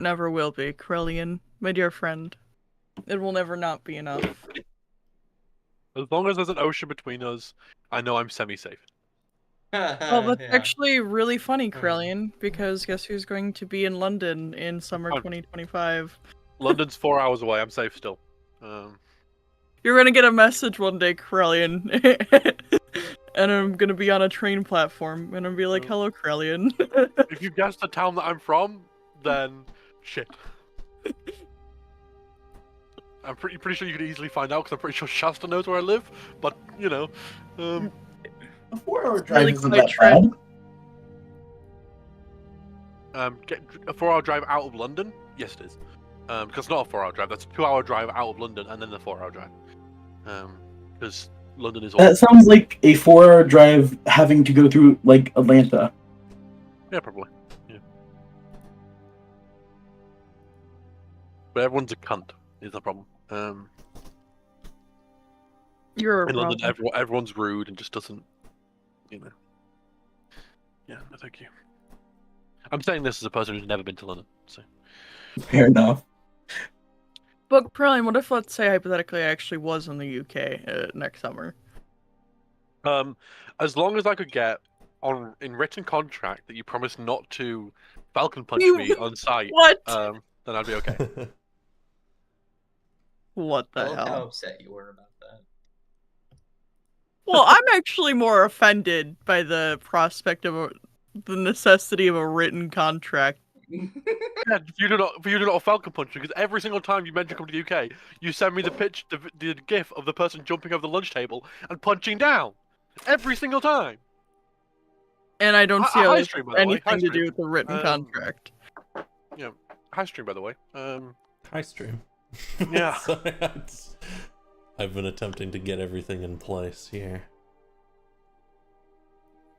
Never will be, Krillian, my dear friend. It will never not be enough. As long as there's an ocean between us, I know I'm semi-safe. Well, that's Yeah. actually really funny, Krillian, because guess who's going to be in London in summer I'm- 2025? London's 4 hours away. I'm safe still. You're gonna get a message one day, Krillian, and I'm gonna be on a train platform, and I'm be like, "Hello, Krillian." If you guessed the town that I'm from, then shit. I'm pretty sure you could easily find out because I'm pretty sure Shasta knows where I live. But A 4-hour drive Really isn't quite that bad. get a 4-hour drive out of London. Yes, it is. Because it's not a 4-hour drive. That's a 2-hour drive out of London and then the 4-hour drive. Because London is all. That sounds like a 4-hour drive having to go through, like, Atlanta. Yeah, probably. Yeah. But everyone's a cunt. Is the problem. You're a In London, problem. everyone's rude and just doesn't, Yeah, no, thank you. I'm saying this as a person who's never been to London, so. Fair enough. But Krillian, what if, let's say, hypothetically, I actually was in the UK next summer? As long as I could get in written contract that you promise not to Falcon Punch me on site, What? then I'd be okay. What I the love how hell? upset you were about that. Well, I'm actually more offended by the prospect of the necessity of a written contract. Yeah, for you to not Falcon Punch me, because every single time you mention coming to the UK, you send me the gif of the person jumping over the lunch table and punching down. Every single time. And I don't see how High this stream, has by the way. High anything to stream. do with the written contract. Yeah, high stream, by the way. High stream. Yeah. Sorry, I've been attempting to get everything in place here.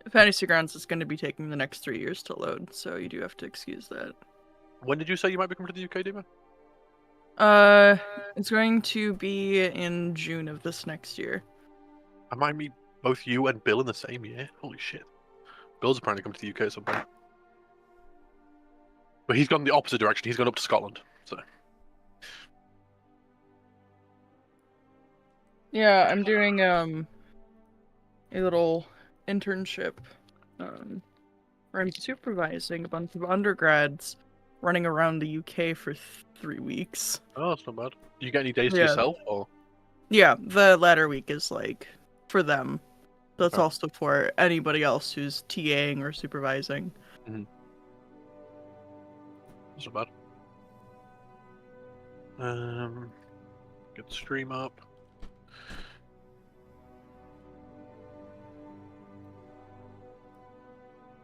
Fantasy Grounds is going to be taking the next 3 years to load, so you do have to excuse that. When did you say you might be coming to the UK, Dima? It's going to be in June of this next year. I might meet both you and Bill in the same year. Holy shit. Bill's apparently coming to the UK at some point. But he's gone the opposite direction. He's gone up to Scotland. So. Yeah, I'm doing a little internship where I'm supervising a bunch of undergrads running around the UK for 3 weeks. Oh, that's not bad. Do you get any days to Yeah. yourself, or? Yeah, the latter week is like for them. That's Oh. also for anybody else who's TAing or supervising. Mm-hmm. That's not bad. Get the stream up.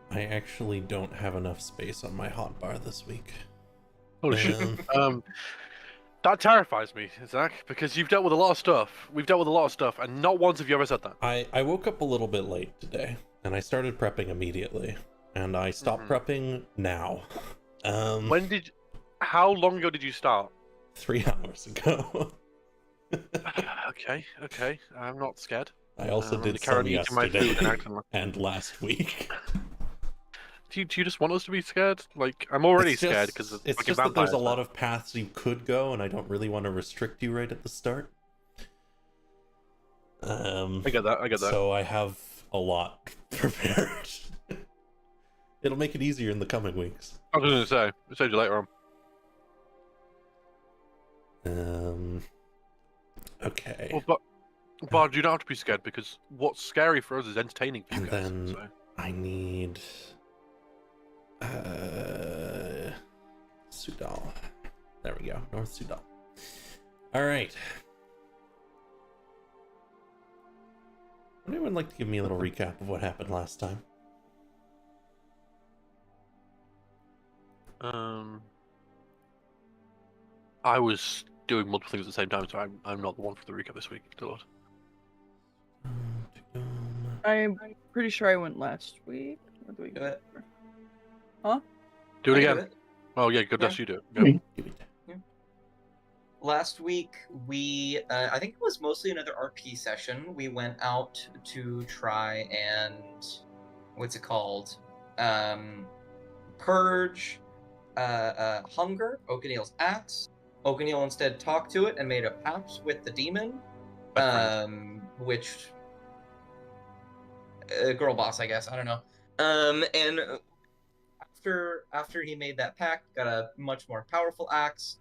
I actually don't have enough space on my hotbar this week. Holy shit. That terrifies me, Zach, because you've dealt with a lot of stuff. We've dealt with a lot of stuff, and not once have you ever said that. I woke up a little bit late today, and I started prepping immediately, and I stopped prepping now. How long ago did you start? 3 hours ago. Okay. I'm not scared. I also did carry some on eating my food yesterday and last week. Do you just want us to be scared? Like, I'm already scared because it's just that there's a lot of paths you could go, and I don't really want to restrict you right at the start. I get that. So I have a lot prepared. It'll make it easier in the coming weeks. I was going to say, I'll save you later on. Okay. Well, but you don't have to be scared because what's scary for us is entertaining for you guys. Then I need Sudal. There we go. North Sudal. Alright. Would anyone like to give me a little recap of what happened last time? I was doing multiple things at the same time, so I'm not the one for the recap this week, dear Lord. I'm pretty sure I went last week. Or the week Do it. Huh? Do it again. Oh yeah, good. That's you do it. Go. Last week we, I think it was mostly another RP session. We went out to try and, what's it called? Purge hunger, Okanil's axe. Okanil instead talked to it and made a pact with the demon, which girl boss, I guess. I don't know. And after he made that pact, got a much more powerful axe.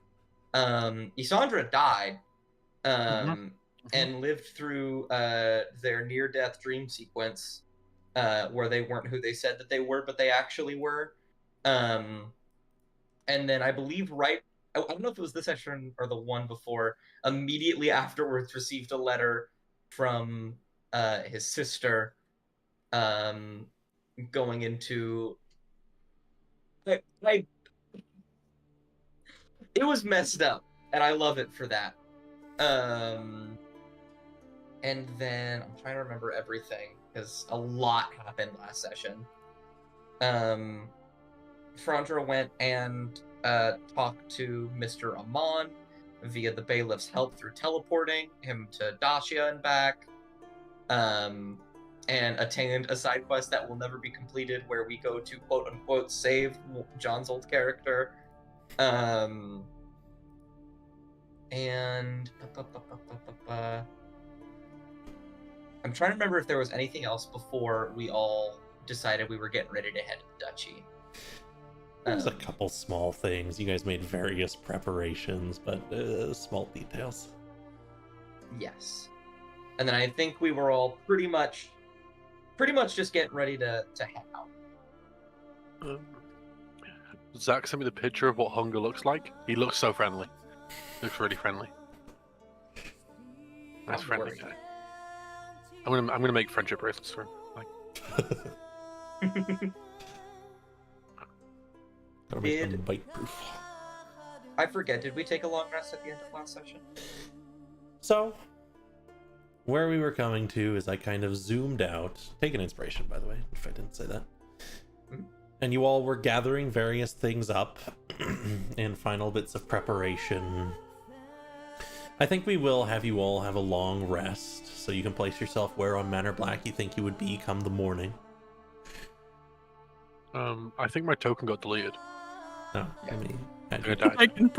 Isandra died, and lived through their near-death dream sequence, where they weren't who they said that they were, but they actually were. And then I believe I don't know if it was this session or the one before, immediately afterwards received a letter from his sister, going into... it was messed up, and I love it for that. And then I'm trying to remember everything, because a lot happened last session. Frondra went and talked to Mr. Amon via the bailiff's help through teleporting him to Dacia and back, and attained a side quest that will never be completed, where we go to quote-unquote save John's old character. And I'm trying to remember if there was anything else before we all decided we were getting ready to head to the Duchy. There's a couple small things. You guys made various preparations, but small details. Yes. And then I think we were all pretty much just getting ready to head out. Zach sent me the picture of what hunger looks like. He looks so friendly. He looks really friendly. Nice friendly guy. I'm gonna make friendship bracelets for him. Gotta make them bite proof. I forget, did we take a long rest at the end of last session? So, where we were coming to is I kind of zoomed out. Take an inspiration, by the way, if I didn't say that. And you all were gathering various things up and final bits of preparation. I think we will have you all have a long rest, so you can place yourself where on Manor Black you think you would be come the morning. I think my token got deleted. No, I mean, I died. I can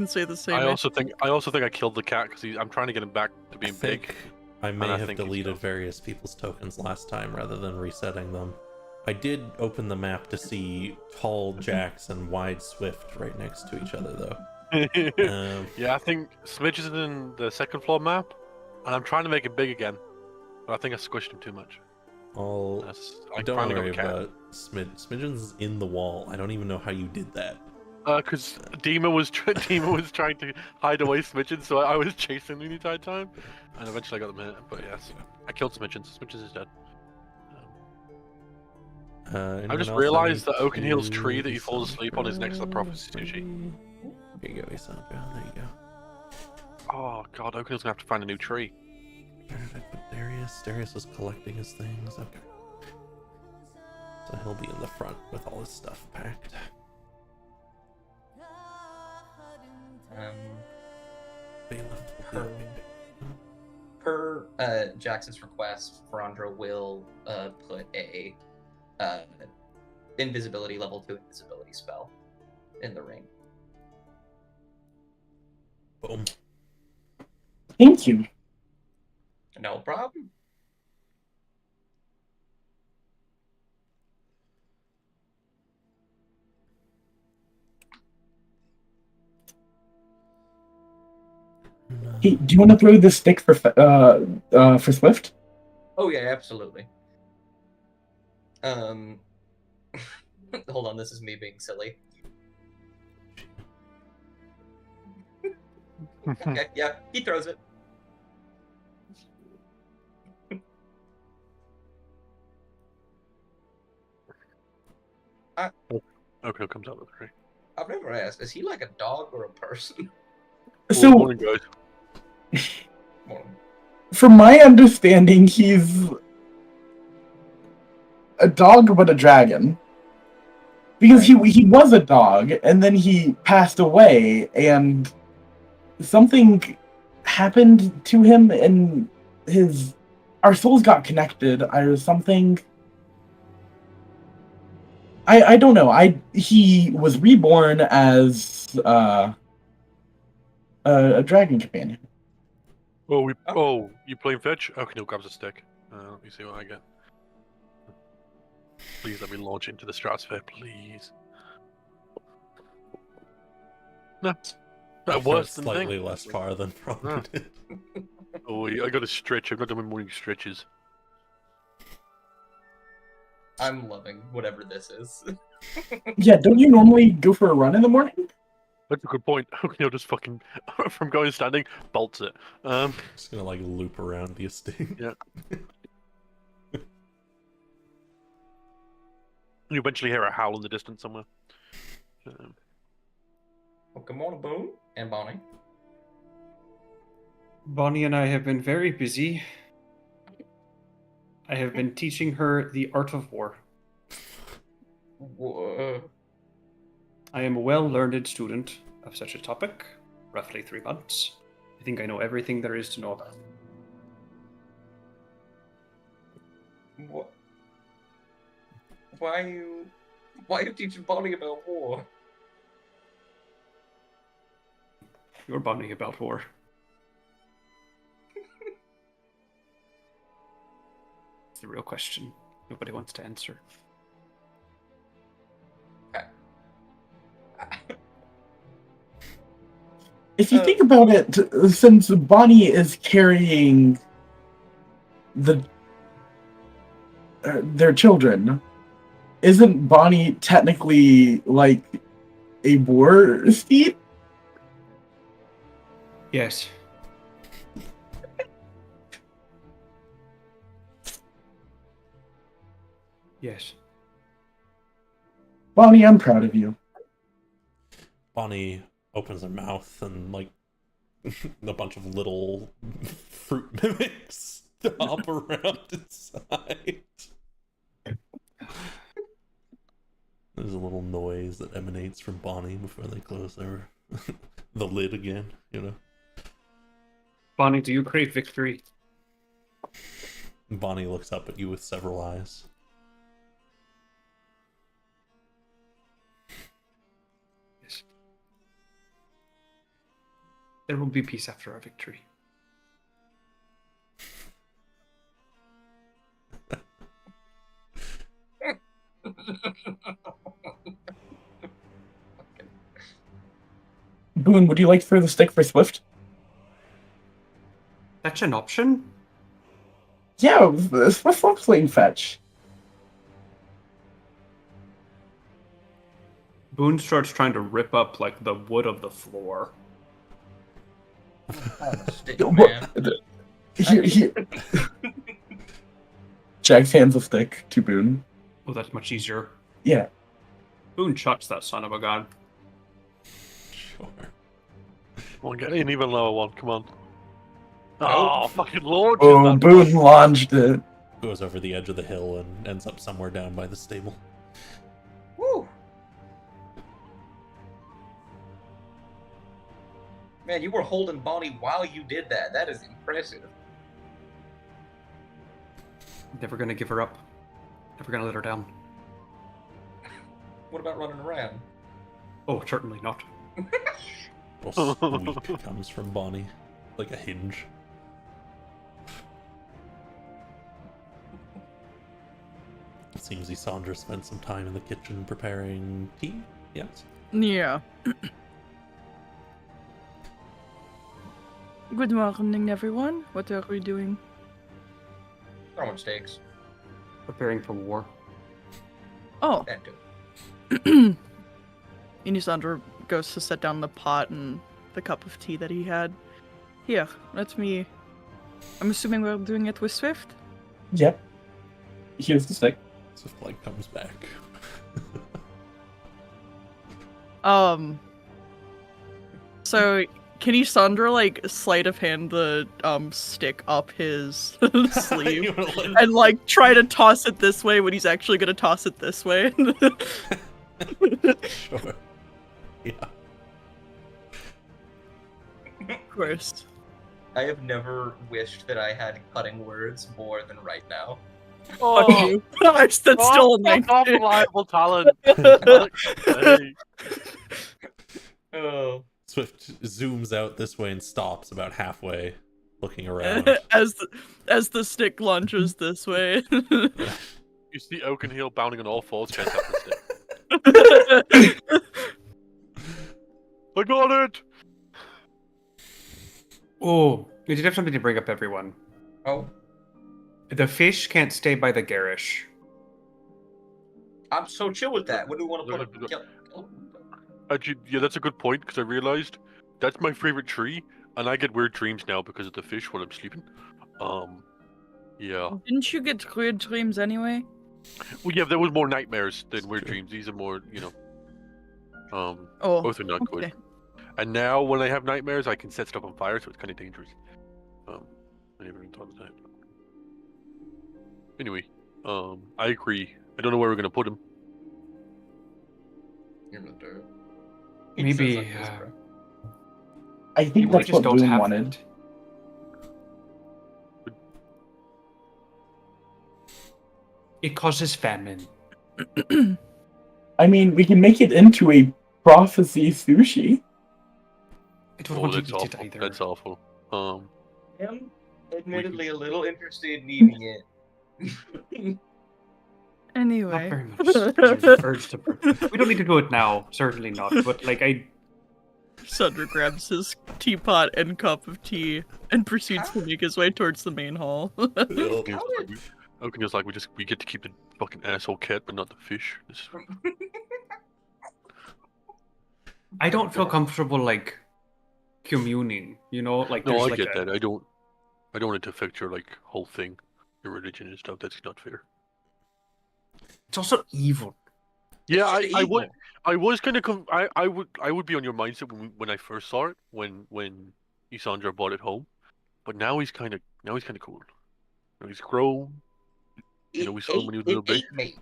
say the same. I also think I killed the cat because I'm trying to get him back to being big. I may have deleted various people's tokens last time rather than resetting them. I did open the map to see tall Jax and wide Swift right next to each other, though. Yeah, I think Smidge is in the second floor map, and I'm trying to make it big again, but I think I squished him too much. Don't worry about Smidgen's in the wall. I don't even know how you did that. Because Dima was trying to hide away Smidgen, so I was chasing him the entire time, and eventually I got them hit. But yes, I killed Smidgen. Smidgen is dead. I just realized that Oakenheel's tree that he falls asleep on is next to the Prophecy Duchy. Here you go, Isandra. There you go. Oh god, Oakenheel's gonna have to find a new tree. Where did I put Darius? Darius was collecting his things. Okay. So he'll be in the front with all his stuff packed. Per Jackson's request, Frondra will put a invisibility level 2 invisibility spell in the ring. Boom. Thank you. No problem. Hey, do you want to throw this stick for Swift? Oh yeah, absolutely. Hold on, this is me being silly. Okay, yeah, he throws it. Okay, comes out of the tree. I've never asked, is he like a dog or a person? So, morning, guys. From my understanding, he's a dog but a dragon. Because he was a dog, and then he passed away, and something happened to him, and our souls got connected. Something I don't know. He was reborn as a dragon companion. You playing fetch? Okay, no, grabs a stick. Let me see what I get. Please let me launch into the stratosphere, please. No. Worse than slightly thing. less far than probably did. Oh, I got a stretch. I've got done my morning stretches. I'm loving whatever this is. Yeah, don't you normally go for a run in the morning? That's a good point. Okay, I'll just fucking from going standing, bolts it. Just gonna like loop around the estate. Yeah. You eventually hear a howl in the distance somewhere. Well, good morning, Boone and Bonnie. Bonnie and I have been very busy. I have been teaching her the art of war. Whoa. I am a well-learned student of such a topic, roughly 3 months. I think I know everything there is to know about. What? Why are you teaching Bonnie about war? You're Bonnie about war. It's the real question. Nobody wants to answer. If you think about it, since Bonnie is carrying their children, isn't Bonnie technically like a war steed? Yes. Yes. Bonnie, I'm proud of you. Bonnie opens her mouth and like a bunch of little fruit mimics hop around inside. There's a little noise that emanates from Bonnie before they close their the lid again, you know. Bonnie, do you crave victory? Bonnie looks up at you with several eyes. Yes. There will be peace after our victory. Boone, would you like to throw the stick for Swift? That's an option? Yeah, Swift loves playing fetch. Boone starts trying to rip up like the wood of the floor. Stick, man. Here. Jax hands a stick to Boone. Oh, that's much easier. Yeah. Boone chucks that son of a god. Sure. Come on, get an even lower one. Come on. Nope. Oh, fucking launches Oh, that Boone launched it. Goes over the edge of the hill and ends up somewhere down by the stable. Woo! Man, you were holding Bonnie while you did that. That is impressive. Never gonna give her up. Never gonna let her down. What about running around? Oh, certainly not. A squeak comes from Bonnie, like a hinge. It seems Isandra spent some time in the kitchen preparing tea. Yes. Yeah. Good morning, everyone. What are we doing? Throwing steaks. Preparing for war. Oh, That too. Inisandra goes to set down the pot and the cup of tea that he had. Here, let me... I'm assuming we're doing it with Swift? Yep. Here's the stick. Swift like comes back. So, can Isandra, like, sleight of hand the, stick up his sleeve? You wanna let- And, like, try to toss it this way when he's actually gonna toss it this way? Sure. Yeah. Of course. I have never wished that I had cutting words more than right now. Oh, That's still a fuck off, 19. reliable talent. Hey. Oh. Swift zooms out this way and stops about halfway, looking around. as the stick launches this way. You see Oakenhill bounding on all fours, chest after stick. I got it! Oh, we did have something to bring up, everyone. Oh. The fish can't stay by the garish. I'm so chill with that. What do we want to put Look, him? look, Kill? Actually, yeah, that's a good point, because I realized that's my favorite tree, and I get weird dreams now because of the fish when I'm sleeping. Yeah. Didn't you get weird dreams anyway? Well, yeah, there was more nightmares than weird dreams. These are more, Oh, both are not okay. good. And now, when I have nightmares, I can set stuff on fire, so it's kind of dangerous. I never even thought of that. Anyway, I agree. I don't know where we're gonna put him. In the dirt. Maybe. He says like this, bro. I think We that's just what don't Boone have wanted. it. It causes famine. I mean, we can make it into a prophecy sushi. I don't Oh, want to that's eat it awful. either. That's awful. I'm admittedly a little interested in eating it. Anyway. Not very much. There's an urge to. We don't need to do it now. Certainly not. But like Sundra grabs his teapot and cup of tea and proceeds to make his way towards the main hall. Oakenhill's like, we get to keep the fucking asshole cat, but not the fish. I don't feel comfortable like communing. You know, like No, there's I like get that. I don't want it to affect your like whole thing, your religion and stuff. That's not fair. It's also evil. Yeah, It's I would. evil. I was gonna come. I would be on your mindset when I first saw it when Isandra brought it home, but now he's kind of cool. You know, he's grown. You know, we saw him when he was a little big. Ate me.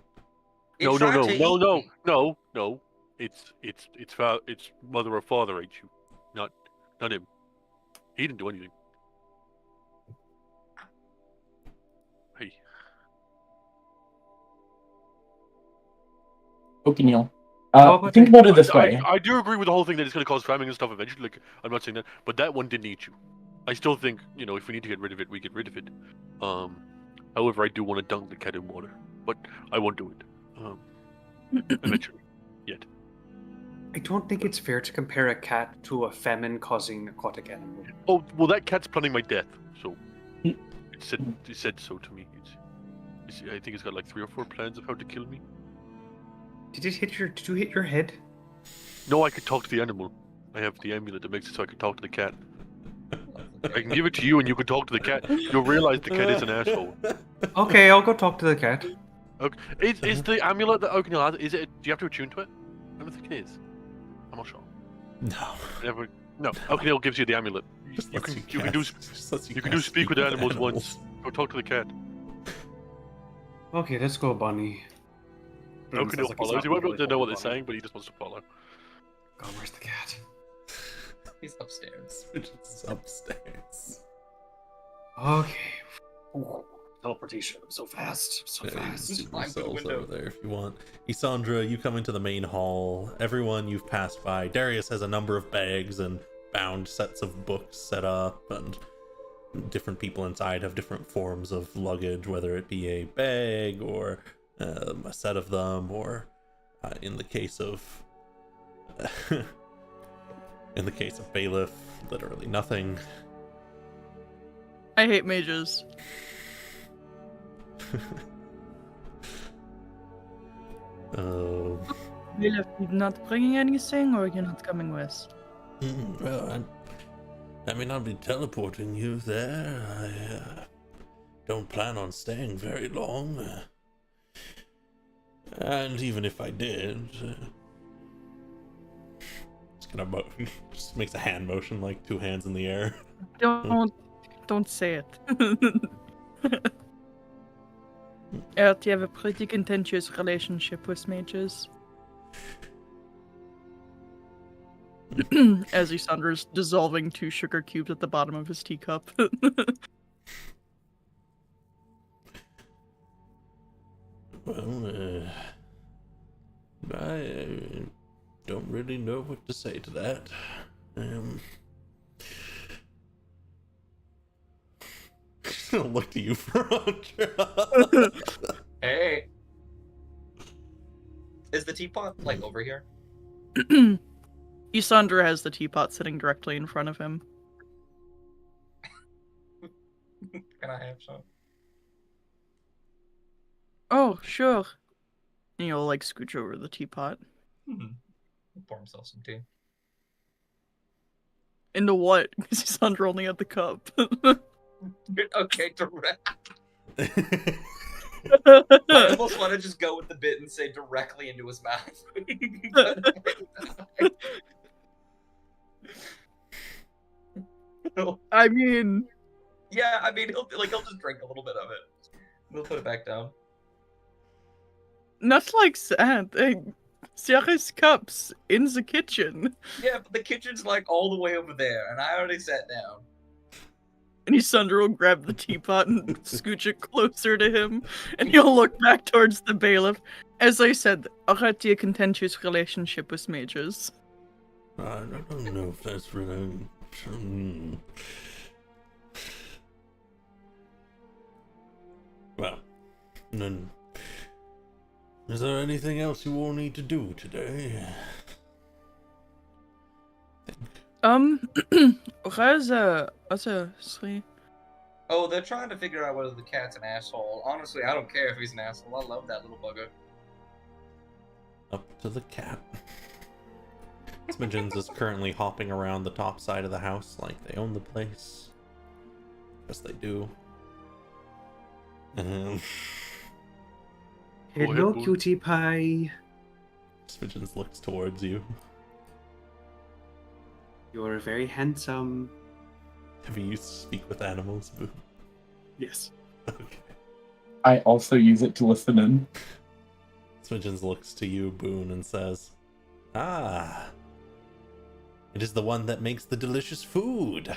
No, It tried to eat me. no. It's mother or father ate you, not him. He didn't do anything. Hey, Okay, Neil. How about Think the- about it this way. I do agree with the whole thing that it's going to cause famine and stuff eventually. Like, I'm not saying that, but that one didn't eat you. I still think, you know, if we need to get rid of it, we get rid of it. However, I do want to dunk the cat in water, but I won't do it. Eventually, yet. I don't think it's fair to compare a cat to a famine-causing aquatic animal. Oh well, that cat's planning my death, so it said so to me. I think it's got like 3 or 4 plans of how to kill me. Did you hit your head? No, I could talk to the animal. I have the amulet that makes it so I can talk to the cat. I can give it to you, and you can talk to the cat. You'll realize the cat is an asshole. Okay, I'll go talk to the cat. Okay. Is the amulet that Oakenhill has? Do you have to attune to it? I don't think it is. I'm not sure. No. No. Oakenhill gives you the amulet. Just You lets can cast- you can do speak with animals once. Go talk to the cat. Okay, let's go, Bunny. Oakenhill follows. He won't be able to know what they're saying, but he just wants to follow. God, where's the cat? He's upstairs. It's upstairs. Okay. Ooh, teleportation. I'm so fast. Yeah, you can fast. see Climb through the yourselves window. over there if you want. Isandra, you come into the main hall. Everyone you've passed by. Darius has a number of bags and bound sets of books set up, and different people inside have different forms of luggage, whether it be a bag or a set of them, or in the case of Bailiff, literally nothing. I hate mages. Oh. Bailiff, you not bringing anything, or you're not coming with? Well, I may not be teleporting you there. I don't plan on staying very long. And even if I did, just gonna just makes a hand motion, like 2 hands in the air. Don't say it. Do you have a pretty contentious relationship with mages? As Isandra's dissolving 2 sugar cubes at the bottom of his teacup. Well, I don't really know what to say to that. I'll look to you for Hey. Is the teapot, like, over here? Isandra has the teapot sitting directly in front of him. Can I have some? Oh, sure. And you'll, like, scooch over the teapot. Pour himself some tea. Into what? Because Isandra only had the cup. Okay, direct. it. I almost want to just go with the bit and say directly into his mouth. I mean... Yeah, I mean, he'll just drink a little bit of it. We'll put it back down. Not like that. Sarah's cups in the kitchen. Yeah, but the kitchen's like all the way over there, and I already sat down. And Isandra will grab the teapot and scooch it closer to him, and he'll look back towards the bailiff. As I said, already a contentious relationship with mages. I don't know if that's really... Well, then... Is there anything else you all need to do today? Seriously. Oh, they're trying to figure out whether the cat's an asshole. Honestly, I don't care if he's an asshole. I love that little bugger. Up to the cat. Smidgens is currently hopping around the top side of the house like they own the place. Yes, they do. Hello, cutie pie. Smidgens looks towards you. You're very handsome. Have you used to speak with animals, Boo? Yes. Okay. I also use it to listen in. Smidgens looks to you, Boone, and says, "Ah, it is the one that makes the delicious food.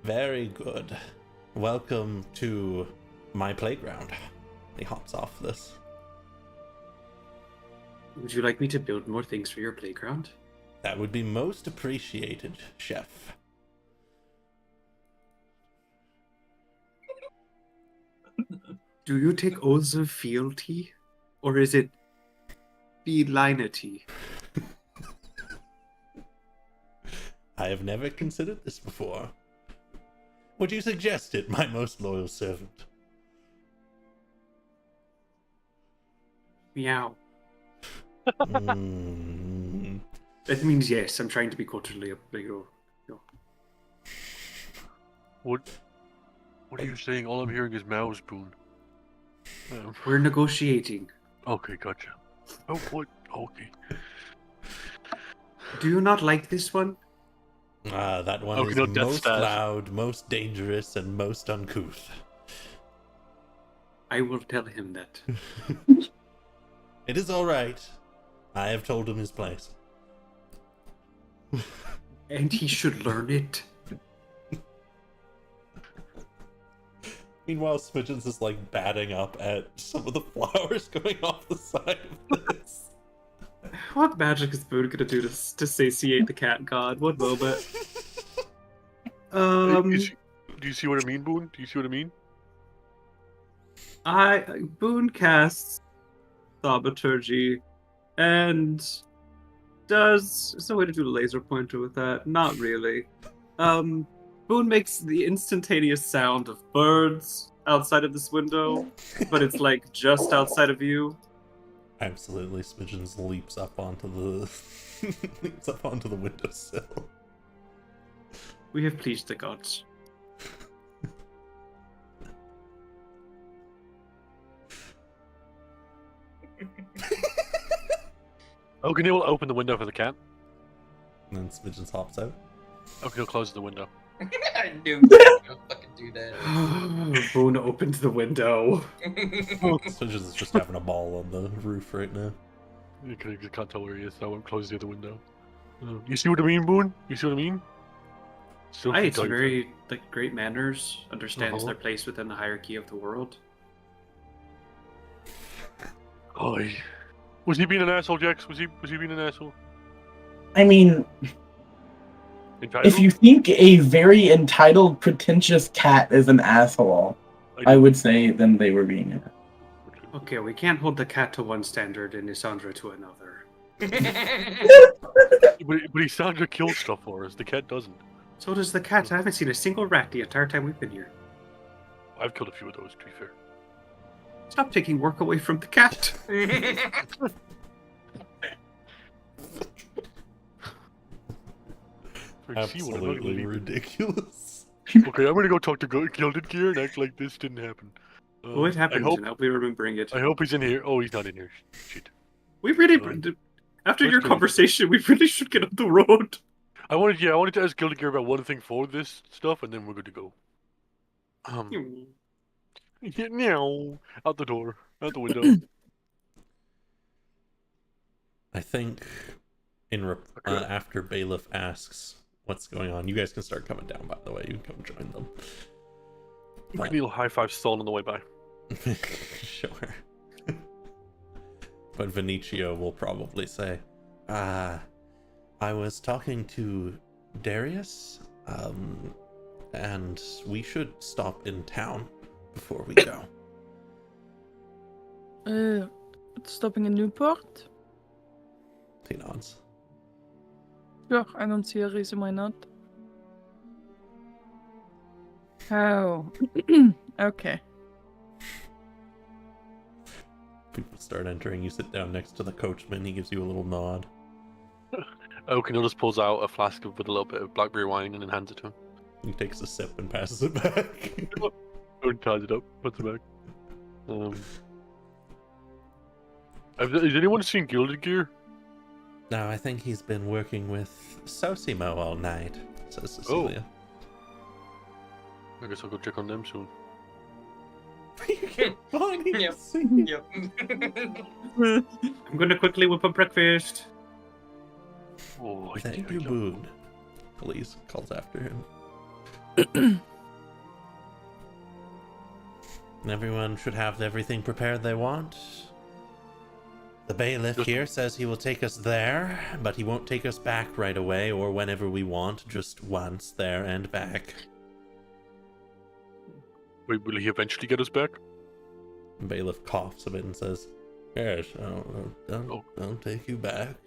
Very good. Welcome to my playground." He hops off this. Would you like me to build more things for your playground? That would be most appreciated, Chef. Do you take oaths of fealty? Or is it felinity? I have never considered this before. Would you suggest it, my most loyal servant? Meow. Mm. That means yes. I'm trying to be culturally up. What are you saying? All I'm hearing is mouse, Boone. We're negotiating. Okay, gotcha. Oh, what? Okay. Do you not like this one? That one Okay, is no, that's most that. loud, most dangerous, and most uncouth. I will tell him that. It is all right. I have told him his place. And he should learn it. Meanwhile, Smidgens is like batting up at some of the flowers going off the side of this. What magic is Boone gonna do to satiate the cat god? What moment? Do you see what I mean, Boone? Do you see what I mean? Boone casts thaumaturgy and does... There's no way to do a laser pointer with that. Not really. Boone makes the instantaneous sound of birds outside of this window, but it's like just outside of you. Absolutely, Smidgens leaps up onto the windowsill. We have pleased the gods. Okay, he'll open the window for the cat. And then Smidgens hops out. Okay, he'll close the window. I knew you were gonna fucking do that. Boone opened the window. Smidgens is just having a ball on the roof right now. You can't tell where he is, so I won't close the other window. You see what I mean, Boone? You see what I mean? It's very great manners, understands Uh-huh. their place within the hierarchy of the world. Oh, was he being an asshole, Jax? Was he being an asshole? I mean, Entitled? if you think a very entitled, pretentious cat is an asshole, I would say then they were being an asshole. Okay, we can't hold the cat to one standard and Isandra to another. But Isandra kills stuff for us. The cat doesn't. So does the cat. I haven't seen a single rat the entire time we've been here. I've killed a few of those, to be fair. Stop taking work away from the cat. Absolutely ridiculous. Okay, I'm gonna go talk to Gilded Gear and act like this didn't happen. What happened? I'll be remembering it. I hope he's in here. Oh, he's not in here. Shit. We really, after your conversation, we really should get up the road. I wanted to ask Gilded Gear about one thing for this stuff, and then we're good to go. Yeah, meow, out the door, out the window. I think after Bailiff asks what's going on, you guys can start coming down, by the way. You can come join them. We need a little high five Stallone on the way by. Sure. But Vinicio will probably say, I was talking to Darius, and we should stop in town before we go. Stopping in Newport? He nods. Sure, I don't see a reason why not. Oh. Okay. People start entering. You sit down next to the coachman. He gives you a little nod. Oakenil just pulls out a flask with a little bit of blackberry wine and then hands it to him. He takes a sip and passes it back. Owen ties it up, puts it back. Has anyone seen Gilded Gear? No, I think he's been working with Sosimo all night, says Cecilia. I guess I'll go check on them soon. Bonnie, Yep. Yep. I'm gonna quickly whip up breakfast. Oh, Thank you, Boone. Police calls after him. Everyone should have everything prepared they want. The bailiff here says he will take us there, but he won't take us back right away or whenever we want, just once there and back. Wait, will he eventually get us back? The bailiff coughs a bit and says, yes, don't take you back.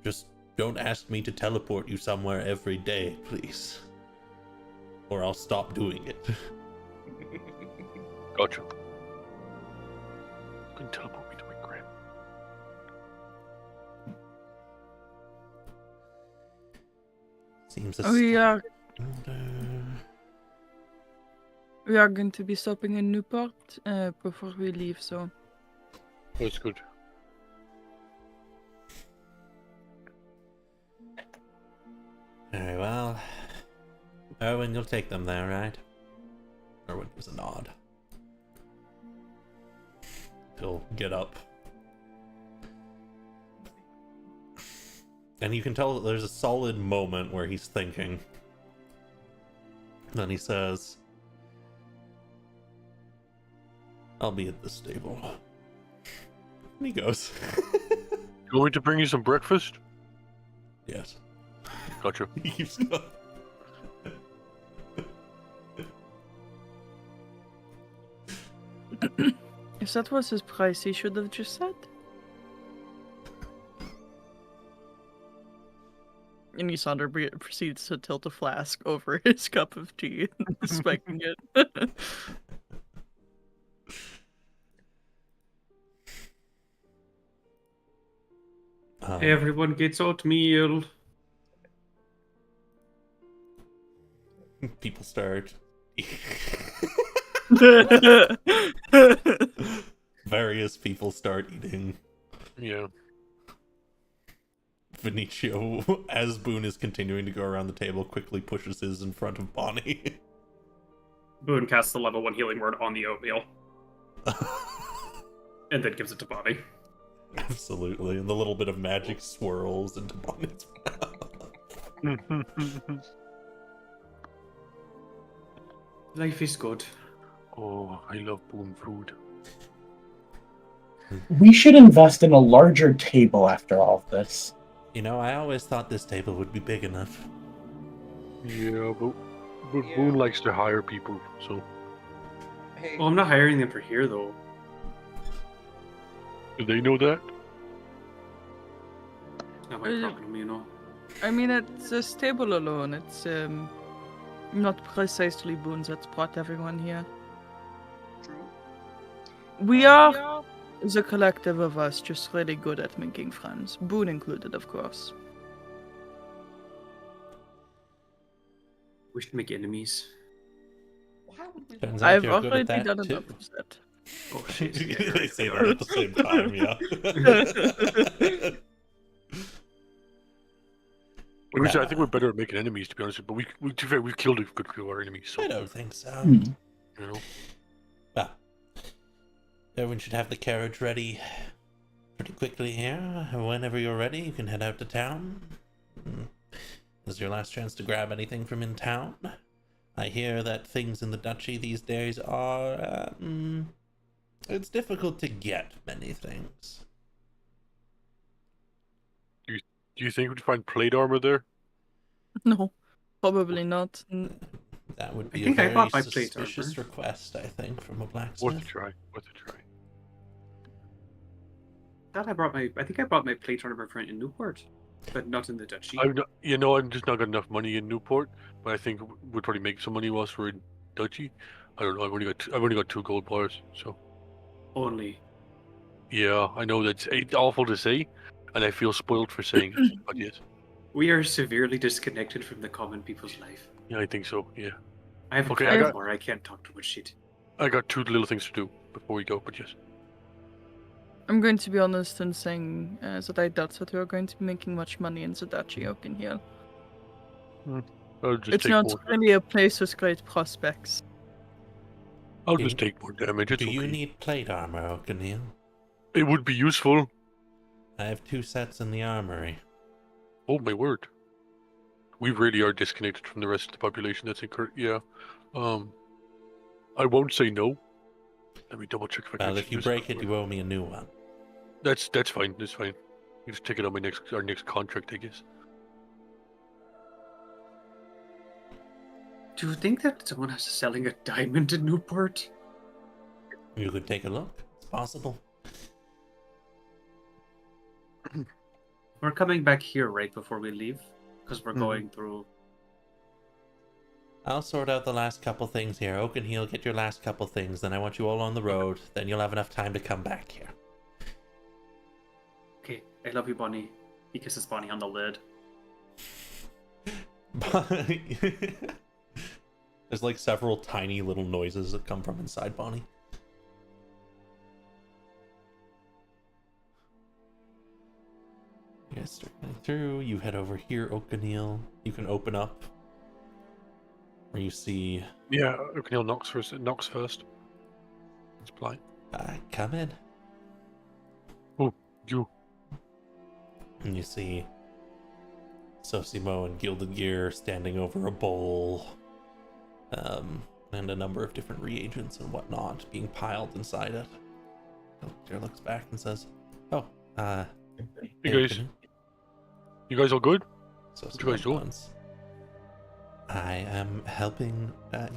Just don't ask me to teleport you somewhere every day, please. Or I'll stop doing it. Gotcha. You can teleport me to my gram. Seems We are going to be stopping in Newport before we leave, so... That's good. Very well. Owen, you'll take them there, right? Owen gives a nod. He'll get up. And you can tell that there's a solid moment where he's thinking. Then he says, I'll be at the stable. And he goes. You want me to bring you some breakfast? Yes. Gotcha. He keeps going. If that was his price, he should have just said. And Isandra proceeds to tilt a flask over his cup of tea, inspecting it. Everyone gets oatmeal. People start. Various people start eating. Yeah. Vinicio, as Boone is continuing to go around the table, quickly pushes his in front of Bonnie. Boone casts the level 1 healing word on the oatmeal. And then gives it to Bonnie. Absolutely, and the little bit of magic swirls into Bonnie's mouth. Life is good. Oh, I love Boone food. We should invest in a larger table after all of this. You know, I always thought this table would be big enough. Yeah, but Yeah. Boone likes to hire people, so Hey, Well, I'm not hiring them for here though. do they know that? It's not my problem, you know. I mean, it's this table alone. It's not precisely Boone that's brought everyone here. true. We are the collective of us, just really good at making friends. Boone included, of course. We should make enemies. Why would we Turns want- out I've you're good already at that done too. enough of that. Oh shit. They say that at the same time, yeah. Which I think we're better at making enemies, to be honest. But to be fair, we've killed a good few of our enemies, so I don't think so. Hmm. you know. Well, everyone should have the carriage ready pretty quickly here. Whenever you're ready, you can head out to town. This is your last chance to grab anything from in town. I hear that things in the Duchy these days are, it's difficult to get many things. Do you think we'd find plate armor there? No, probably not. That would I be a think I very bought my plate suspicious armor. request, I think, from a Worth a blacksmith. try. Worth a try. I think I bought my plate armor for in Newport, but not in the Duchy. I'm just not got enough money in Newport, but I think we'd probably make some money whilst we're in Duchy. I don't know. I've only got 2 gold bars, so Only. yeah, I know that's awful to say, and I feel spoiled for saying it, but yes, We are severely disconnected from the common people's life. yeah, I think so. Yeah, I have a Okay, I got- platform. I can't talk too much shit. I got 2 little things to do before we go, but yes. I'm going to be honest in saying that I doubt that we're going to be making much money in the Duchy Oaken here. I'll just It's take not more. really a place with great prospects. I'll Do just take more damage. It's Do you okay. need plate armor, O'Connell? It would be useful. I have 2 sets in the armory. Oh my word. We really are disconnected from the rest of the population. That's incorrect. Yeah. I won't say no. Let me double check if I can. Well, if actually you use break that it, you owe me a new one. That's fine. That's fine. You just take it on our next contract, I guess. Do you think that someone is selling a diamond in Newport? You could take a look. It's possible. We're coming back here right before we leave, because we're Mhm. going through. I'll sort out the last couple things here. Oakenheel, get your last couple things. Then I want you all on the road. Then you'll have enough time to come back here. Okay, I love you, Bonnie. He kisses Bonnie on the lid. There's like several tiny little noises that come from inside Bonnie. You guys start getting through. You head over here, Oakenheel. You can open up where you see. Yeah, O'Connell knocks first. Knocks first. It's blind. Come in. You. And you see Sosimo and Gilded Gear standing over a bowl, and a number of different reagents and whatnot being piled inside it. Gilded Gear looks back and says, "Oh, You hey, guys. Oakenheel." You guys all good? Sosimo What you guys doing? nods. I am helping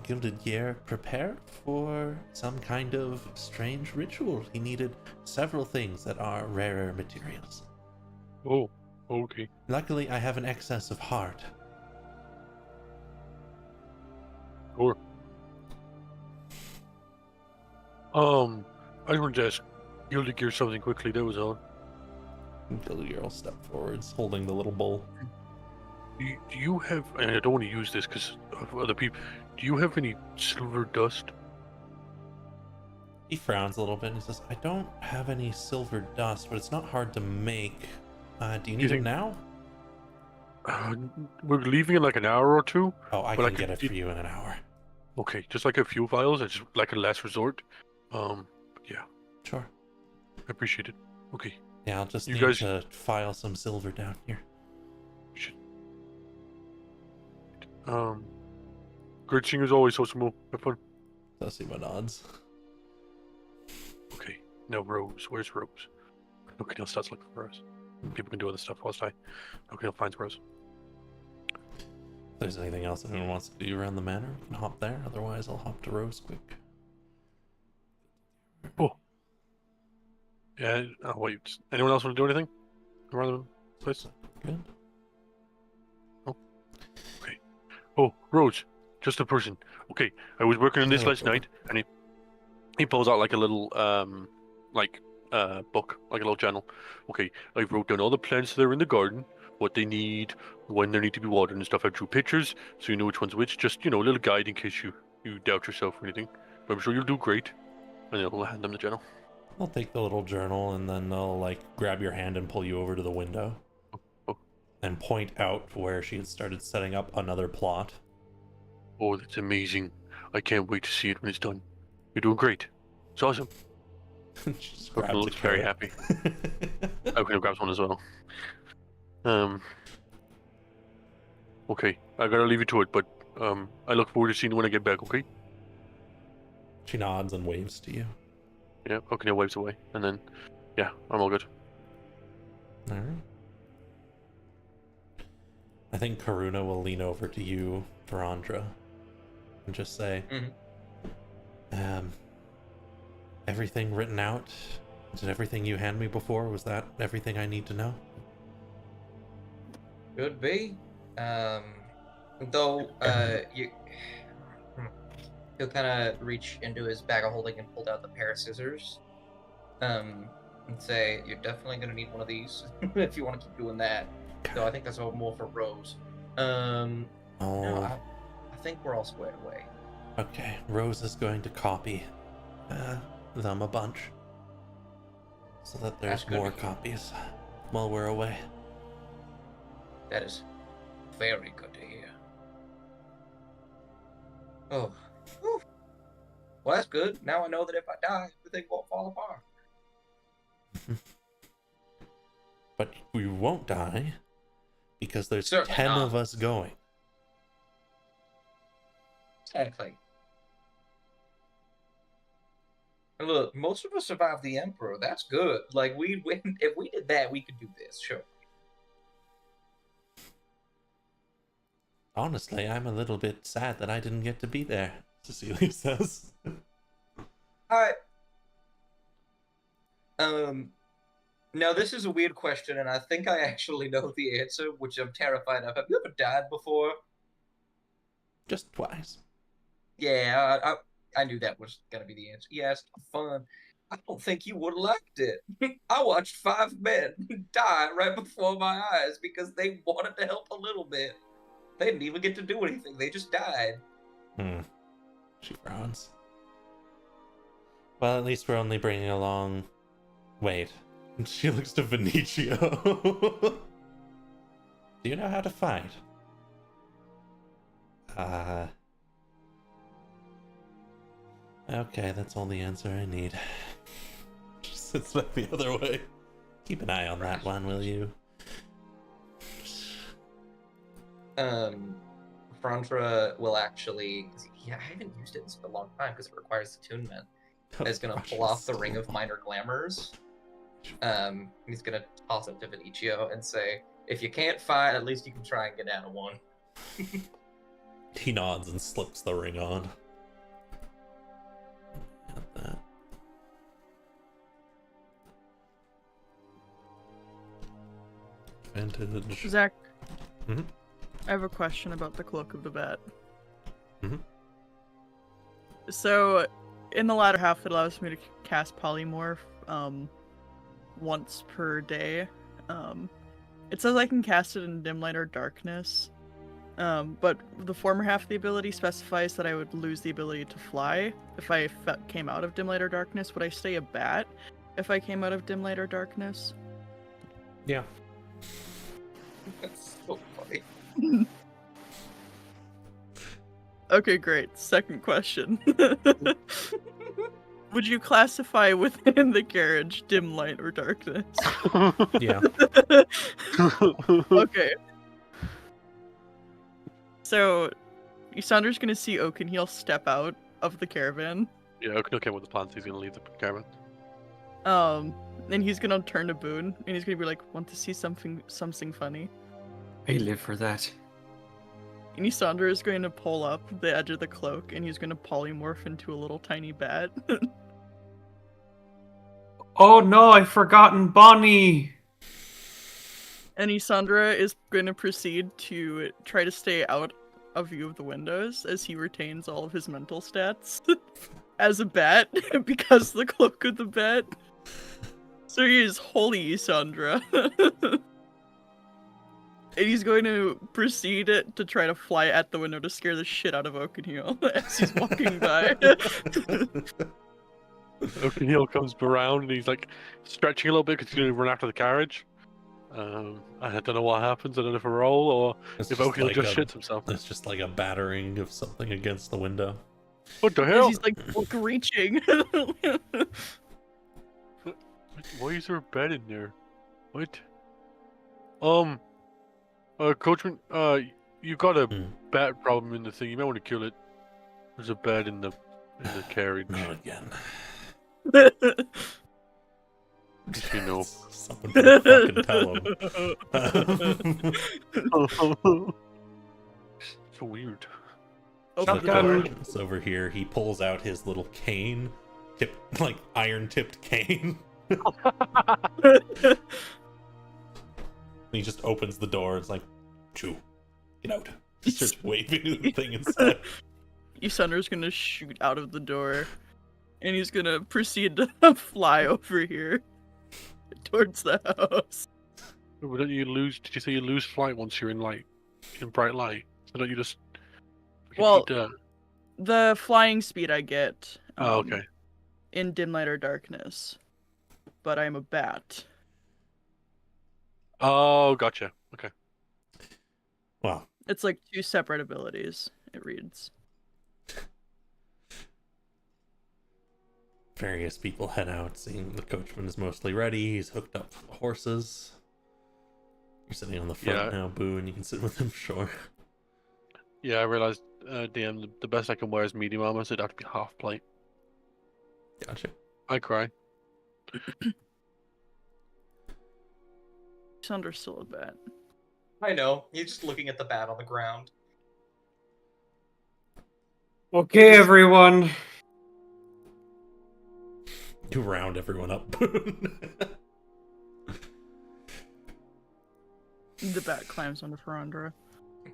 Gilded Gear prepare for some kind of strange ritual. He needed several things that are rarer materials. Oh, okay. Luckily, I have an excess of heart. Sure. I wanted to ask Gilded Gear something quickly. That was all. Gilded Gear will step forwards, holding the little bowl. Do you have? And I don't want to use this because of other people. Do you have any silver dust? He frowns a little bit and he says, I don't have any silver dust, but it's not hard to make. Do you need it think- now? We're leaving in like an hour or 2. Oh, I But I can get could it for you in an hour. Okay, just like a few vials. It's just like a last resort. Yeah, Sure. I appreciate it. Okay. Yeah, I'll just You need guys- to file some silver down here. Great seeing you as always, Osimo. Have fun. Sosimo nods. Okay. No, Rose. Where's Rose? Okay, he'll start looking for Rose. People can do other stuff whilst I. Okay, he'll find Rose. If there's anything else anyone wants to do around the manor, we can hop there. Otherwise, I'll hop to Rose quick. Oh. Yeah. Wait. Anyone else want to do anything around the place? Good. Oh. Okay. Oh, Rose. Just a person. Okay. I was working on this Hello, last night, and he pulls out like a little book, like a little journal. Okay. I wrote down all the plants that are in the garden, what they need, when they need to be watered and stuff. I drew pictures, so you know which one's which. Just, a little guide in case you doubt yourself or anything. But I'm sure you'll do great. And I'll hand them the journal. I'll take the little journal and then I'll like grab your hand and pull you over to the window. Oh. And point out where she had started setting up another plot. Oh, that's amazing. I can't wait to see it when it's done. You're doing great. It's awesome. She just Brooklyn grabs looks a very carrot. happy. I could have grabbed one as well. Okay, I gotta leave you to it, but I look forward to seeing you when I get back, okay? She nods and waves to you. Yeah, okay, waves away, and then, yeah, I'm all good. Alright. I think Karuna will lean over to you, Verandra, and just say, everything written out? Did everything you hand me before, was that everything I need to know? Could be. He'll kind of reach into his bag of holding and pull out the pair of scissors. And say, you're definitely going to need one of these if you want to keep doing that. So I think that's more for Rose. No, I think we're all squared away. Okay, Rose is going to copy them a bunch. So that there's more copies while we're away. That is very good to hear. Oh. Whew. Well, that's good. Now I know that if I die, everything won't fall apart. But we won't die, because there's Certainly 10 not. of us going. Exactly. And look, most of us survived the Emperor. That's good. Like, if we did that, we could do this, sure. Honestly, I'm a little bit sad that I didn't get to be there, Cecilia says. Alright. Now this is a weird question, and I think I actually know the answer, which I'm terrified of. Have you ever died before? Just twice. Yeah, I knew that was gonna be the answer. Yeah, it's fun. I don't think you would have liked it. I watched 5 men die right before my eyes because they wanted to help a little bit. They didn't even get to do anything. They just died. She frowns. Well, at least we're only bringing along... Wait. She looks to Benicio. Do you know how to fight? Okay, that's all the answer I need. She sits back the other way. Keep an eye on that one, will you? Frondra will actually... Yeah, I haven't used it in such a long time because it requires attunement. Is going to pull off the Ring of Minor Glamours. He's going to toss it to Benicio and say, if you can't fight, at least you can try and get out of one. He nods and slips the ring on. Got that. Vintage. Zach, Mhm. I have a question about the Cloak of the Bat. Mhm. So, in the latter half, it allows me to cast Polymorph once per day. It says I can cast it in dim light or darkness, but the former half of the ability specifies that I would lose the ability to fly if I came out of dim light or darkness. Would I stay a bat if I came out of dim light or darkness? Yeah. That's so funny. Okay, great. Second question. Would you classify within the carriage dim light or darkness? Yeah. Okay. So, Ysandra's gonna see Oakenheel step out of the caravan. Yeah, okay with the plans. He's gonna leave the caravan. And he's gonna turn to Boone, and he's gonna be like, "Want to see something funny?" I live for that. And Isandra is going to pull up the edge of the cloak, and he's gonna polymorph into a little tiny bat. Oh no, I've forgotten Bonnie! And Isandra is going to proceed to try to stay out of view of the windows as he retains all of his mental stats as a bat because the cloak of the bat. So he is holy Isandra. And he's going to proceed to try to fly at the window to scare the shit out of Oakenhill as he's walking by. Oakenhill comes around and he's like stretching a little bit because he's going to run after the carriage. I don't know what happens. I don't know if a roll or It's if just Oakenhill like just a- shits himself. It's just like a battering of something against the window. What the As hell? he's like reaching. Why is there a bed in there? What? Coachman, you got a bat problem in the thing. You might want to kill it. There's a bed in the carriage. Not again. Just, you know. Someone better fucking tell him. So weird. It's over here. He pulls out his little cane, like iron-tipped cane. He just opens the door. It's like, "Chew, get out." He starts waving the thing inside. Isandra's gonna shoot out of the door, and he's gonna proceed to fly over here towards the house. But don't you lose? Did you say you lose flight once you're in bright light? So don't you just? Well, the flying speed I get. Oh, okay. In dim light or darkness, but I'm a bat. Oh, gotcha. Okay. Well, It's like 2 separate abilities. It reads. various people head out, seeing the coachman is mostly ready. He's hooked up the horses. You're sitting on the front now, Boone. You can sit with him, sure. Yeah, I realized, DM, the best I can wear is medium armor, so it'd have to be half plate. Gotcha. I cry. Sandra's still a bat. I know. He's just looking at the bat on the ground. Okay, everyone. You round everyone up, Boone. The bat climbs onto Ferandra.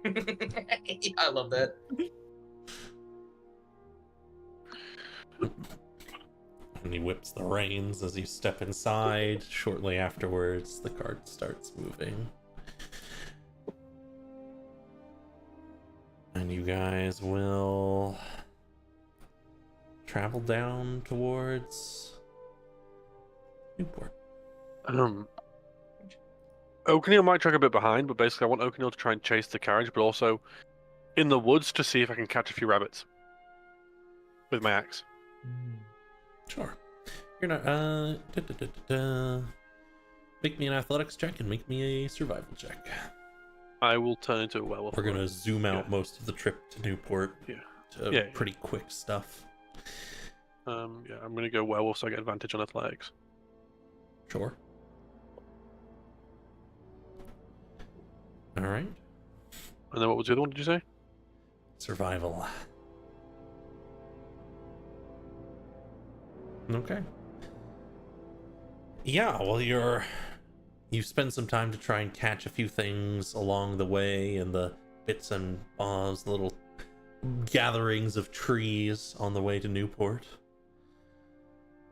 I love that. And he whips the reins as you step inside. Shortly afterwards, the cart starts moving. And you guys will travel down towards Newport. Oakenhill might track a bit behind, but basically I want Oakenhill to try and chase the carriage, but also in the woods to see if I can catch a few rabbits with my axe. Sure. You're not. Make me an athletics check and make me a survival check. I will turn into a werewolf. We're gonna zoom out most of the trip to Newport. Yeah. Pretty quick stuff. Yeah, I'm gonna go werewolf so I get advantage on athletics. Sure. All right. And then what was the other one? Did you say? Survival. Okay. Yeah, well, you spend some time to try and catch a few things along the way, and the bits and bobs, little gatherings of trees on the way to Newport.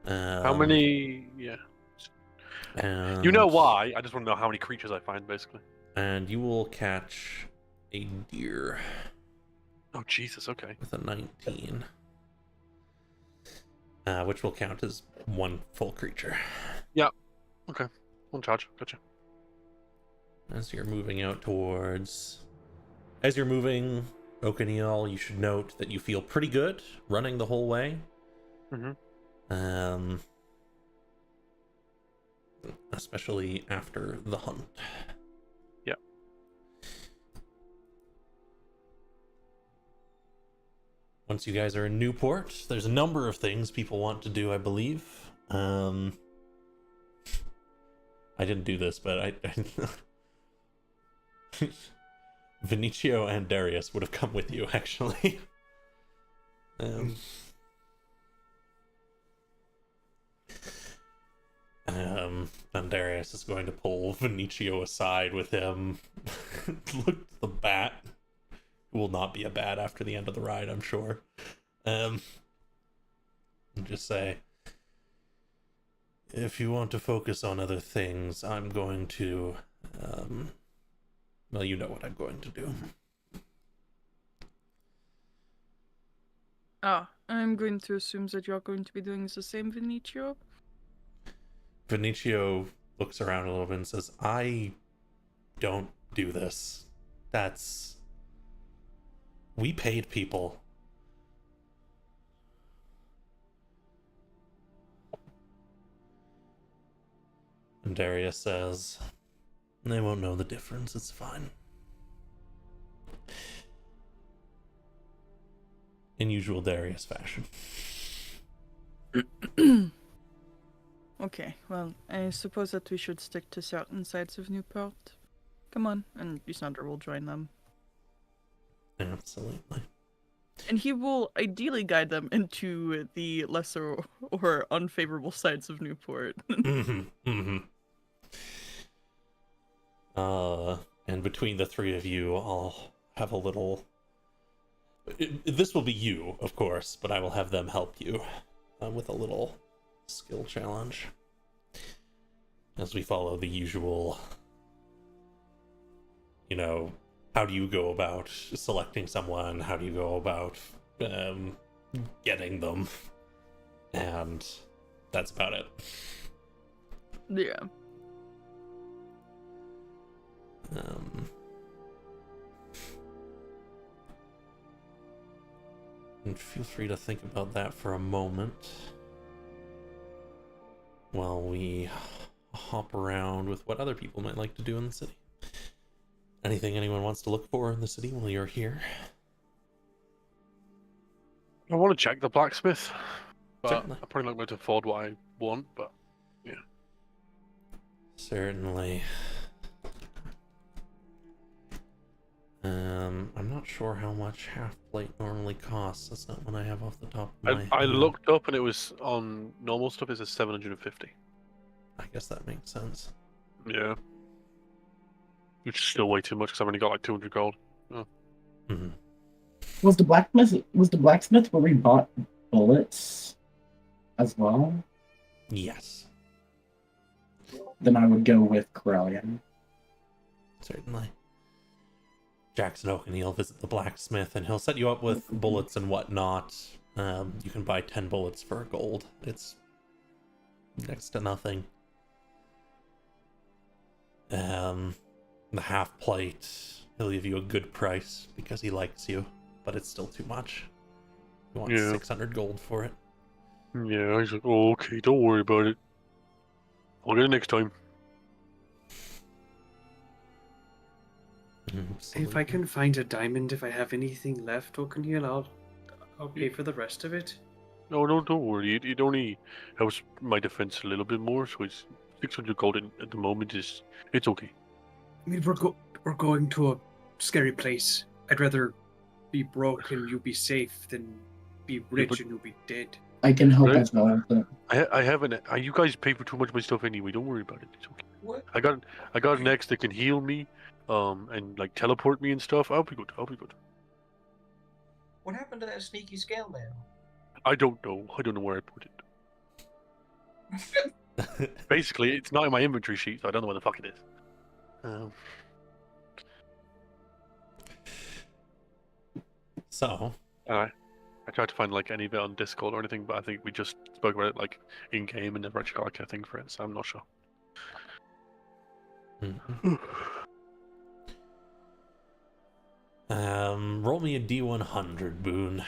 How many? Yeah. And, You know why? I just want to know how many creatures I find, basically. And you will catch a deer Oh Jesus! Okay. with a 19. Which will count as one full creature. Okay. One charge. Gotcha. As you're moving, Oakenhill, you should note that you feel pretty good running the whole way. Mm-hmm. Especially after the hunt. Yeah. Once you guys are in Newport, there's a number of things people want to do, I believe. I didn't do this, but I Vinicio and Darius would have come with you, actually. And Darius is going to pull Vinicio aside with him. Look at the bat. It will not be a bat after the end of the ride, I'm sure. And just say, if you want to focus on other things, I'm going to, well, you know what I'm going to do. I'm going to assume that you're going to be doing the same, Vinicio. Vinicio looks around a little bit and says, I don't do this. We paid people. And Darius says, they won't know the difference, it's fine. In usual Darius fashion. Okay, well, I suppose that we should stick to certain sides of Newport. Come on, and Lysandra will join them. Absolutely. And he will ideally guide them into the lesser or unfavorable sides of Newport. And between the three of you, I'll have a little... This will be you, of course, but I will have them help you with a little skill challenge. As we follow the usual, you know, how do you go about selecting someone? How do you go about getting them? And that's about it. Yeah. And feel free to think about that for a moment while we hop around with what other people might like to do in the city. Anything anyone wants to look for in the city while you're here? I want to check the blacksmith, but Certainly. I'm probably not going to afford what I want, but yeah. Certainly. I'm not sure how much half plate normally costs. That's not one I have off the top of my head. I looked up and it was on normal stuff. It's a 750. I guess that makes sense. Yeah. Which is still way too much because I've only got like 200 gold. Oh. Mm-hmm. Was the blacksmith where we bought bullets as well? Yes. Then I would go with Corellian. Certainly. Jackson O'Neil visit the blacksmith and he'll set you up with bullets and whatnot. You can buy 10 bullets for gold. It's next to nothing. The half plate, he'll give you a good price because he likes you, but it's still too much. He wants 600 gold for it. Yeah, he's like, oh, okay, don't worry about it. I'll get it next time. If I can find a diamond, if I have anything left, O'Neil, I'll pay for the rest of it. No, don't worry. It only helps my defense a little bit more, so it's 600 gold at the moment it's okay. I mean, we're going to a scary place. I'd rather be broke and you be safe than be rich and you be dead. I can help Right. as well. But... I haven't. You guys pay for too much of my stuff anyway. Don't worry about it. It's okay. What? I got an ex that can heal me, and like teleport me and stuff. I'll be good. What happened to that sneaky scale mail? I don't know. I don't know where I put it. Basically, it's not in my inventory sheet, so I don't know where the fuck it is. So, I tried to find like any of it on Discord or anything, but I think we just spoke about it like in game and never actually got like a thing for it, so I'm not sure. Roll me a D100, Boone,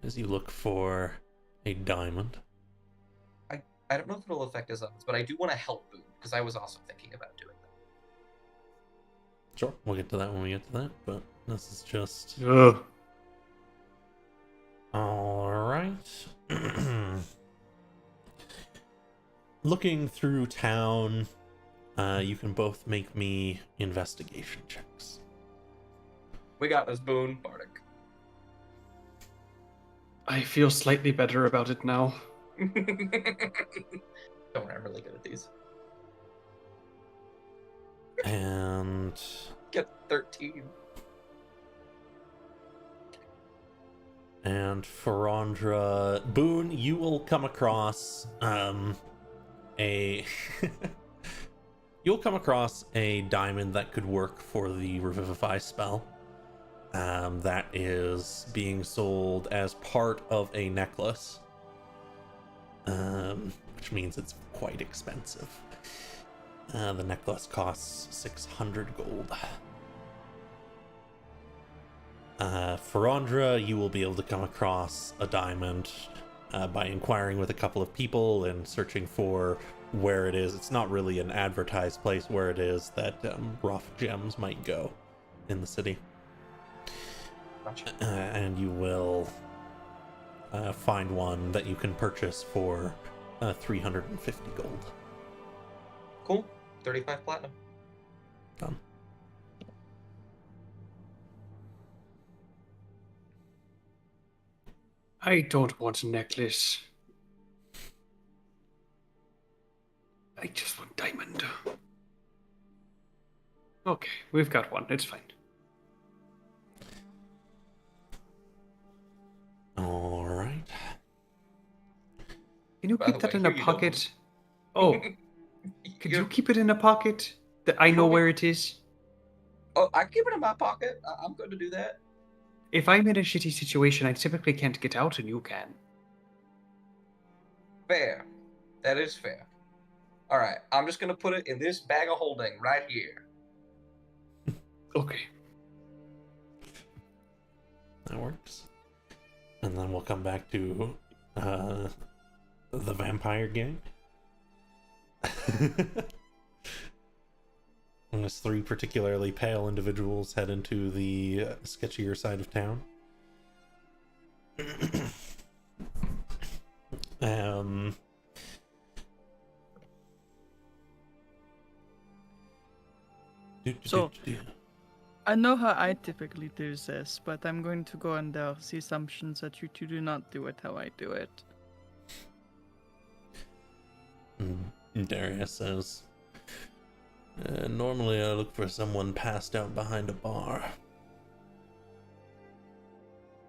as you look for a diamond. I don't know if it'll affect us others, but I do want to help Boone because I was also thinking about doing that. Sure, we'll get to that when we get to that, but this is just... Alright. Looking through town, You can both make me investigation checks. We got this, Boone. Bardic. I feel slightly better about it now. Don't I'm really good at these. And Get 13. And Ferandra, Boone, you will come across a you'll come across a diamond that could work for the Revivify spell. That is being sold as part of a necklace, which means it's quite expensive. The necklace costs 600 gold. Ferandra, you will be able to come across a diamond by inquiring with a couple of people and searching for where it is. It's not really an advertised place where it is that rough gems might go in the city. Gotcha. And you will find one that you can purchase for 350 gold. Cool. 35 platinum. Done. I don't want a necklace. I just want diamond. Okay, we've got one. It's fine. All right. Can you By keep the that way, in a here you go. pocket? Oh, could you keep it in a pocket that I know where it is? Oh, I keep it in my pocket. I'm good to do that. If I'm in a shitty situation, I typically can't get out, and you can. Fair. That is fair. All right, I'm just gonna put it in this bag of holding right here. Okay. That works. And then we'll come back to the vampire gang. As three particularly pale individuals head into the sketchier side of town. So- I know how I typically do this, but I'm going to go under the assumptions that you two do not do it how I do it. Darius says, normally I look for someone passed out behind a bar.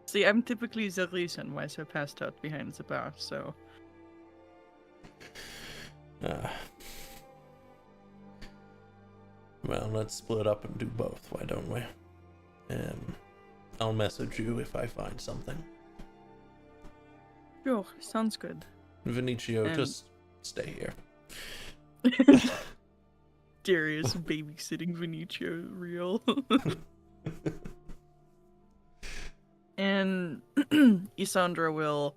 See, I'm typically the reason why they're passed out behind the bar, so... Well, let's split up and do both, why don't we? I'll message you if I find something. Sure, sounds good. Vinicio, just stay here. Darius babysitting Vinicio real. And Isandra will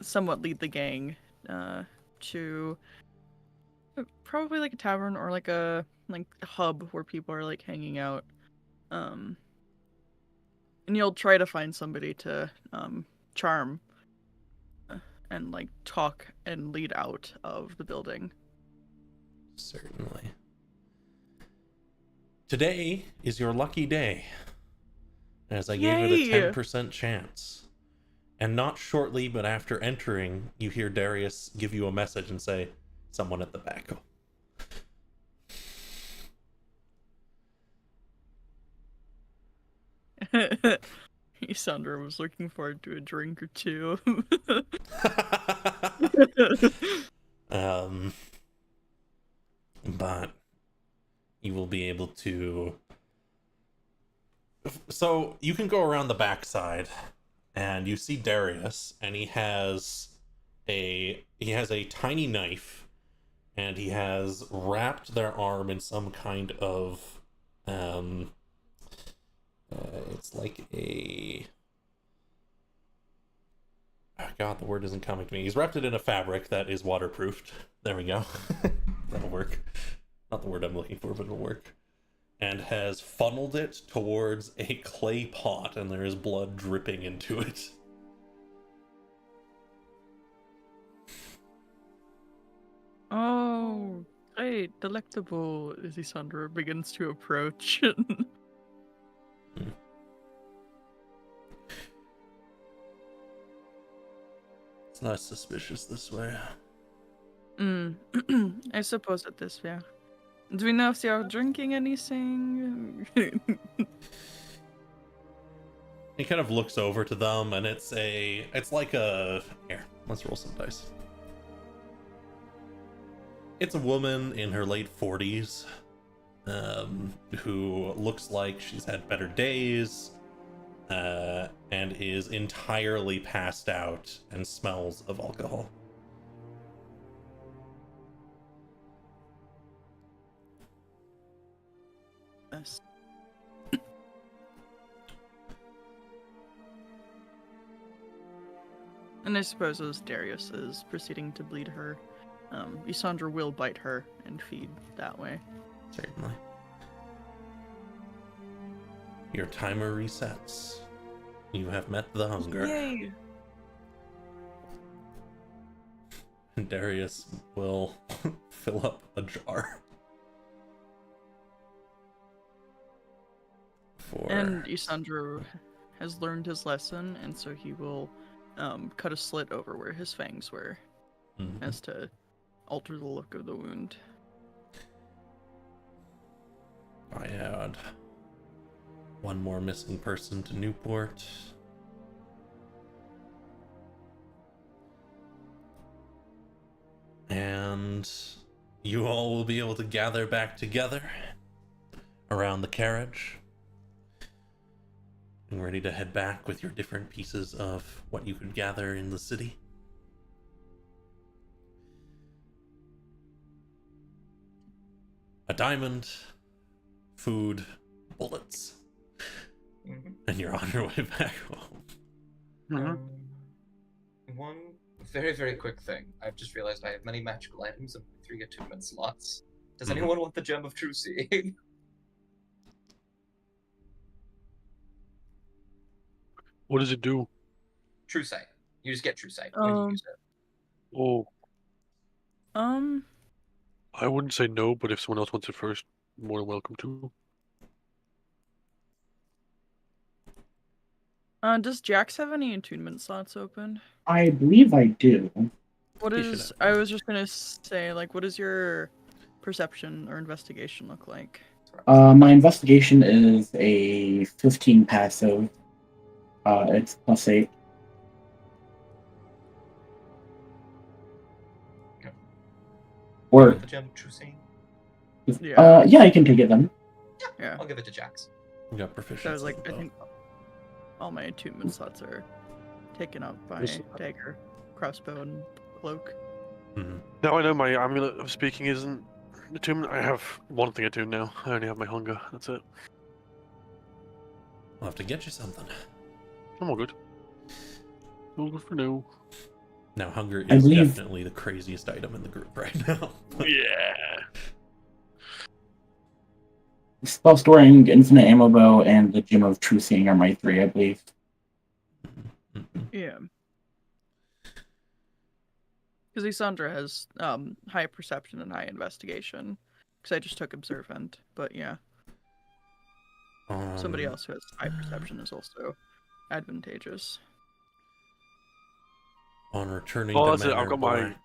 somewhat lead the gang to probably like a tavern or like a hub where people are like hanging out. And you'll try to find somebody to charm and like talk and lead out of the building. Certainly. Today is your lucky day, as I gave it Yay! a 10% chance. And not shortly, but after entering, you hear Darius give you a message and say, someone at the back. Sandra was looking forward to a drink or two. But you will be able to. So you can go around the backside, and you see Darius, and he has a tiny knife, and he has wrapped their arm in some kind of it's like a... Oh God, the word isn't coming to me. He's wrapped it in a fabric that is waterproofed. There we go. That'll work. Not the word I'm looking for, but it'll work. And has funneled it towards a clay pot, and there is blood dripping into it. Oh, Hey, delectable Isisandra begins to approach. It's not suspicious this way. I suppose it is, yeah. Do we know if they are drinking anything? He kind of looks over to them, and it's like a... Here, let's roll some dice. It's a woman in her late 40s, who looks like she's had better days, and is entirely passed out and smells of alcohol. Yes. And I suppose as Darius is proceeding to bleed her, Isandra will bite her and feed that way. Certainly. Your timer resets. You have met the hunger. Yay! And Darius will fill up a jar. And Isandra has learned his lesson, and so he will cut a slit over where his fangs were, as to alter the look of the wound. I add one more missing person to Newport. And you all will be able to gather back together around the carriage and ready to head back with your different pieces of what you could gather in the city. A diamond, food, bullets, and you're on your way back home. One very, very quick thing. I've just realized I have many magical items and 3 attunement slots. Does anyone want the Gem of True Seeing? What does it do? True Sight. You just get True Sight when you use it. Oh, I wouldn't say no, but if someone else wants it first, more than welcome to. Does Jax have any attunement slots open? I believe I do. I was just gonna say, like, what does your perception or investigation look like? My investigation is a 15 passive. It's +8. Or The Gem of True Seeing? yeah, I can take it then. Yeah. I'll give it to Jax. You got proficiency. So I was like, I think all my attunement slots are taken up by dagger, crossbow, and cloak. Now I know my amulet of speaking isn't attunement. I have one thing attuned now. I only have my hunger. That's it. I'll have to get you something. I'm all good. All good for now. Now, hunger I is believe- definitely the craziest item in the group right now. Yeah. Spell storing, infinite ammo bow, and the Gem of True Seeing are my 3, I believe. Yeah. Because Isandra has high perception and high investigation. Because I just took observant, but yeah. Somebody else who has high perception is also advantageous. On returning Oh, to that's it. I've Manor got my- Black,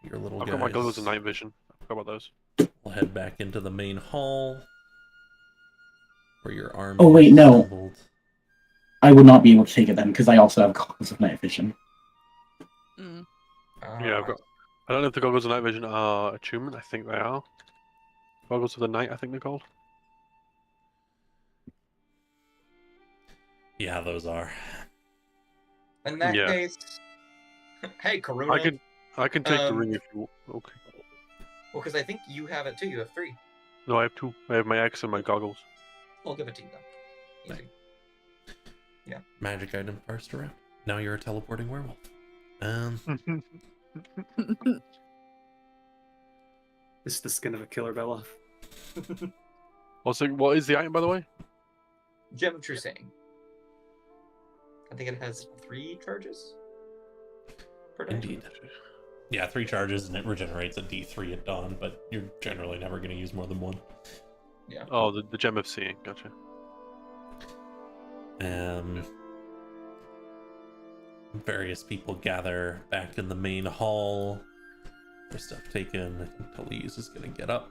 your little I've got my goggles guys and night vision. I forgot about those. will head back into the main hall where your army Oh, wait, is no. assembled. I would not be able to take it then, because I also have goggles of night vision. Yeah, I've got. I don't know if the goggles of night vision are attunement. I think they are. Goggles of the night, I think they're called. Yeah, those are. In that Yeah. case, hey, Karuna. I can take the ring if you want. Okay. Well, because I think you have it too. You have 3. No, I have 2. I have my axe and my goggles. I'll give it to you then. Easy. Yeah. Magic item parsed around. Now you're a teleporting werewolf. This is the skin of a killer Bella. Also, what is the item, by the way? Gem of True Seeing. I think it has 3 charges per day. Indeed. Yeah, 3 charges and it regenerates a D3 at dawn, but you're generally never going to use more than 1. Yeah. Oh, the gem of seeing. Gotcha. Various people gather back in the main hall for stuff taken. I think Talise is going to get up.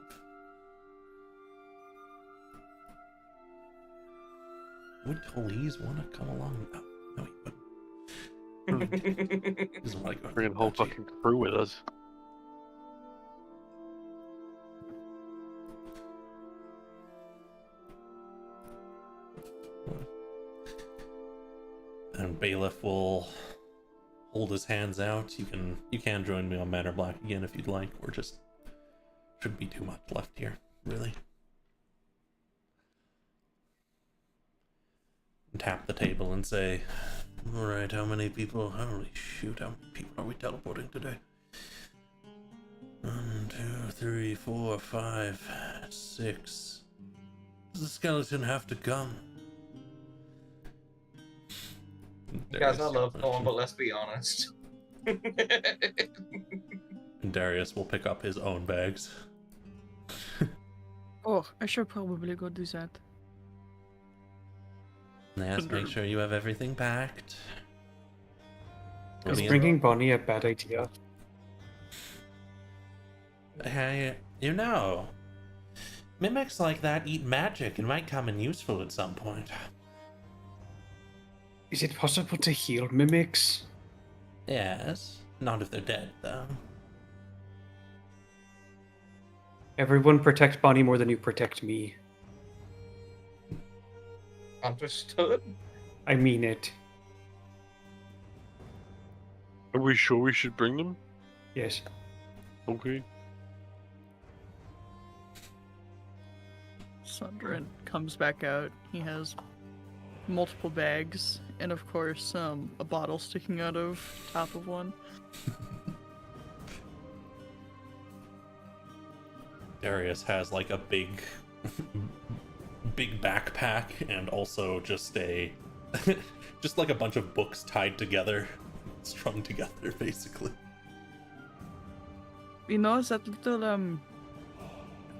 Would Talise want to come along? No, he wouldn't. He doesn't want to go to Bringing the a whole Duchy. fucking crew with us. And Bailiff will hold his hands out. You can join me on Manor Black again if you'd like, or just shouldn't be too much left here, really. And tap the table and say, alright, how many people? Holy shoot, how many people are we teleporting today? 1, 2, 3, 4, 5, 6. Does the skeleton have to come? Guys, I love Thorn, but let's be honest. And Darius will pick up his own bags. Oh, I should probably go do that. Yes, make sure you have everything packed. Is bringing Bonnie a bad idea? Hey, you know, mimics like that eat magic and might come in useful at some point. Is it possible to heal mimics? Yes, not if they're dead, though. Everyone protect Bonnie more than you protect me. Understood. I mean it. Are we sure we should bring them? Yes. Okay. Sundrin comes back out. He has multiple bags, and of course, a bottle sticking out of top of one. Darius has like a big backpack and also just just like a bunch of books tied together, strung together, basically. You know that little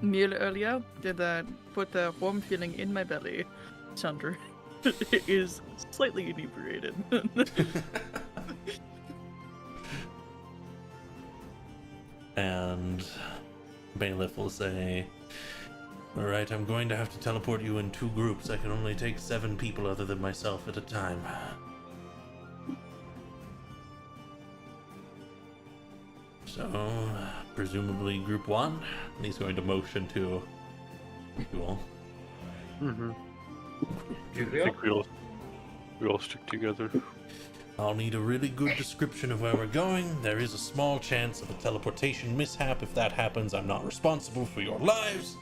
meal earlier? Did that put a warm feeling in my belly? Sundrin is slightly inebriated. And Bailiff will say, alright, I'm going to have to teleport you in 2 groups. I can only take 7 people other than myself at a time. So, presumably group 1, and he's going to motion to you all. Mm-hmm. I Julio? think we all stick together. I'll need a really good description of where we're going. There is a small chance of a teleportation mishap. If that happens, I'm not responsible for your lives.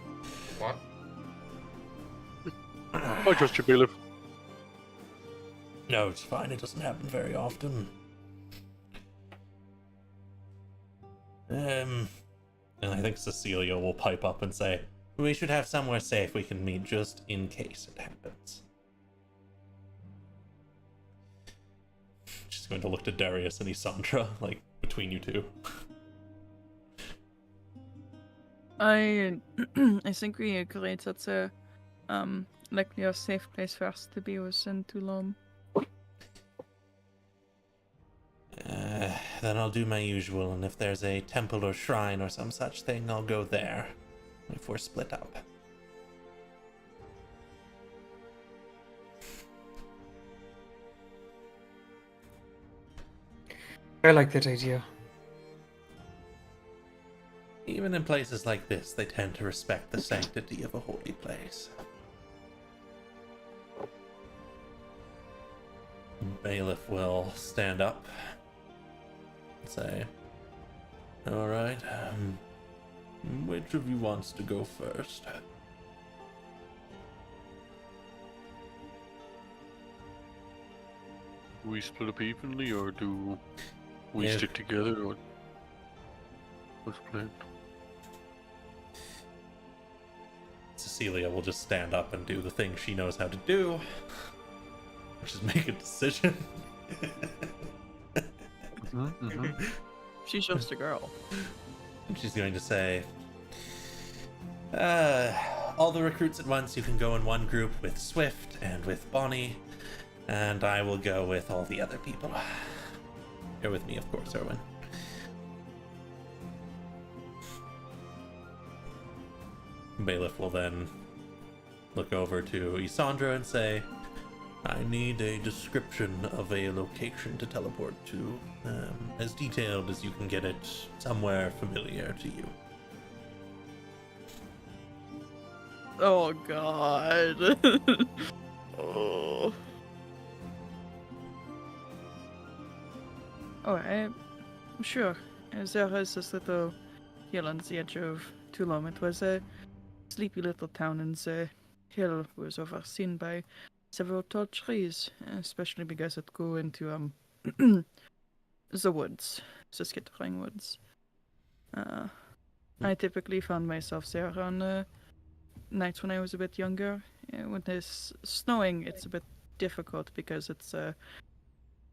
What? I trust you, Bailiff. No, it's fine. It doesn't happen very often. And I think Cecilia will pipe up and say, we should have somewhere safe we can meet just in case it happens. She's going to look to Darius and Isandra, like, between you two. I think we agreed that the likely a safe place for us to be was in Toulome. Then I'll do my usual, and if there's a temple or shrine or some such thing, I'll go there. If we're split up. I like that idea. Even in places like this, they tend to respect the sanctity of a holy place. Bailiff will stand up and say, alright, which of you wants to go first? Do we split up evenly, or do we Yeah. stick together, or what's the plan? Cecilia will just stand up and do the thing she knows how to do, which is make a decision. She's just a girl. And she's going to say, all the recruits at once, you can go in one group with Swift and with Bonnie, and I will go with all the other people. You're with me, of course, Erwin. Bailiff will then look over to Isandra and say, I need a description of a location to teleport to, as detailed as you can get it, somewhere familiar to you. Oh god. Oh. Oh, I'm sure. There is this little hill on the edge of Toulome. It was a sleepy little town, and the hill was overseen by several tall trees, especially because it grew into the woods, the skittering woods. I typically found myself there on nights when I was a bit younger. When it's snowing, it's a bit difficult because it's a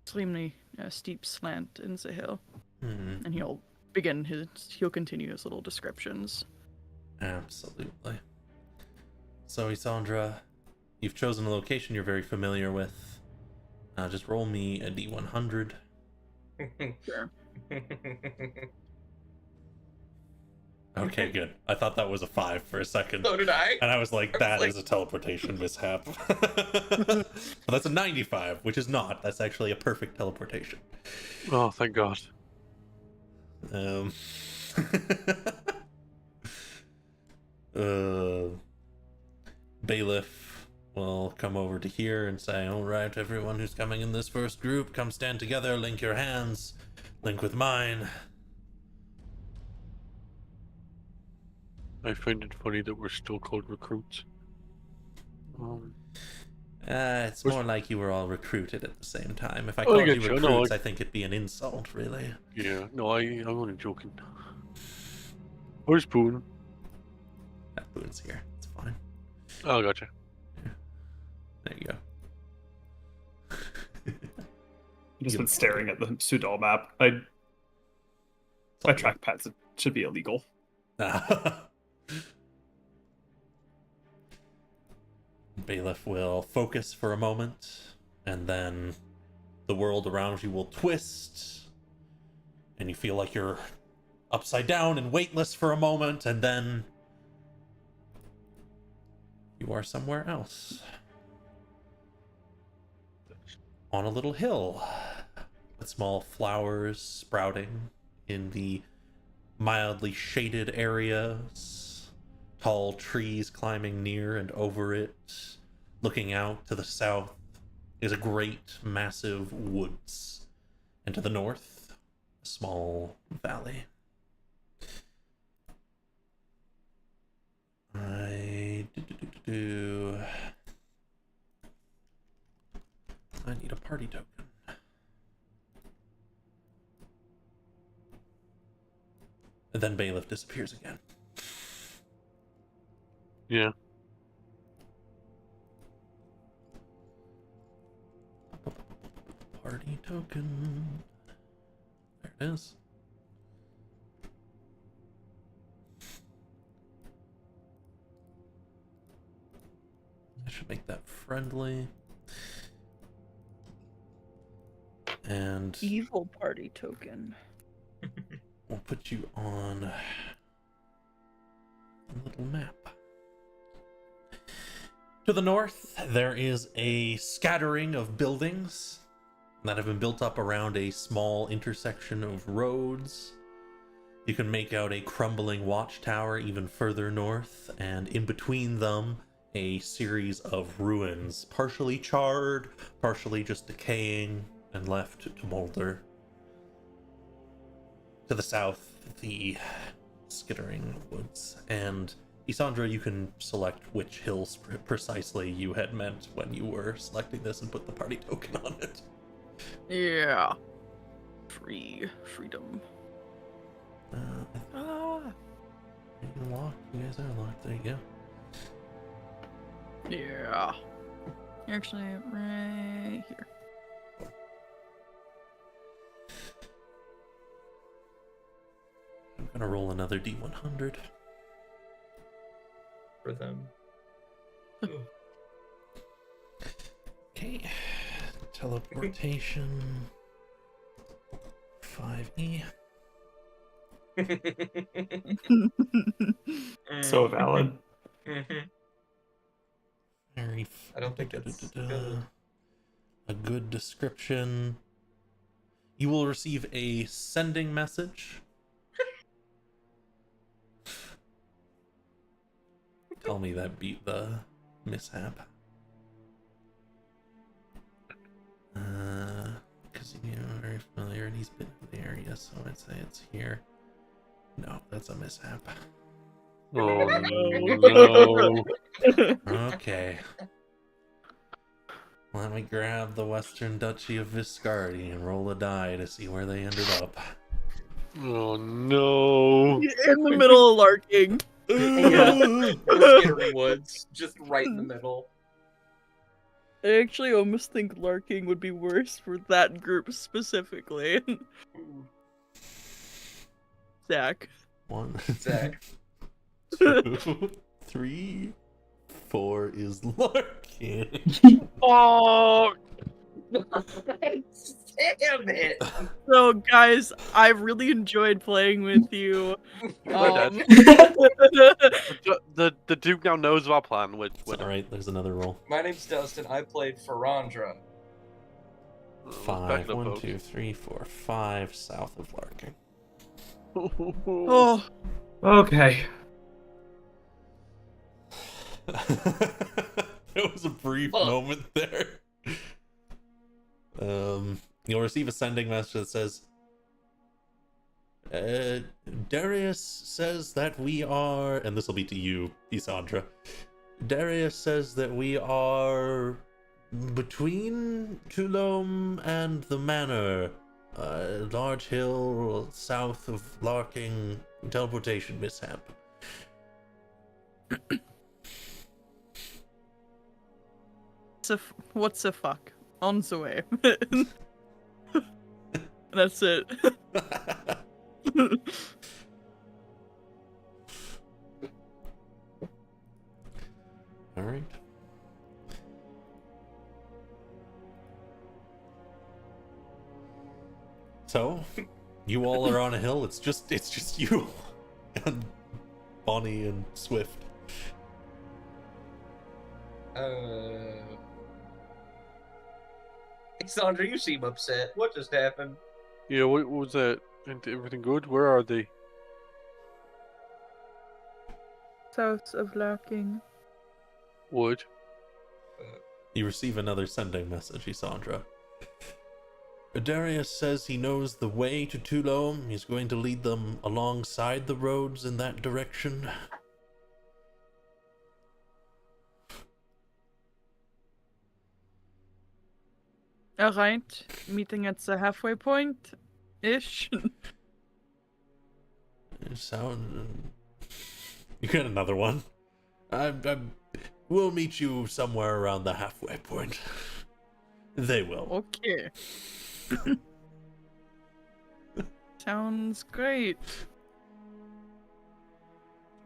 extremely steep slant in the hill. Mm-hmm. And he'll continue his little descriptions. Absolutely. So, Isandra, you've chosen a location you're very familiar with. Just roll me a D100. Sure. Okay, good. I thought that was a 5 for a second. So did I. And I was like, that is a teleportation mishap. But that's a 95, which is not. That's actually a perfect teleportation. Oh, thank God. Bailiff will come over to here and say, all right, everyone who's coming in this first group, come stand together, link your hands, link with mine. I find it funny that we're still called recruits. It's more like you were all recruited at the same time. If I called you recruits, I think it'd be an insult, really. Yeah, no, I'm only joking. Where's Boone? That Boone's here. It's fine. Oh, gotcha. Yeah. There you go. I've just been staring at the Sudal map. My trackpads should be illegal. Bailiff will focus for a moment, and then the world around you will twist, and you feel like you're upside down and weightless for a moment, and then you are somewhere else. On a little hill, with small flowers sprouting in the mildly shaded areas. Tall trees climbing near and over it. Looking out to the south is a great, massive woods. And to the north, a small valley. I need a party token. And then Bailiff disappears again. Yeah. Party token. There it is. I should make that friendly. And Evil party token. we'll put you on a little map. To the north, there is a scattering of buildings that have been built up around a small intersection of roads. You can make out a crumbling watchtower even further north, and in between them, a series of ruins, partially charred, partially just decaying and left to molder. To the south, the skittering woods, and Isandra, you can select which hills precisely you had meant when you were selecting this and put the party token on it. Yeah. Freedom. You locked. You guys are locked. There you go. Yeah. Actually, right here. gonna roll another D100. For them. Okay. Teleportation. 5E. So valid. Mhm. Very. I don't think it's good. A good description. You will receive a sending message. Tell me that beat the mishap. Because you're very familiar and he's been in the area, so I'd say it's here. No, that's a mishap. Oh no. Okay. Let me grab the Western Duchy of Viscardi and roll a die to see where they ended up. Oh no. In the middle of Larking. Yeah. The Scary Woods, just right in the middle. I actually almost think Larking would be worse for that group specifically. Zach. 1, Zach. 2, 3, 4 is Larkin. Oh! Damn it! So, guys, I really enjoyed playing with you. My dad. The Duke now knows of our plan with Alright, there's another roll. My name's Dustin. I played Ferandra. 5, 1, 2, 3, 4, 5 south of Larkin. Oh, Okay. There was a brief moment there. You'll receive a sending message that says, Darius says that we are, and this will be to you, Isandra. Darius says that we are between Toulome and the Manor, large hill south of Larking, teleportation mishap. what's the fuck? On the way. That's it. All right. So, you all are on a hill. It's just you and Bonnie and Swift. Sandra, you seem upset. What just happened? Yeah, what was that? Everything good? Where are they? South of Larking. What? You receive another sending message, Isandra. Darius says he knows the way to Toulome. He's going to lead them alongside the roads in that direction. Alright, meeting at the halfway point-ish. Sound. You get another one. We'll meet you somewhere around the halfway point. They will. Okay. Sounds great.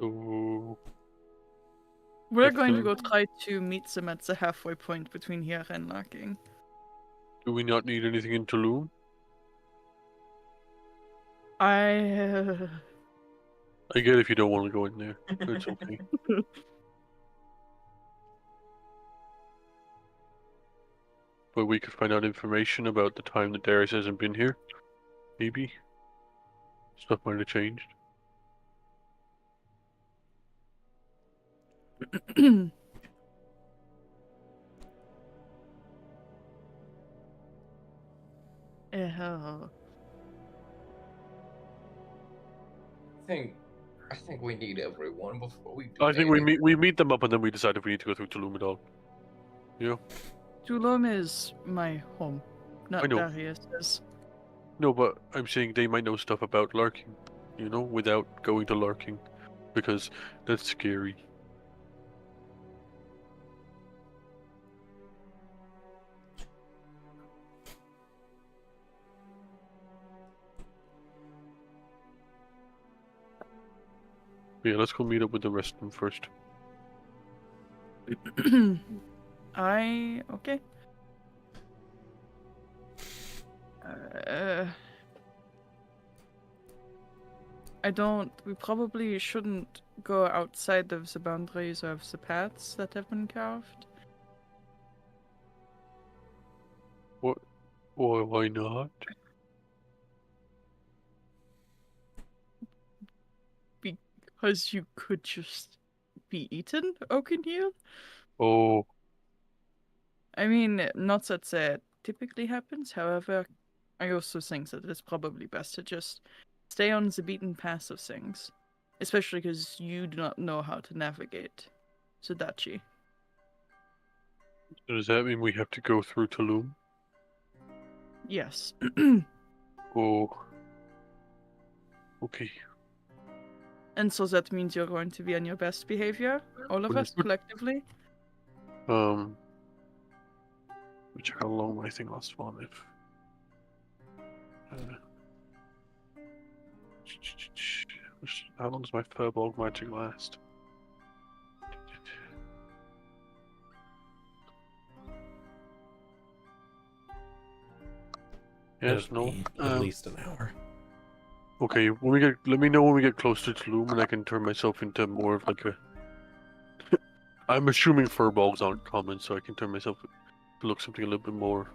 Oh. We're going to go try to meet them at the halfway point between here and Larking. Do we not need anything in Toulome? I get if you don't want to go in there. It's okay. But we could find out information about the time that Darius hasn't been here. Maybe. Stuff might have changed. I think we need everyone before we do I think we anything. meet them up and then we decide if we need to go through Toulome at all. Yeah. Toulome is my home, not I know. Darius's. No, but I'm saying they might know stuff about Larking, you know, without going to Larking, because that's scary. Yeah, let's go meet up with the rest of them first. Okay. We probably shouldn't go outside of the boundaries of the paths that have been carved. What? Why not? Because you could just be eaten, Oakenhill? Oh, I mean, not that that typically happens, however, I also think that it's probably best to just stay on the beaten path of things. Especially because you do not know how to navigate the Duchy. so does that mean we have to go through Toulome? Yes. Oh. Okay. And so that means you're going to be on your best behavior, all of us Understood. collectively. Let me check how long my thing lasts for. How long does my Furbolg magic last? Yes, It'd no. be at least an hour. Okay, let me know when we get closer to Loom, and I can turn myself into more of like a. I'm assuming Furbolgs aren't common, so I can turn myself to look something a little bit more,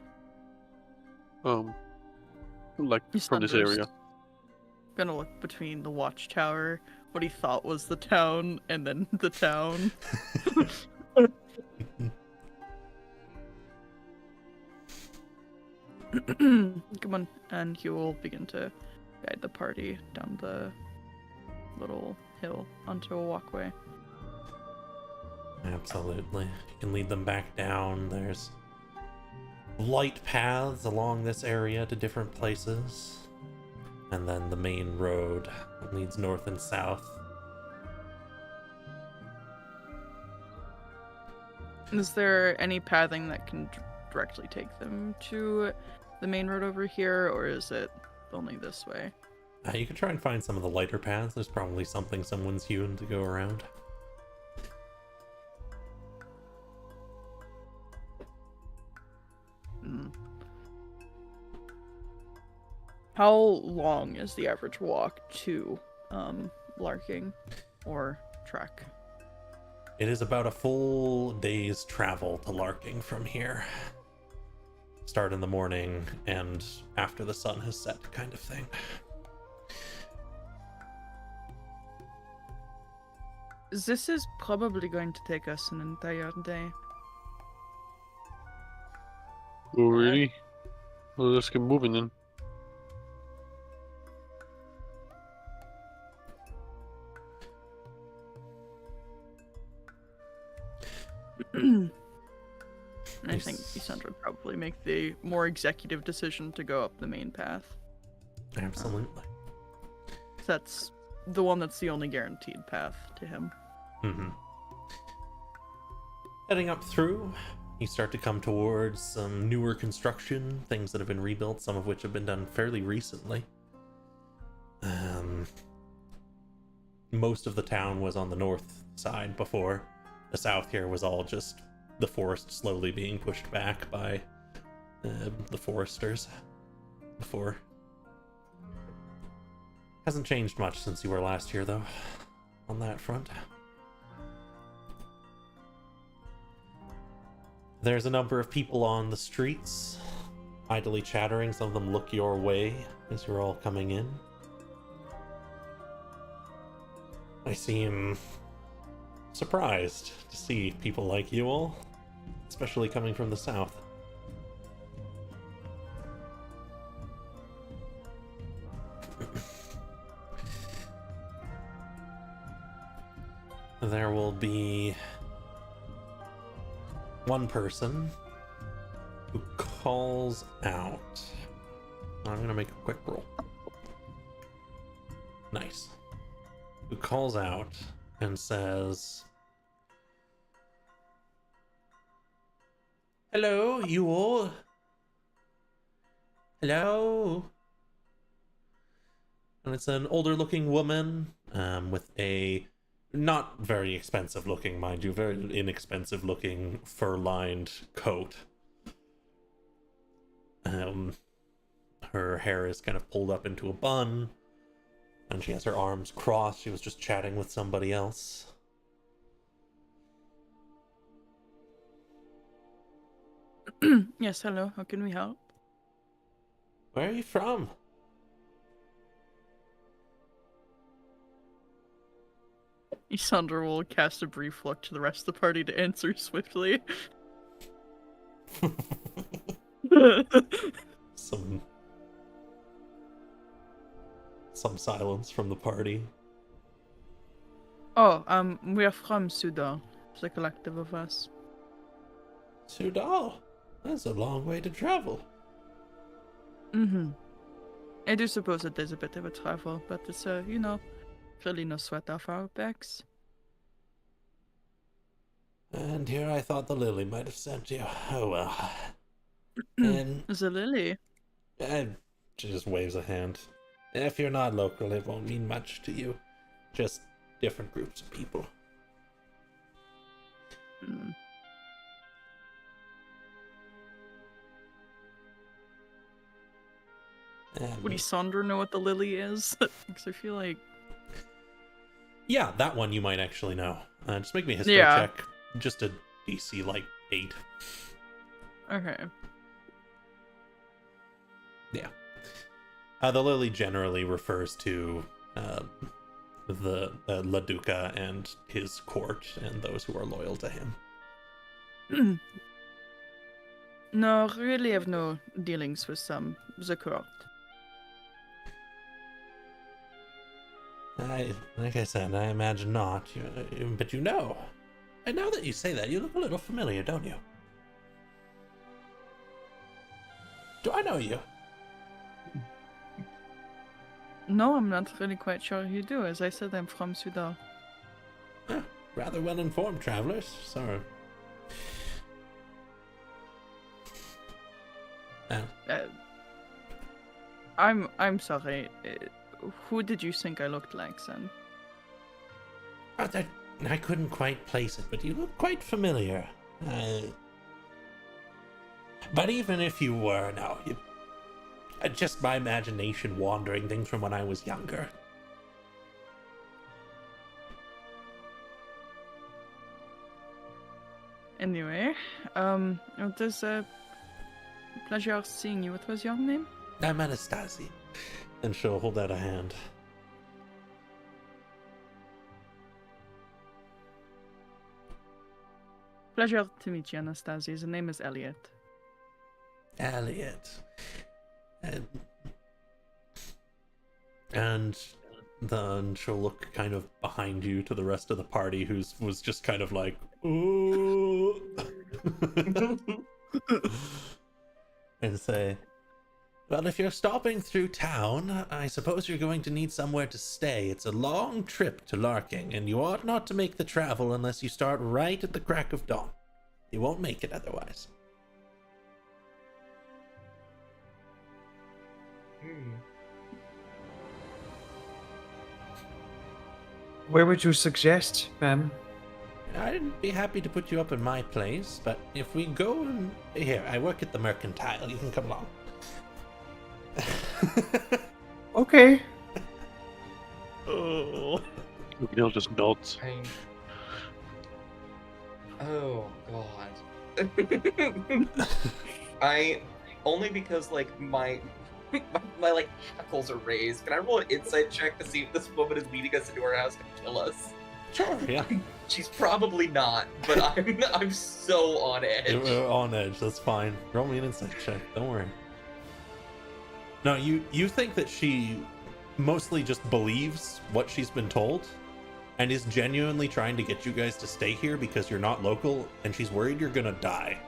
like from this area. Gonna look between the watchtower, what he thought was the town, and then the town. Come on, and he will begin to guide the party down the little hill onto a walkway. Absolutely. You can lead them back down. There's light paths along this area to different places. And then the main road that leads north and south. Is there any pathing that can directly take them to the main road over here, or is it only this way? You can try and find some of the lighter paths. There's probably something someone's hewn to go around. How long is the average walk to Larking or trek? It is about a full day's travel to Larking from here. Start in the morning and after the sun has set, kind of thing. This is probably going to take us an entire day. Oh, really? Well, let's get moving then. I think Isandra would probably make the more executive decision to go up the main path. Absolutely. That's the one that's the only guaranteed path to him. Mm-hmm. Heading up through, you start to come towards some newer construction, things that have been rebuilt, some of which have been done fairly recently. Most of the town was on the north side before. The south here was all just the forest slowly being pushed back by the foresters before. Hasn't changed much since you were last here, though, on that front. There's a number of people on the streets, idly chattering. Some of them look your way as you're all coming in. I seem surprised to see people like you all, especially coming from the south. There will be one person who calls out. I'm gonna make a quick roll. Nice. Who calls out and says, "Hello, you all. Hello." And it's an older looking woman with a not very expensive looking, mind you, very inexpensive looking fur-lined coat. Her hair is kind of pulled up into a bun, and she has her arms crossed. She was just chatting with somebody else. Yes, hello. How can we help? Where are you from? Isandra will cast a brief look to the rest of the party to answer swiftly. Some silence from the party. Oh, we are from Sudan. It's a collective of us. Sudan? That's a long way to travel. Mm-hmm. I do suppose that there's a bit of a travel, but it's, really no sweat off our backs. And here I thought the Lily might have sent you. Oh well. And There's a lily. she just waves a hand. If you're not local, it won't mean much to you. Just different groups of people. Mm. Would Isandra know what the lily is? Because I feel like... Yeah, that one you might actually know. Just make me a history check. Just a DC, 8. Okay. Yeah. The lily generally refers to the La Duca and his court and those who are loyal to him. No, really have no dealings with the court. Like I said, I imagine not. But you know. And now that you say that, you look a little familiar, don't you? Do I know you? No, I'm not really quite sure you do. As I said, I'm from Sudan. Rather well-informed travelers. Sorry. I'm sorry. Who did you think I looked like, son? I couldn't quite place it, but you look quite familiar. But even if you were, no, just my imagination wandering things from when I was younger. Anyway, it was a pleasure seeing you. What was your name? I'm Anastasia. And she'll hold out a hand. Pleasure to meet you, Anastasia. His name is Elliot. Elliot. And then she'll look kind of behind you to the rest of the party was just kind of like, ooh. And say, well, if you're stopping through town, I suppose you're going to need somewhere to stay. It's a long trip to Larking, and you ought not to make the travel unless you start right at the crack of dawn. You won't make it otherwise. Where would you suggest, ma'am? I'd be happy to put you up in my place, but if we go and... Here, I work at the Mercantile. You can come along. Okay. Oh. Neil just nods. Oh god. Only because my shackles are raised. Can I roll an insight check to see if this woman is leading us into her house to kill us? Sure, yeah. She's probably not, but I'm so on edge. We're on edge, that's fine. Roll me an insight check, don't worry. No, you think that she mostly just believes what she's been told and is genuinely trying to get you guys to stay here because you're not local and she's worried you're gonna die.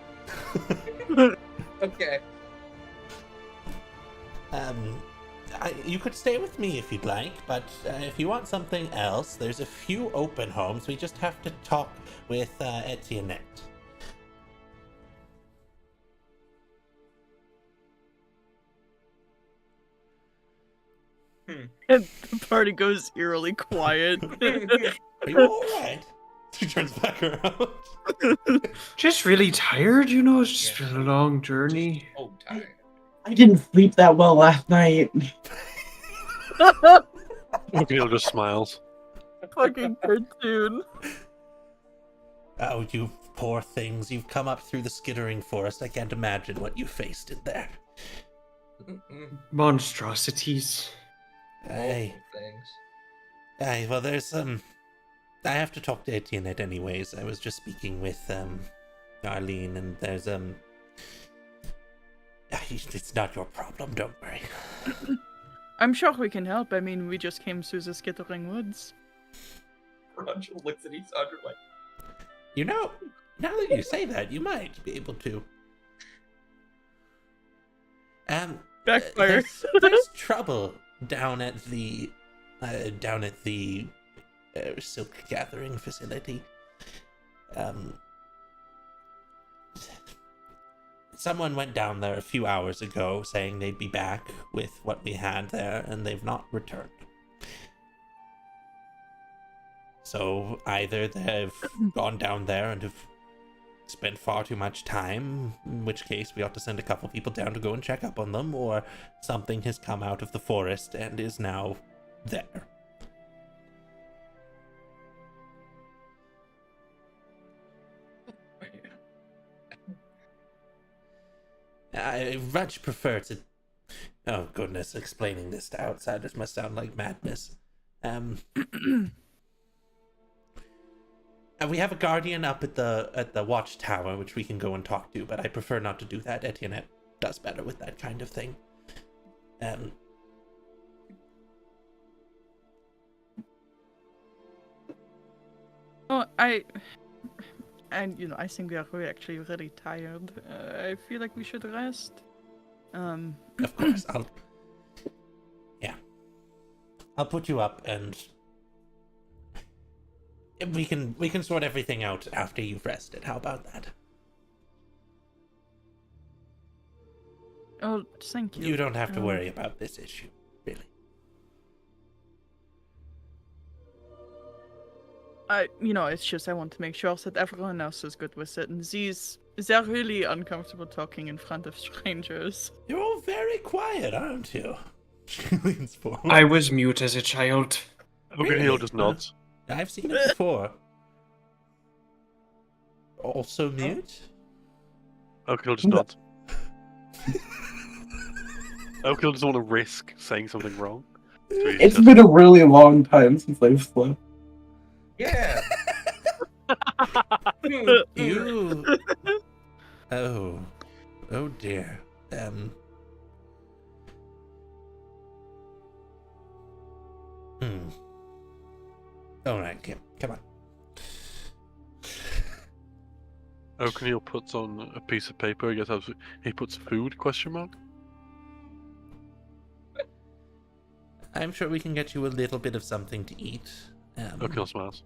Okay. You could stay with me if you'd like, but if you want something else, there's a few open homes. We just have to talk with Etienne. And the party goes eerily quiet. Are you alright? She turns back around. Just really tired, it's just been a long journey. Oh, tired. I didn't sleep that well last night. O'Neill just smiles. Fucking cartoon. Oh, you poor things. You've come up through the skittering forest. I can't imagine what you faced in there. Monstrosities. Aye. Things. Aye, well, there's, I have to talk to Etienne anyways. I was just speaking with, Arlene, and there's, it's not your problem, don't worry. I'm sure we can help. I mean, we just came through the skittering woods. Rachel looks at Isandra like, You know, now that you say that, you might be able to. Backfire. There's trouble down at the silk gathering facility. Someone went down there a few hours ago saying they'd be back with what we had there, and they've not returned. So either they've gone down there and have spent far too much time, in which case we ought to send a couple people down to go and check up on them, or something has come out of the forest and is now there. I much prefer to... Oh goodness, explaining this to outsiders must sound like madness. We have a guardian up at the watchtower, which we can go and talk to, but I prefer not to do that. Etienne does better with that kind of thing. Oh, I think we are actually really tired. I feel like we should rest. Of course, I'll put you up, and we can sort everything out after you've rested. How about that? Oh, thank you. You don't have to worry about this issue, really. It's just I want to make sure that everyone else is good with it, and they're really uncomfortable talking in front of strangers. You're all very quiet, aren't you? She leans forward. I was mute as a child. O'Neill Really? just nods. I've seen it before. Also mute? O'Neill just nods. O'Neill doesn't want to risk saying something wrong. So he's It's just- been a really long time since I've slept. yeah. You... Oh dear. Alright, Kim, come on. O'Neill puts on a piece of paper. I guess he puts food ? I'm sure we can get you a little bit of something to eat. O'Neill smiles.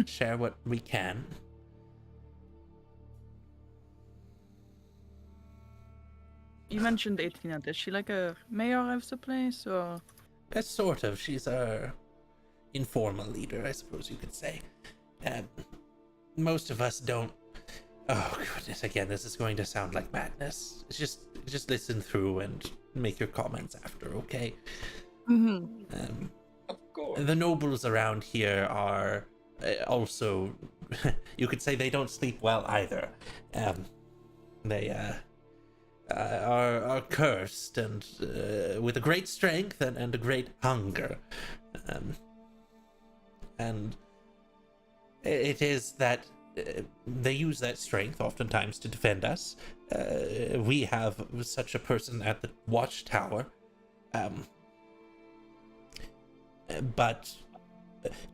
Share what we can. You mentioned Etienne. Is she like a mayor of the place, or? Sort of. She's our informal leader, I suppose you could say. Most of us don't... Oh, goodness, again, this is going to sound like madness. Just listen through and make your comments after, okay? Mm-hmm. Of course. The nobles around here are also... you could say they don't sleep well either. They are cursed and with a great strength and a great hunger. And it is that they use that strength oftentimes to defend us. We have such a person at the watchtower. But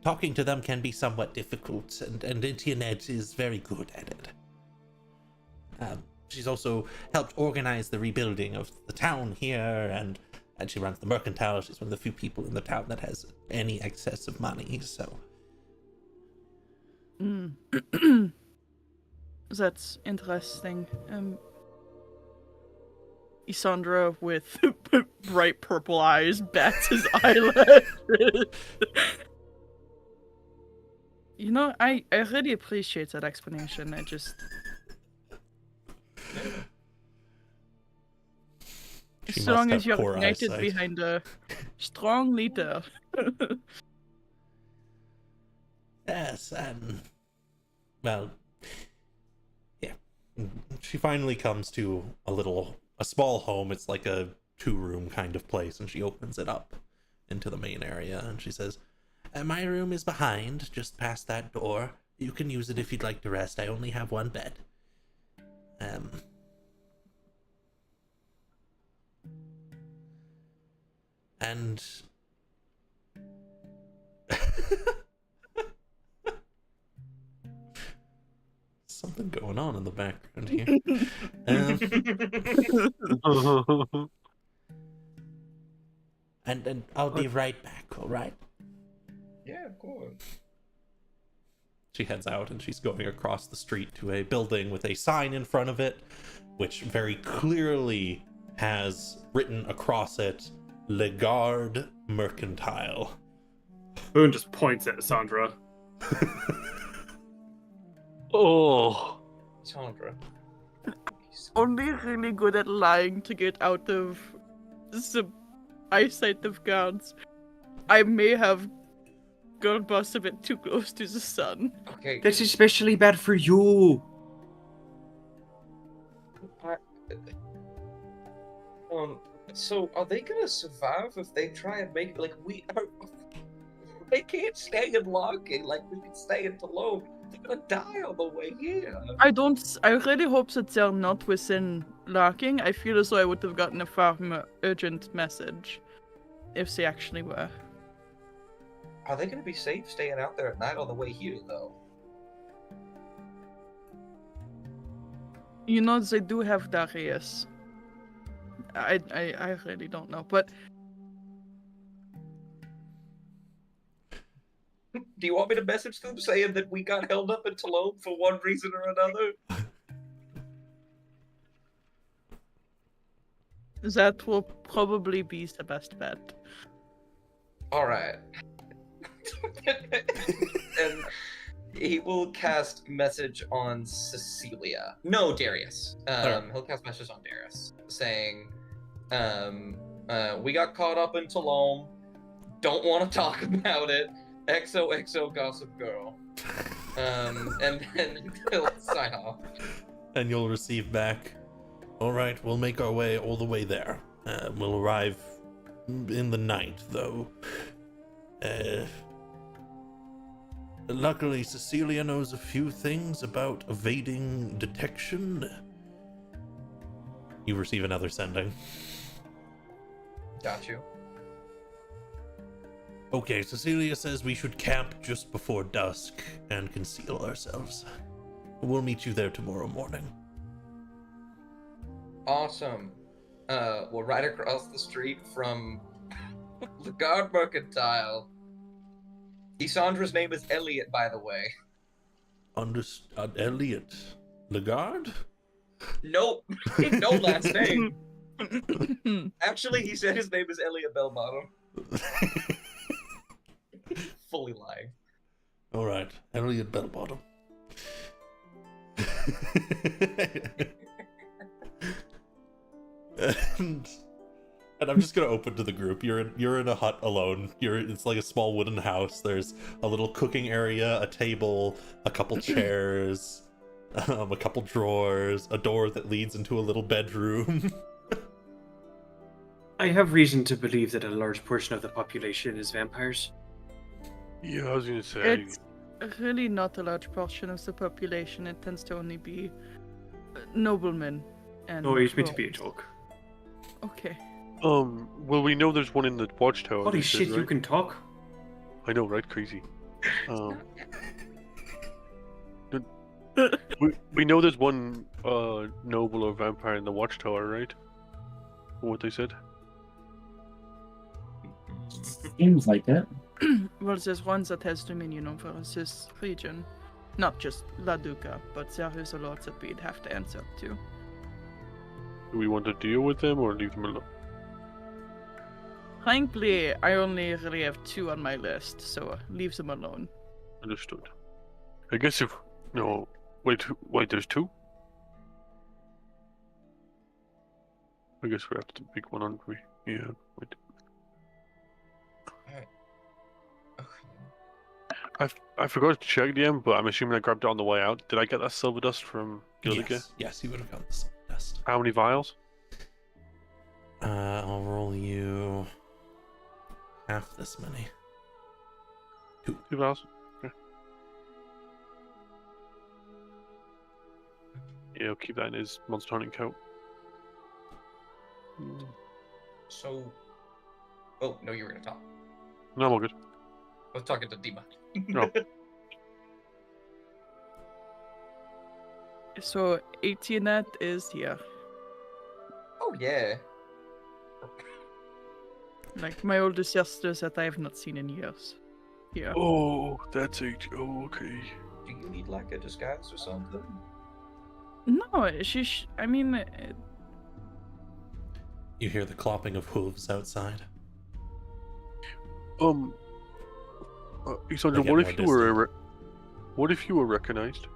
talking to them can be somewhat difficult, and Etienne is very good at it. She's also helped organize the rebuilding of the town here, and she runs the mercantile. She's one of the few people in the town that has any excess of money, so... That's interesting. Isandra with bright purple eyes bats his eyelashes. You know, I really appreciate that explanation. I just... She as must long have as you're poor united eyesight. behind a strong leader. Yes, well, yeah. She finally comes to a small home. It's like a 2-room kind of place, and she opens it up into the main area, and she says, my room is behind, just past that door. You can use it if you'd like to rest. I only have one bed. And something going on in the background here. And I'll be right back, all right? Yeah, of course. She heads out, and she's going across the street to a building with a sign in front of it, which very clearly has written across it, Le Garde Mercantile. Boone just points at Sandra. Oh. Sandra. Only really good at lying to get out of the eyesight of guards. I may have gone bust a bit too close to the sun. Okay. That's especially bad for you. So are they gonna survive if they try and make they can't stay in Locking like we can stay in Toulome. They're gonna die on the way here. I really hope that they're not within Locking. I feel as though I would have gotten a far more urgent message if they actually were. Are they gonna be safe staying out there at night on the way here though? You know, they do have Darius. I really don't know, but Do you want me to message them saying that we got held up in Toulome for one reason or another? that will probably be the best bet. Alright. And he will cast message on Cecilia. No, Darius. He'll cast message on Darius saying, we got caught up in Toulome. Don't want to talk about it. XOXO Gossip Girl. And then he'll sign off. And you'll receive back, all right, we'll make our way all the way there. We'll arrive in the night, though. Luckily, Cecilia knows a few things about evading detection. You receive another sending. Got you. Okay, Cecilia says we should camp just before dusk and conceal ourselves. We'll meet you there tomorrow morning. Awesome. We're right across the street from the Guard Mercantile. Desandra's name is Elliot, by the way. Elliot Lagarde? Nope. No last name. Actually, he said his name is Elliot Bellbottom. Fully lying. All right, Elliot Bellbottom. and I'm just gonna open to the group. You're in a hut alone. It's like a small wooden house. There's a little cooking area, a table, a couple chairs, a couple drawers, a door that leads into a little bedroom. I have reason to believe that a large portion of the population is vampires. Yeah, I was gonna say. It's really not a large portion of the population. It tends to only be noblemen and. Oh, it's meant to be a lords. joke. Okay. Well, we know there's one in the watchtower. Holy they said, shit, you right? can talk? I know, right? Crazy. We know there's one noble or vampire in the watchtower, right? What they said. Seems like it. Well, there's one that has dominion over this region. Not just La Duca, but there is a lot that we'd have to answer to. Do we want to deal with them or leave them alone? Frankly, I only really have 2 on my list, so leave them alone. Understood. I guess if no, wait, there's two. I guess we have to pick one, aren't we? Yeah. Wait. Alright. I forgot to check the but I'm assuming I grabbed it on the way out. Did I get that silver dust from Gilligan? Yes, you would have gotten the silver dust. How many vials? I'll roll you half this many. 2 vials. Okay. Yeah, I'll keep that in his monster hunting coat. So, oh no, you were gonna talk. No, I'm all good. I was talking to Dima. No. So 18 that is here. Oh yeah. Like my oldest sisters that I have not seen in years. Yeah. Oh, that's it. Oh, okay. Do you need like a disguise or something? No, I mean, You hear the clopping of hooves outside. Isandra, They get what if you were recognized?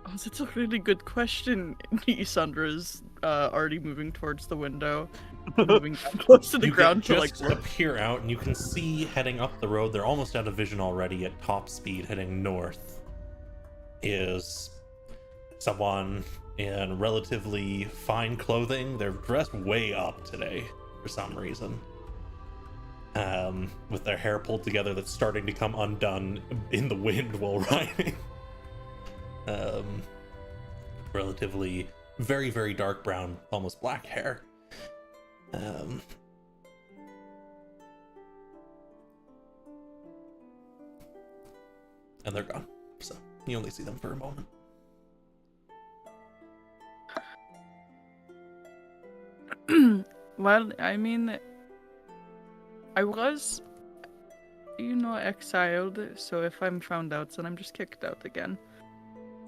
oh, that's a really good question. Sandra's already moving towards the window, moving down close to the You ground can to like. just appear out, and you can see heading up the road. They're almost out of vision already at top speed, heading north. Is someone in relatively fine clothing. They're dressed way up today for some reason. With their hair pulled together that's starting to come undone in the wind while riding. Relatively very, very dark brown, almost black hair. And they're gone. So you only see them for a moment. Well, I mean, I was, exiled. So if I'm found out, then I'm just kicked out again.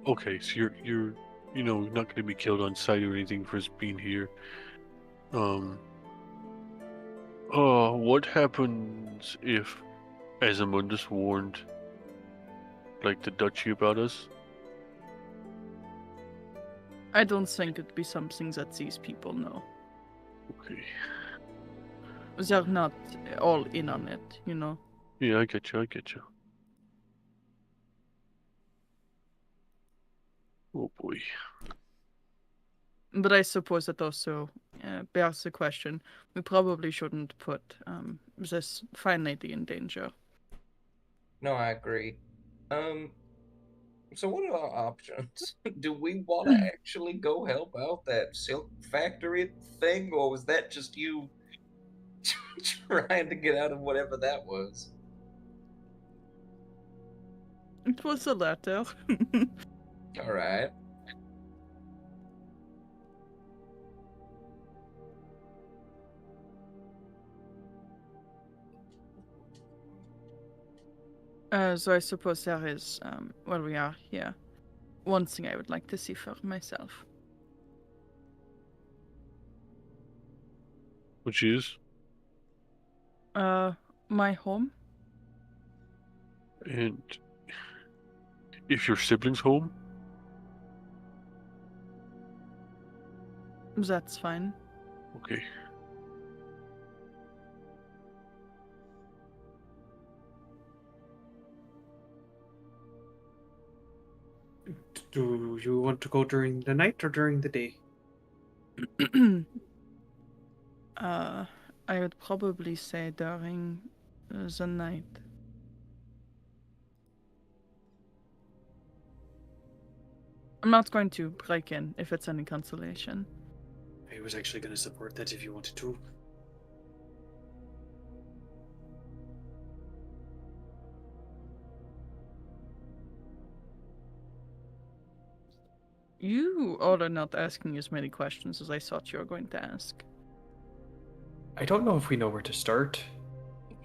Okay, so you're not going to be killed on sight or anything for us being here. What happens if Azamundus warned, like, the Duchy about us? I don't think it'd be something that these people know. Okay. They're not all in on it, Yeah, I get you. Oh boy. But I suppose that also bears the question. We probably shouldn't put this fine lady in danger. No, I agree. So what are our options? Do we want to actually go help out that silk factory thing, or was that just you trying to get out of whatever that was? It was a letter. All right. So I suppose there is, well, we are here. One thing I would like to see for myself. Which is? My home. And if your siblings home? That's fine. Okay. Do you want to go during the night or during the day? I would probably say during the night. I'm not going to break in if it's any consolation. I was actually going to support that if you wanted to. You all are not asking as many questions as I thought you were going to ask. I don't know if we know where to start.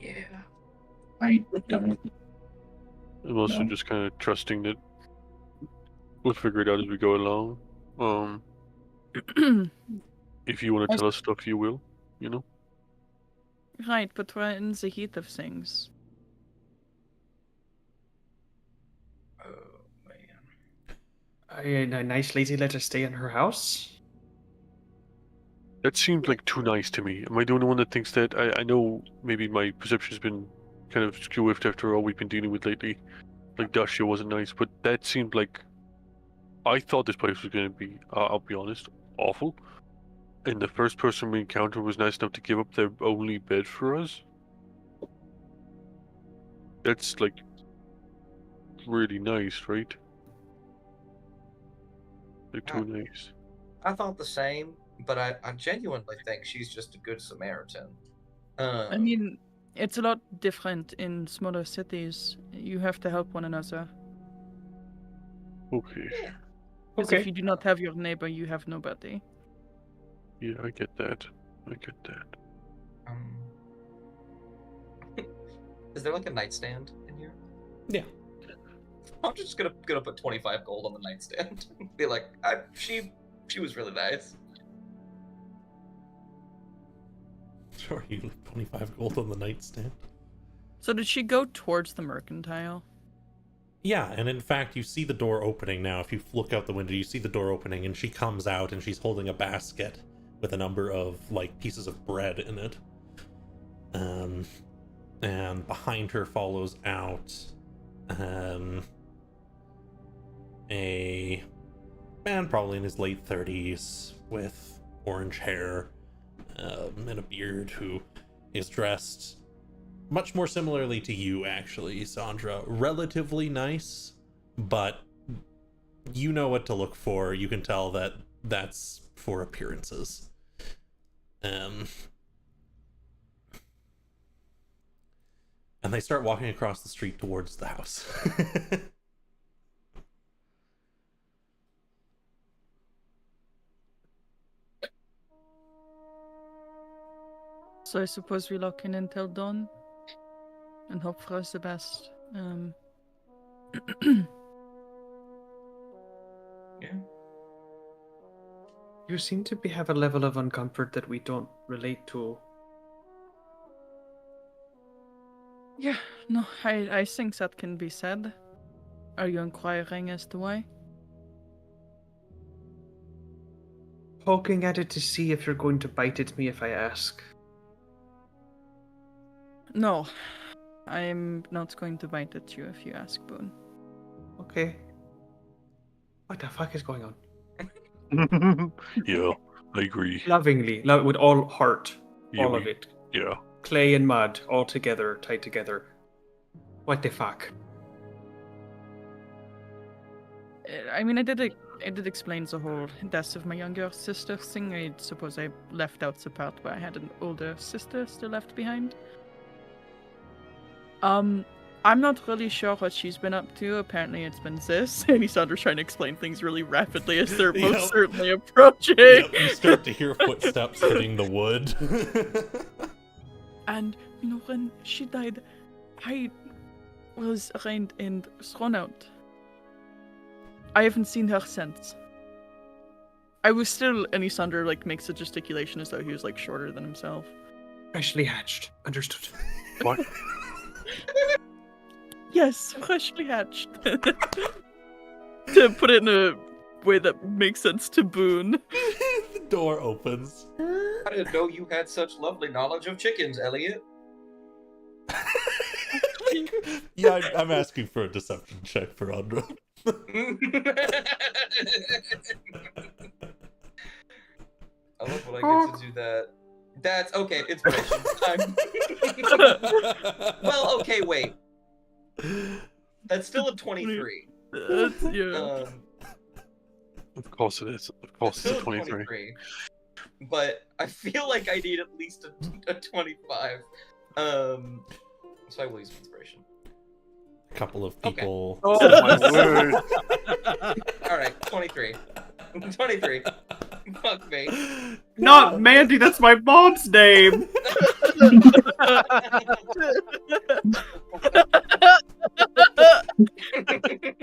Yeah. I don't. I'm also No. just kind of trusting that we'll figure it out as we go along. If you want to tell us stuff, you will, Right, but we're in the heat of things. A nice lady let us stay in her house? That seems like too nice to me. Am I the only one that thinks that? I know maybe my perception's been kind of skew-whiffed after all we've been dealing with lately. Like, Duchy wasn't nice, but that seemed like... I thought this place was going to be, I'll be honest, awful. And the first person we encountered was nice enough to give up their only bed for us. That's, like, really nice, right? Like, too nice. I thought the same, but I genuinely think she's just a good Samaritan. I mean, it's a lot different in smaller cities. You have to help one another. Okay. Because if you do not have your neighbor, you have nobody. Yeah, I get that. I get that. Is there like a nightstand in here? Yeah. I'm just gonna put 25 gold on the nightstand. Be like, she was really nice. Sure, you 25 gold on the nightstand. So did she go towards the mercantile? Yeah, and in fact, you see the door opening now. If you look out the window, you see the door opening, and she comes out, and she's holding a basket with a number of, like, pieces of bread in it. And behind her follows out a man probably in his late 30s with orange hair and a beard, who is dressed much more similarly to you, actually, Sandra. Relatively nice, but you know what to look for. You can tell that that's for appearances. And they start walking across the street towards the house. So I suppose we lock in until dawn and hope for us the best. Yeah. You seem to have a level of uncomfort that we don't relate to. Yeah, no, I think that can be said. Are you inquiring as to why? Poking at it to see if you're going to bite at me if I ask. No, I'm not going to bite at you if you ask, Boone. Okay. What the fuck is going on? Yeah, I agree. Lovingly, with all heart, Yeah, all of it. Yeah. Clay and mud, all together, tied together. What the fuck? I mean, I did explain the whole death of my younger sister thing. I suppose I left out the part where I had an older sister still left behind. I'm not really sure what she's been up to. Apparently it's been this. And Isandra's trying to explain things really rapidly as they're most certainly approaching. Yep, you start to hear footsteps hitting the wood. And, you know, when she died, I was arraigned and thrown out. I haven't seen her since. I was still, and Isandra, like, makes a gesticulation as though he was, like, shorter than himself. Freshly hatched. Understood. What? Yes, freshly hatched. To put it in a way that makes sense to Boone. The door opens. I didn't know you had such lovely knowledge of chickens, Elliot. Yeah, I'm asking for a deception check for Andra. I love when I get to do that. That's okay, inspiration time. Well, okay, wait. That's still a 23. Yeah. Of course it is. Of course it's a 23. But I feel like I need at least a 25. So I will use inspiration. A couple of people. Okay. Oh my word. Alright, 23. 23. Fuck me. Not Mandy, that's my mom's name!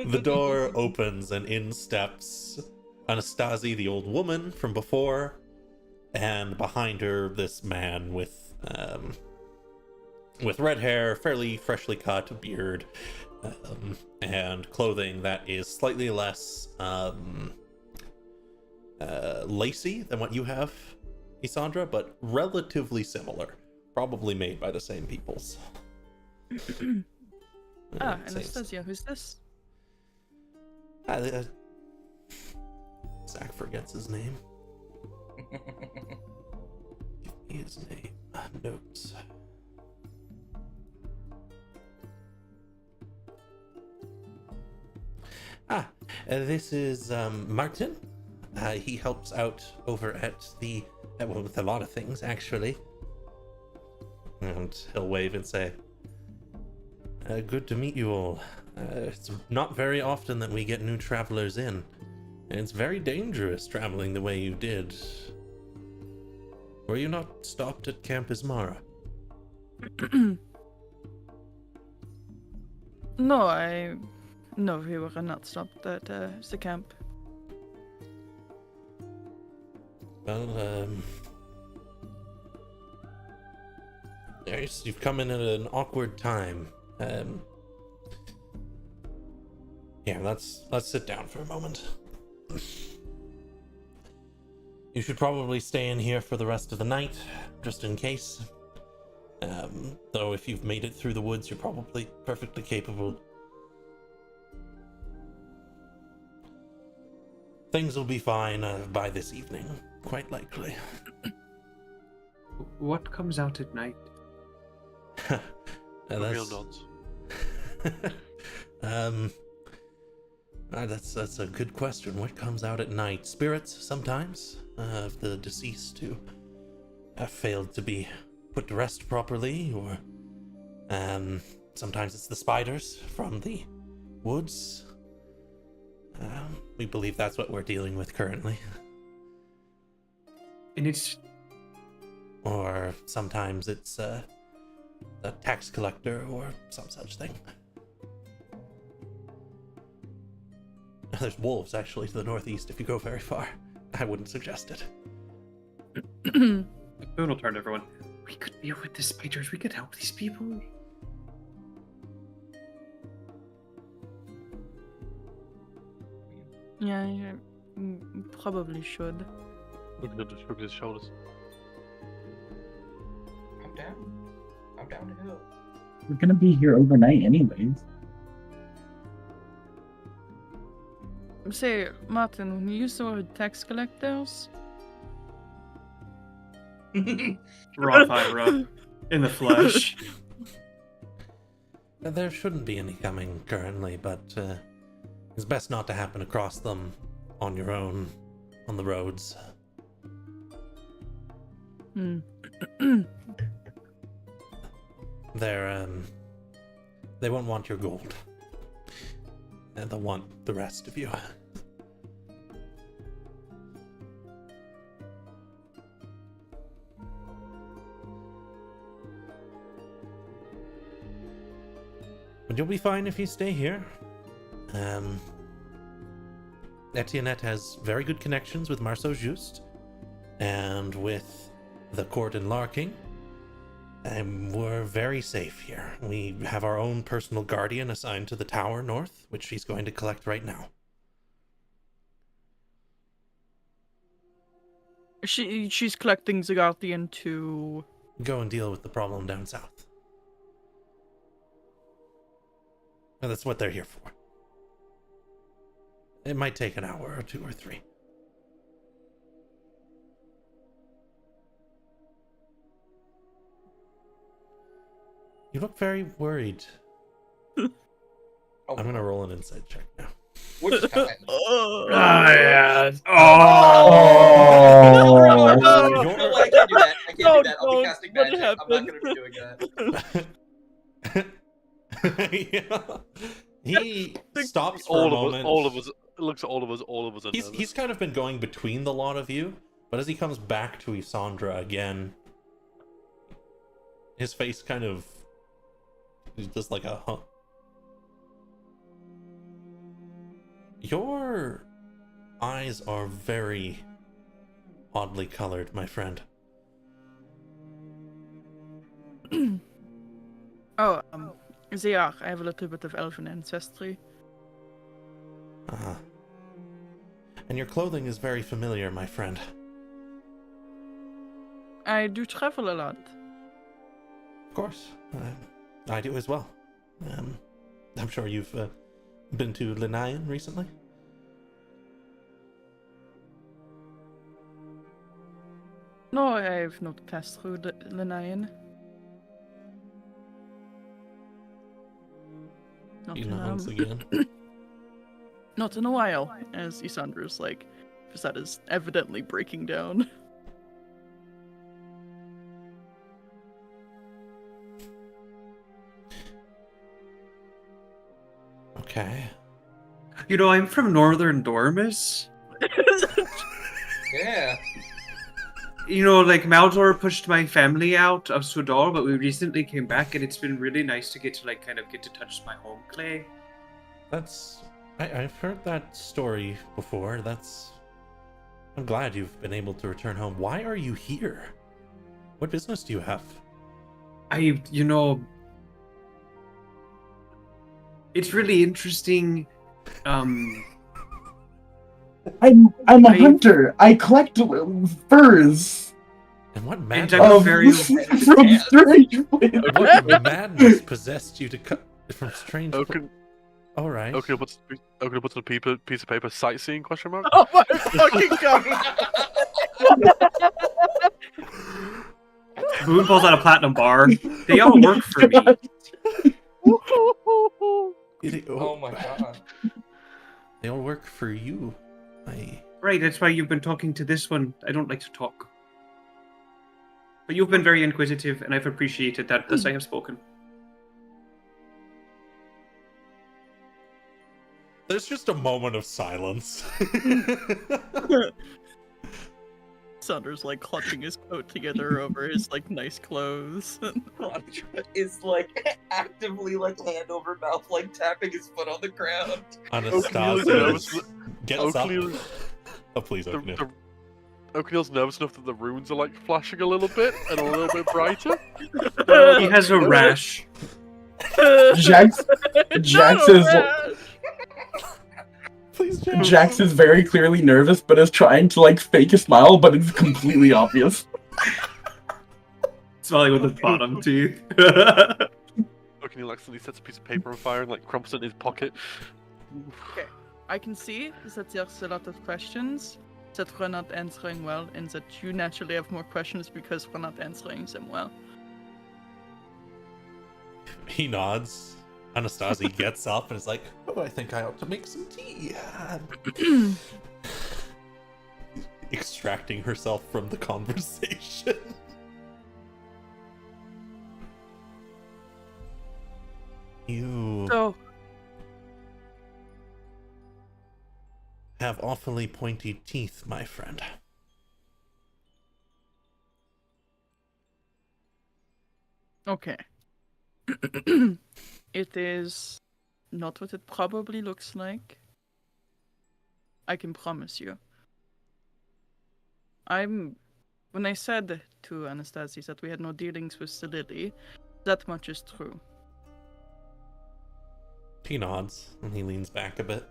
The door opens and in steps Anastasia, the old woman from before, and behind her this man with red hair, fairly freshly cut, beard, and clothing that is slightly less lacy than what you have, Isandra, but relatively similar. Probably made by the same peoples. Anastasia, who's this? Zach forgets his name. Give me his name. Notes. This is Martin. He helps out over at the with a lot of things, actually. And he'll wave and say, good to meet you all. It's not very often that we get new travelers in. And it's very dangerous traveling the way you did. Were you not stopped at Camp Ismara? No, we were not stopped at the camp. Well, yes, you've come in at an awkward time. Yeah, let's sit down for a moment. You should probably stay in here for the rest of the night, just in case. Though if you've made it through the woods, you're probably perfectly capable. Things will be fine by this evening, quite likely. What comes out at night? Real nods. That's a good question. What comes out at night? Spirits, sometimes, of the deceased who have failed to be put to rest properly, or sometimes it's the spiders from the woods. We believe that's what we're dealing with currently. And it's... Or sometimes it's a tax collector or some such thing. There's wolves, actually, to the northeast if you go very far. I wouldn't suggest it. Boone will turn to everyone. We could deal with the spiders. We could help these people. Yeah, probably should. Looking at the shrug his shoulders. I'm down to help. We're gonna be here overnight anyways. Say, Martin, when you use the word tax collectors... Raw Fyra in the flesh. There shouldn't be any coming currently, but it's best not to happen across them on your own, on the roads. They won't want your gold. And they'll want the rest of you. But you'll be fine if you stay here. Etiennette has very good connections with Marceau Juste and with the court in Larking. And we're very safe here. We have our own personal guardian assigned to the tower north, which she's going to collect right now. She's collecting the guardian to... Go and deal with the problem down south. And that's what they're here for. It might take an hour or 2 or 3. You look very worried. Oh, I'm gonna roll an insight check now. which kind? Yes. No, I can't do that. I can't do that. I'll be Don't. casting What magic. I'm not happened? going to be doing that. Yeah. He stops for a All moment. of us. Looks at all of us. All of us. Are He's kind of been going between the lot of you, but as he comes back to Isandra again, his face kind of just like a huh. Your eyes are very oddly colored, my friend. Yeah, I have a little bit of elven ancestry. Uh-huh. And your clothing is very familiar, my friend. I do travel a lot. Of course. I do as well. I'm sure you've been to Linayan recently? No, I have not passed through the Linayan. Not He in, nods again. not in a while, as Isandra's like, Facade is evidently breaking down. Okay. You know, I'm from Northern Dormus. Yeah. You know, like Maldor pushed my family out of Sudor, but we recently came back, and it's been really nice to get to like kind of get to touch my home clay. I've heard that story before. I'm glad you've been able to return home. Why are you here? What business do you have? You know, it's really interesting. I'm a hunter. I collect furs And what And madness, I'm of very- from strange places. what madness possessed you to cut from strange... All right. Okay, what's the piece of paper? Sightseeing question mark? Oh my fucking god! Boone pulls out a platinum bar. They all work for me. Oh my god. They all work for you. Right, that's why you've been talking to this one. I don't like to talk. But you've been very inquisitive, and I've appreciated that, thus I have spoken. There's just a moment of silence. Sandra's like clutching his coat together over his like nice clothes. Rondra is like actively like hand over mouth, like tapping his foot on the ground. Anastasia gets up. O'Clear- Oh, please open it. O'Cneill's nervous enough that the runes are like flashing a little bit and a little bit brighter. He has a rash. Jax is Please, Jax. Jax is very clearly nervous, but is trying to like fake a smile, but it's completely obvious. Smiling with his bottom teeth. O'Cneill accidentally sets a piece of paper on fire and like crumps it in his pocket. Okay, I can see that there's a lot of questions that we're not answering well, and that you naturally have more questions because we're not answering them well. He nods. Anastasia gets up and is like, "Oh, I think I ought to make some tea." Extracting herself from the conversation. You So, have awfully pointy teeth, my friend. okay. It is not what it probably looks like. I can promise you. When I said to Anastasia that we had no dealings with the Lily, that much is true. He nods and he leans back a bit.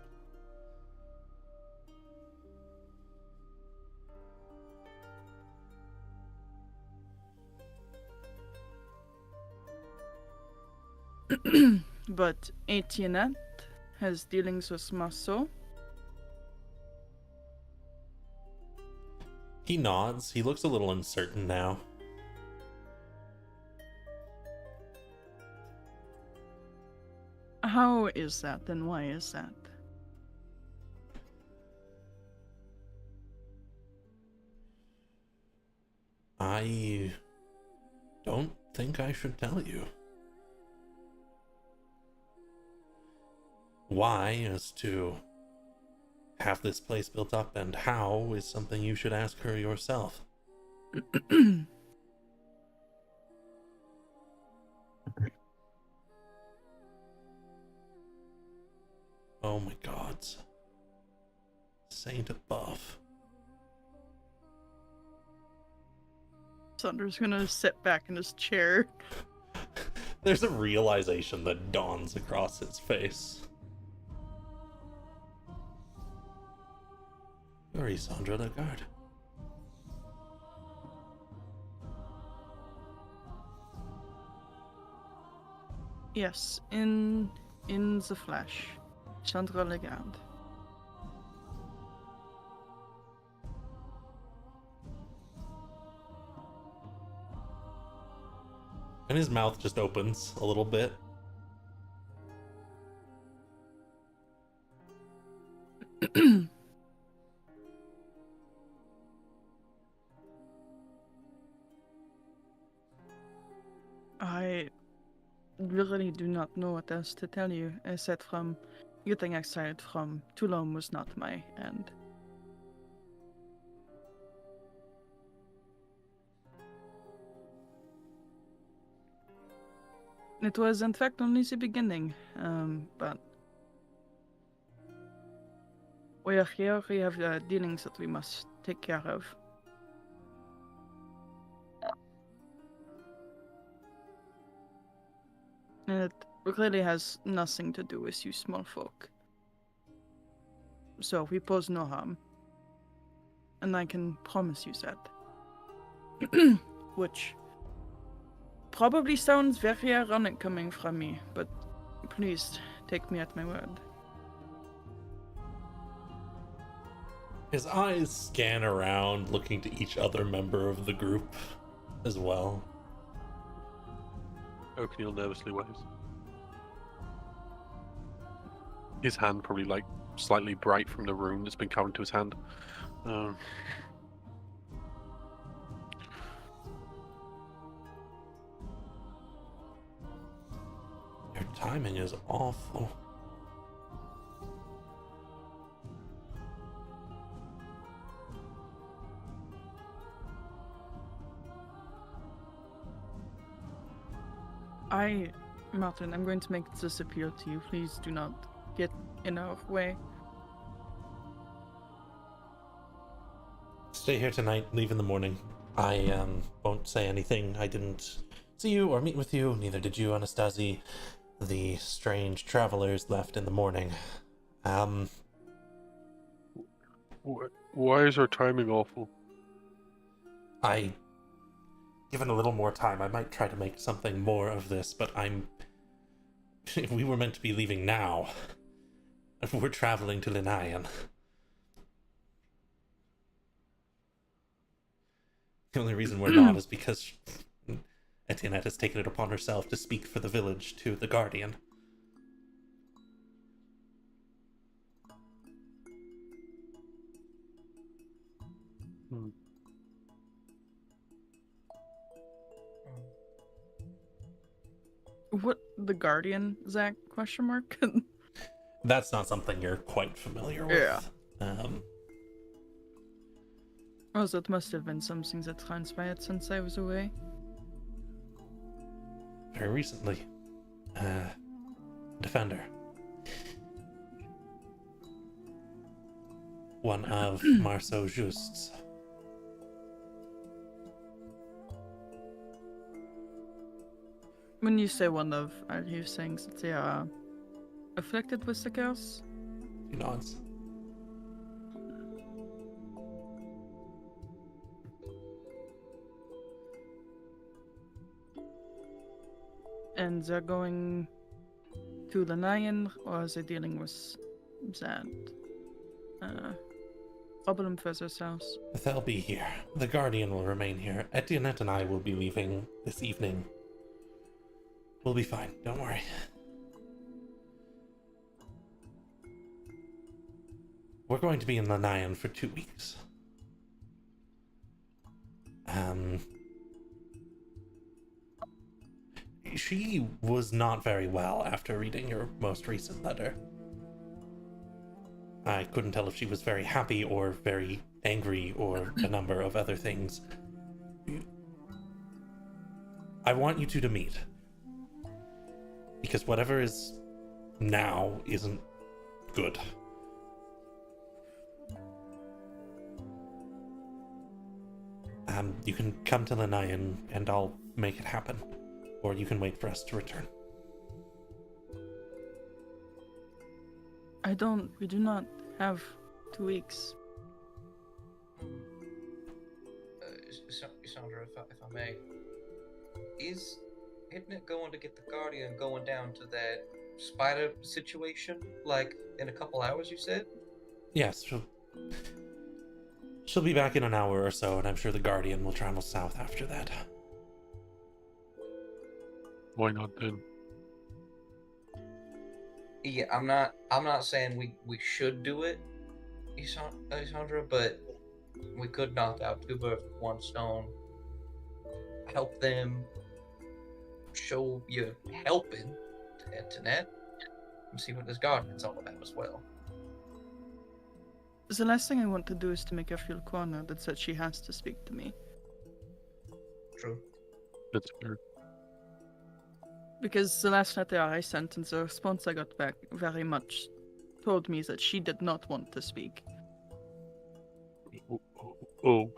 But Etienne has dealings with Marceau. He nods. He looks a little uncertain now. How is that, and why is that? I don't think I should tell you. Why as to have this place built up and how is something you should ask her yourself. Oh my god. Saint above. Sandra's gonna sit back in his chair. There's a realization that dawns across his face. Sorry, Sandra Lagarde. Yes, in the flesh. Chandra Legard. And his mouth just opens a little bit. I really do not know what else to tell you, except from getting excited from Toulome was not my end. It was in fact only the beginning, but we are here, we have dealings that we must take care of. And it really has nothing to do with you small folk. So we pose no harm. And I can promise you that. Which probably sounds very ironic coming from me, but please take me at my word. His eyes scan around, looking to each other member of the group as well. Oakneal nervously waves. His hand probably like slightly bright from the rune that's been carried to his hand. Your timing is awful. Martin, I'm going to make this appeal to you. Please do not get in our way. Stay here tonight, leave in the morning. I won't say anything. I didn't see you or meet with you, neither did you, Anastasi. The strange travelers left in the morning. Why is our timing awful? Given a little more time, I might try to make something more of this, but if we were meant to be leaving now, we're traveling to Linayan. The only reason we're not is because Etienne has taken it upon herself to speak for the village to the Guardian. What, the Guardian, Zach? Question mark? That's not something you're quite familiar with. Yeah. Oh, that must have been something that transpired since I was away. Very recently. Defender. One of Marceau Just's. When you say one of, are you saying that they are afflicted with the curse? He nods. And they're going to the Nyan, or are they dealing with that problem for themselves? They'll be here. The Guardian will remain here. Etienne and I will be leaving this evening. We'll be fine, don't worry. We're going to be in Linayan for 2 weeks. She was not very well after reading your most recent letter. I couldn't tell if she was very happy or very angry or a number of other things. I want you two to meet. Because whatever is now isn't good. You can come to Linayan and I'll make it happen. or you can wait for us to return. We do not have 2 weeks. Sandra, if I may, isn't it going to get the Guardian going down to that spider situation, like, in a couple hours, you said? Yes, she'll be back in an hour or so, and I'm sure the Guardian will travel south after that. Why not then? Yeah, I'm not saying we should do it, Isandra, but we could knock out 2 birds with 1 stone. Help them, show you helping to Antoinette, and see what this Guardian's all about as well. The last thing I want to do is to make her feel cornered that said she has to speak to me. True. That's fair. Because the last letter I sent and the response I got back very much told me that she did not want to speak. Oh.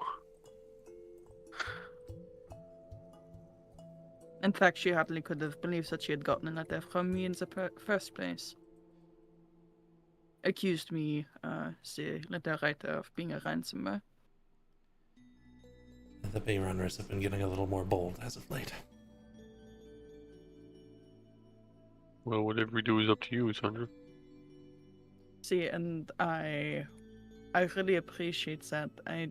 In fact, she hardly could have believed that she had gotten a letter from me in the first place. Accused me, the letter writer, of being a ransomer. The Bay Runners have been getting a little more bold as of late. Well, whatever we do is up to you, Sandra. See, and I really appreciate that. I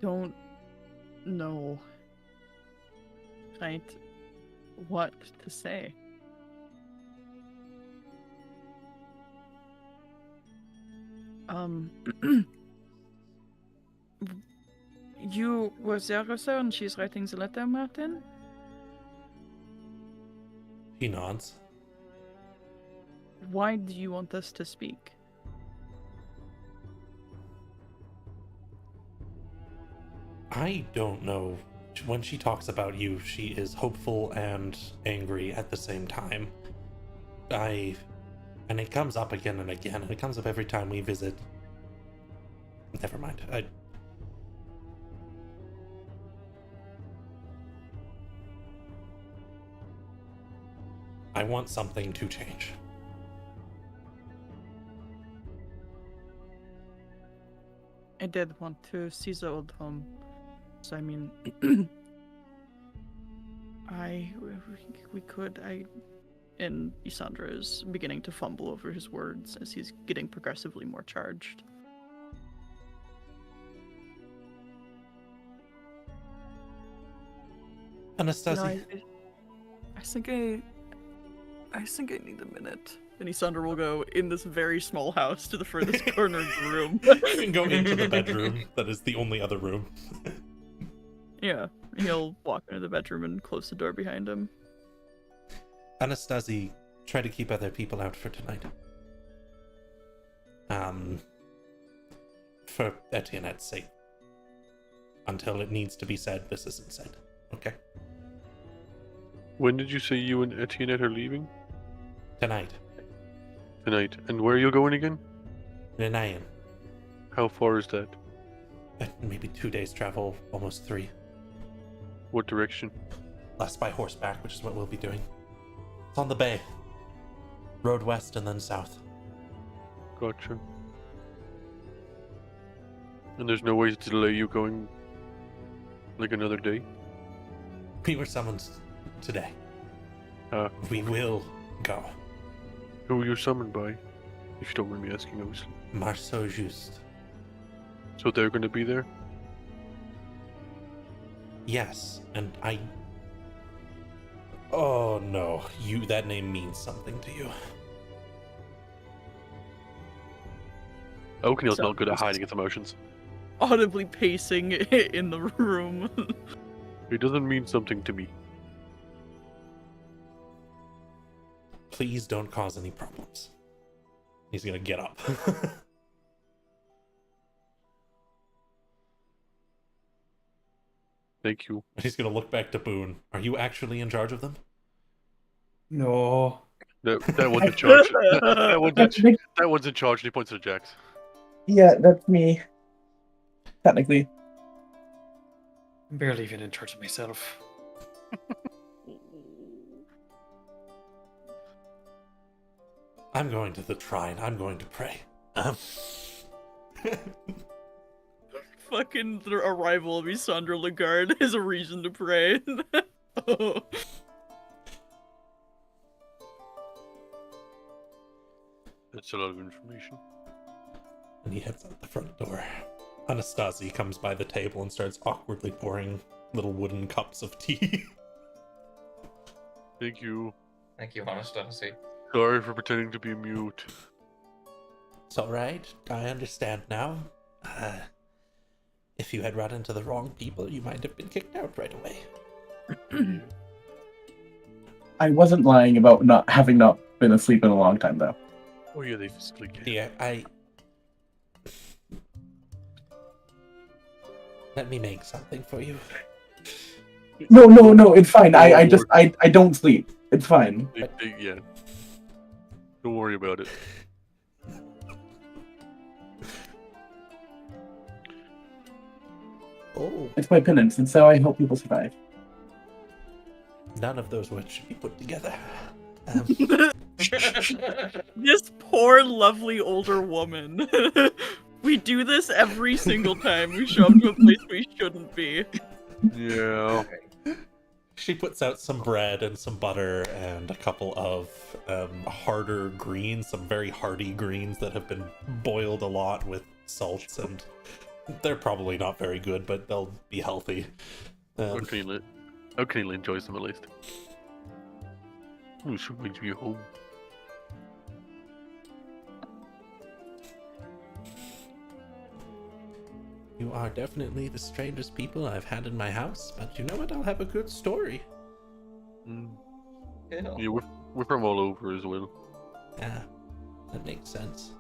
don't know, right, what to say. You were there also, and she's writing the letter, Martin? He nods. Why do you want us to speak? I don't know. When she talks about you, she is hopeful and angry at the same time. And it comes up again and again, and it comes up every time we visit. Never mind. I want something to change. I did want to see the old home. So, I mean, and Isandra is beginning to fumble over his words as he's getting progressively more charged. Anastasia. You know, I think I need a minute. And Isandra will go in this very small house to the furthest corner of the room. You can go into the bedroom. That is the only other room. Yeah, he'll walk into the bedroom and close the door behind him. Anastasia, try to keep other people out for tonight. For Etiennette's sake. Until it needs to be said, this isn't said. Okay? When did you say you and Etiennette are leaving? Tonight. Tonight. And where are you going again? Ninayan. How far is that? Maybe 2 days travel, almost 3. What direction? Less by horseback, which is what we'll be doing. It's on the bay. Road west and then south. Gotcha. And there's no way to delay you going like another day? We were summoned today. We Okay. will go. Who were you summoned by? If you don't mind me asking, obviously. Marceau Juste. So they're going to be there? Yes, and I... Oh no, that name means something to you. Oakneal's So- not good at hiding its emotions. Audibly pacing in the room. It doesn't mean something to me. Please don't cause any problems. He's gonna get up. Thank you. He's gonna look back to Boone. Are you actually in charge of them? No. That one's in charge. That one's in charge, and he points to Jax. Yeah, that's me. Technically. I'm barely even in charge of myself. I'm going to the shrine. I'm going to pray. Fucking the arrival of Isandra Lagarde is a reason to pray. Oh. That's a lot of information. And he heads out the front door. Anastasia comes by the table and starts awkwardly pouring little wooden cups of tea. Thank you. Thank you, Anastasia. Sorry for pretending to be mute. It's alright. I understand now. If you had run into the wrong people, you might have been kicked out right away. I wasn't lying about not been asleep in a long time, though. Oh yeah, they physically can. Yeah, Let me make something for you. No, it's fine. I don't sleep. It's fine. Yeah. Don't worry about it. Oh. It's my penance, and so I help people survive. None of those words should be put together. This poor, lovely older woman. We do this every single time we show up to a place we shouldn't be. Yeah. She puts out some bread and some butter and a couple of harder greens, some very hearty greens that have been boiled a lot with salts, and they're probably not very good, but they'll be healthy. O'Kneal enjoys them at least. Oh, she reminds me of home. You are definitely the strangest people I've had in my house, but you know what? I'll have a good story. Yeah, we're from all over as well. Yeah, that makes sense.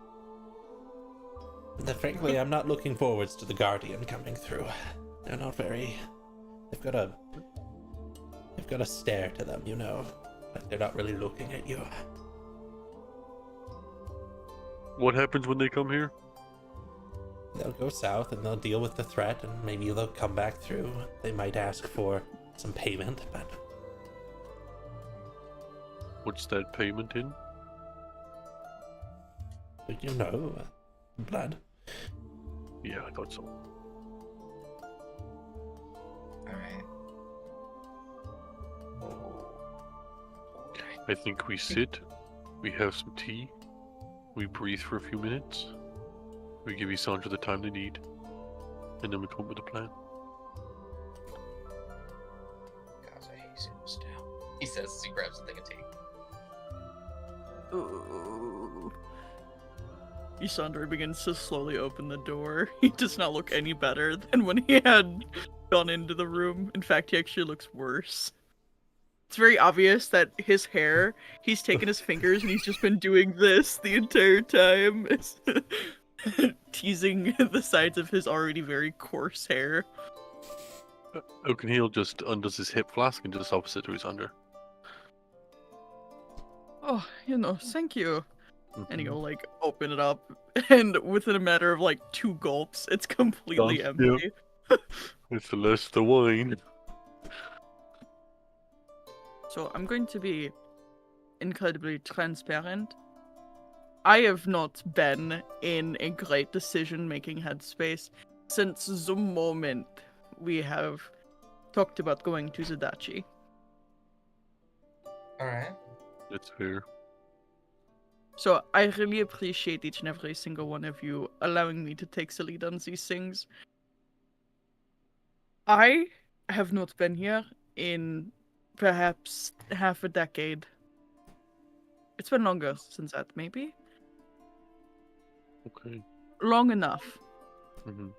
But frankly, I'm not looking forwards to the Guardian coming through. They're not very... They've got a stare to them, you know. Like they're not really looking at you. What happens when they come here? They'll go south and they'll deal with the threat, and maybe they'll come back through. They might ask for some payment, but... What's that payment in? You know, blood. Yeah, I thought so. Alright. I think we sit, we have some tea, we breathe for a few minutes, we give Isandra the time they need, and then we come up with a plan. Guys, I hate him still. He says as he grabs a thing of tea. Ooh. Isandra begins to slowly open the door. He does not look any better than when he had gone into the room. In fact, he actually looks worse. It's very obvious that his hair, he's taken his fingers and he's just been doing this the entire time. Teasing the sides of his already very coarse hair. O'Kneal just undoes his hip flask and just opposite to Isandra. Oh, thank you. And he'll like open it up, and within a matter of like 2 gulps, it's completely empty. Yep. It's the less the wine. So I'm going to be incredibly transparent. I have not been in a great decision-making headspace since the moment we have talked about going to the Duchy. Alright. That's fair. So I really appreciate each and every single one of you allowing me to take the lead on these things. I have not been here in perhaps half a decade. It's been longer since that, maybe? Okay. Long enough. Mm-hmm.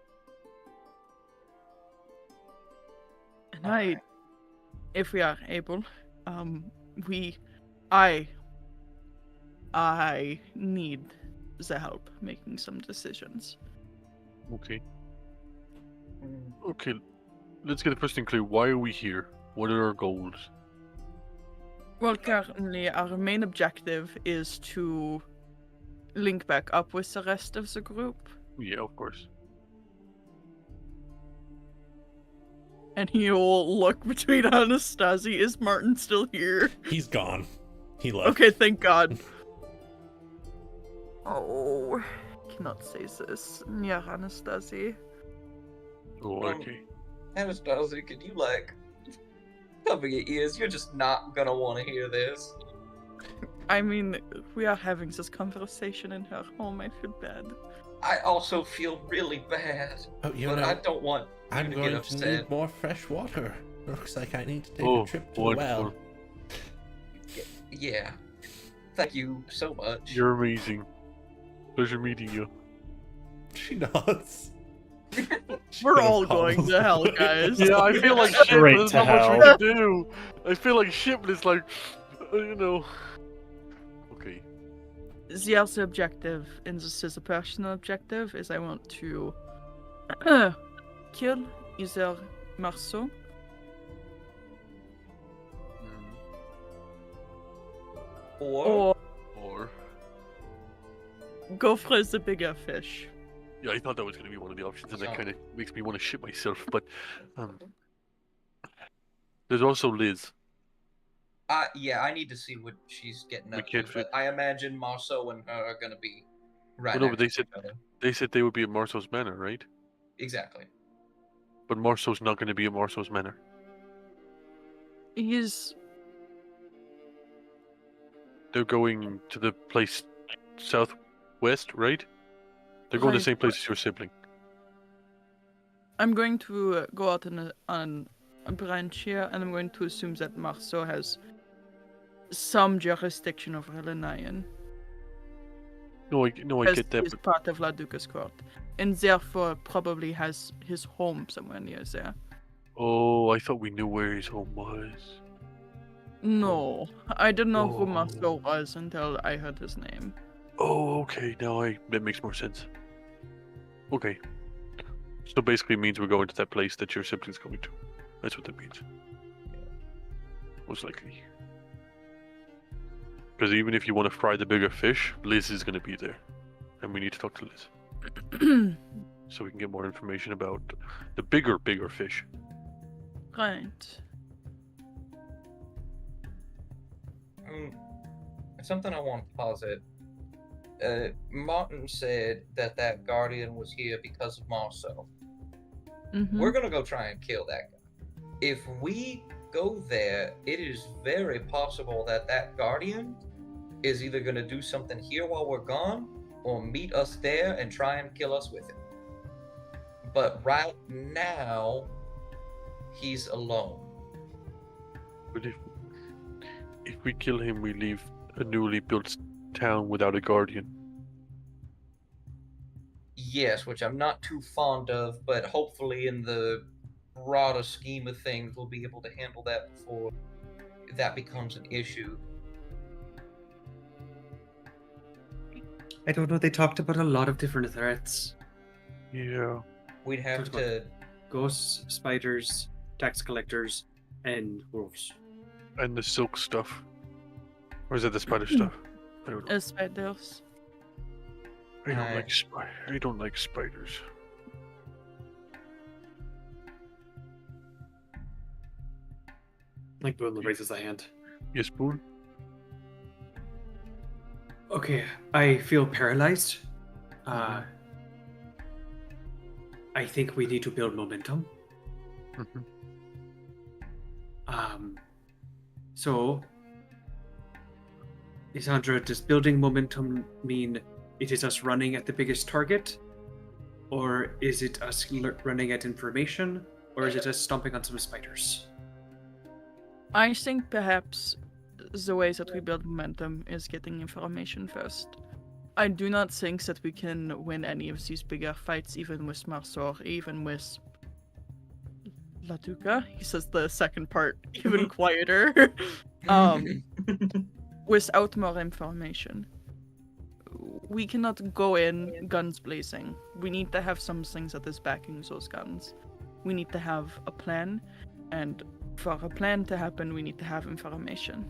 And if we are able, I need the help making some decisions. Okay. Okay, let's get the first thing clear. Why are we here? What are our goals? Well, currently our main objective is to link back up with the rest of the group. Yeah, of course. And he'll look between Anastasia. Is Martin still here? He's gone. He left. Okay, thank God. Oh, cannot say this. Yeah, Anastasia. Oh, okay. Anastasia, can you cover your ears? You're just not gonna want to hear this. I mean, we are having this conversation in her home. I feel bad. I also feel really bad, Oh, you but know, I don't want you I'm to going get to upset. need more fresh water. Looks like I need to take Oh, a trip to the wonderful. well. Yeah. Thank you so much. You're amazing. Pleasure meeting you. She nods. We're all going to hell, guys. Yeah, I feel like shit, Straight but there's to not much we hell. can do. I feel like shit, but it's like, you know. Okay. The other objective, and this is a personal objective, is I want to kill either Marceau Or Or go for the bigger fish. yeah, I thought that was gonna be one of the options, and that So- kind of makes me want to shit myself. But there's also Liz. yeah, I need to see what she's getting We up to. can't But fit- I imagine Marceau and her are gonna be right Well, no, but next they to each other. They said they would be at Marceau's Manor, right? Exactly. But Marceau's not going to be at Marceau's Manor. He's They're going to the place southwest, right? They're going to the Right. same place as your sibling. I'm going to go out on a branch here, and I'm going to assume that Marceau has some jurisdiction over Lenayan. No, I As get that, he's but part of La Duca's court, and therefore probably has his home somewhere near there. oh, I thought we knew where his home was. No, I didn't know who Oh. Marceau was until I heard his name. Oh, okay, that makes more sense. Okay. So basically it means we're going to that place that your sibling's going to. That's what that means. Most likely. Because even if you want to fry the bigger fish, Liz is going to be there. And we need to talk to Liz. So we can get more information about the bigger fish. Right. Something I want to posit. Martin said that guardian was here because of Marceau. Mm-hmm. We're gonna go try and kill that guy. If we go there, it is very possible that guardian is either gonna do something here while we're gone, or meet us there and try and kill us with it. But right now, he's alone. But if we kill him, we leave a newly built town without a guardian. Yes, which I'm not too fond of, but hopefully in the broader scheme of things, we'll be able to handle that before that becomes an issue. I don't know. They talked about a lot of different threats: Yeah. We'd have Talked about- to. ghosts, spiders, tax collectors, and wolves. And the silk stuff. Or is that the spider stuff? I don't know. Spiders. I don't I- like I don't like spiders. Like Boone raises a hand. Yes, Boone? Okay, I feel paralyzed. I think we need to build momentum. Mhm. So, Isandra, does building momentum mean it is us running at the biggest target? Or is it us running at information? Or is it us stomping on some spiders? I think perhaps the way that we build momentum is getting information first. I do not think that we can win any of these bigger fights, even with Marceau, even with La Duca. He says the second part even quieter. Without more information. We cannot go in guns blazing. We need to have something that is backing those guns. We need to have a plan, and for a plan to happen, we need to have information.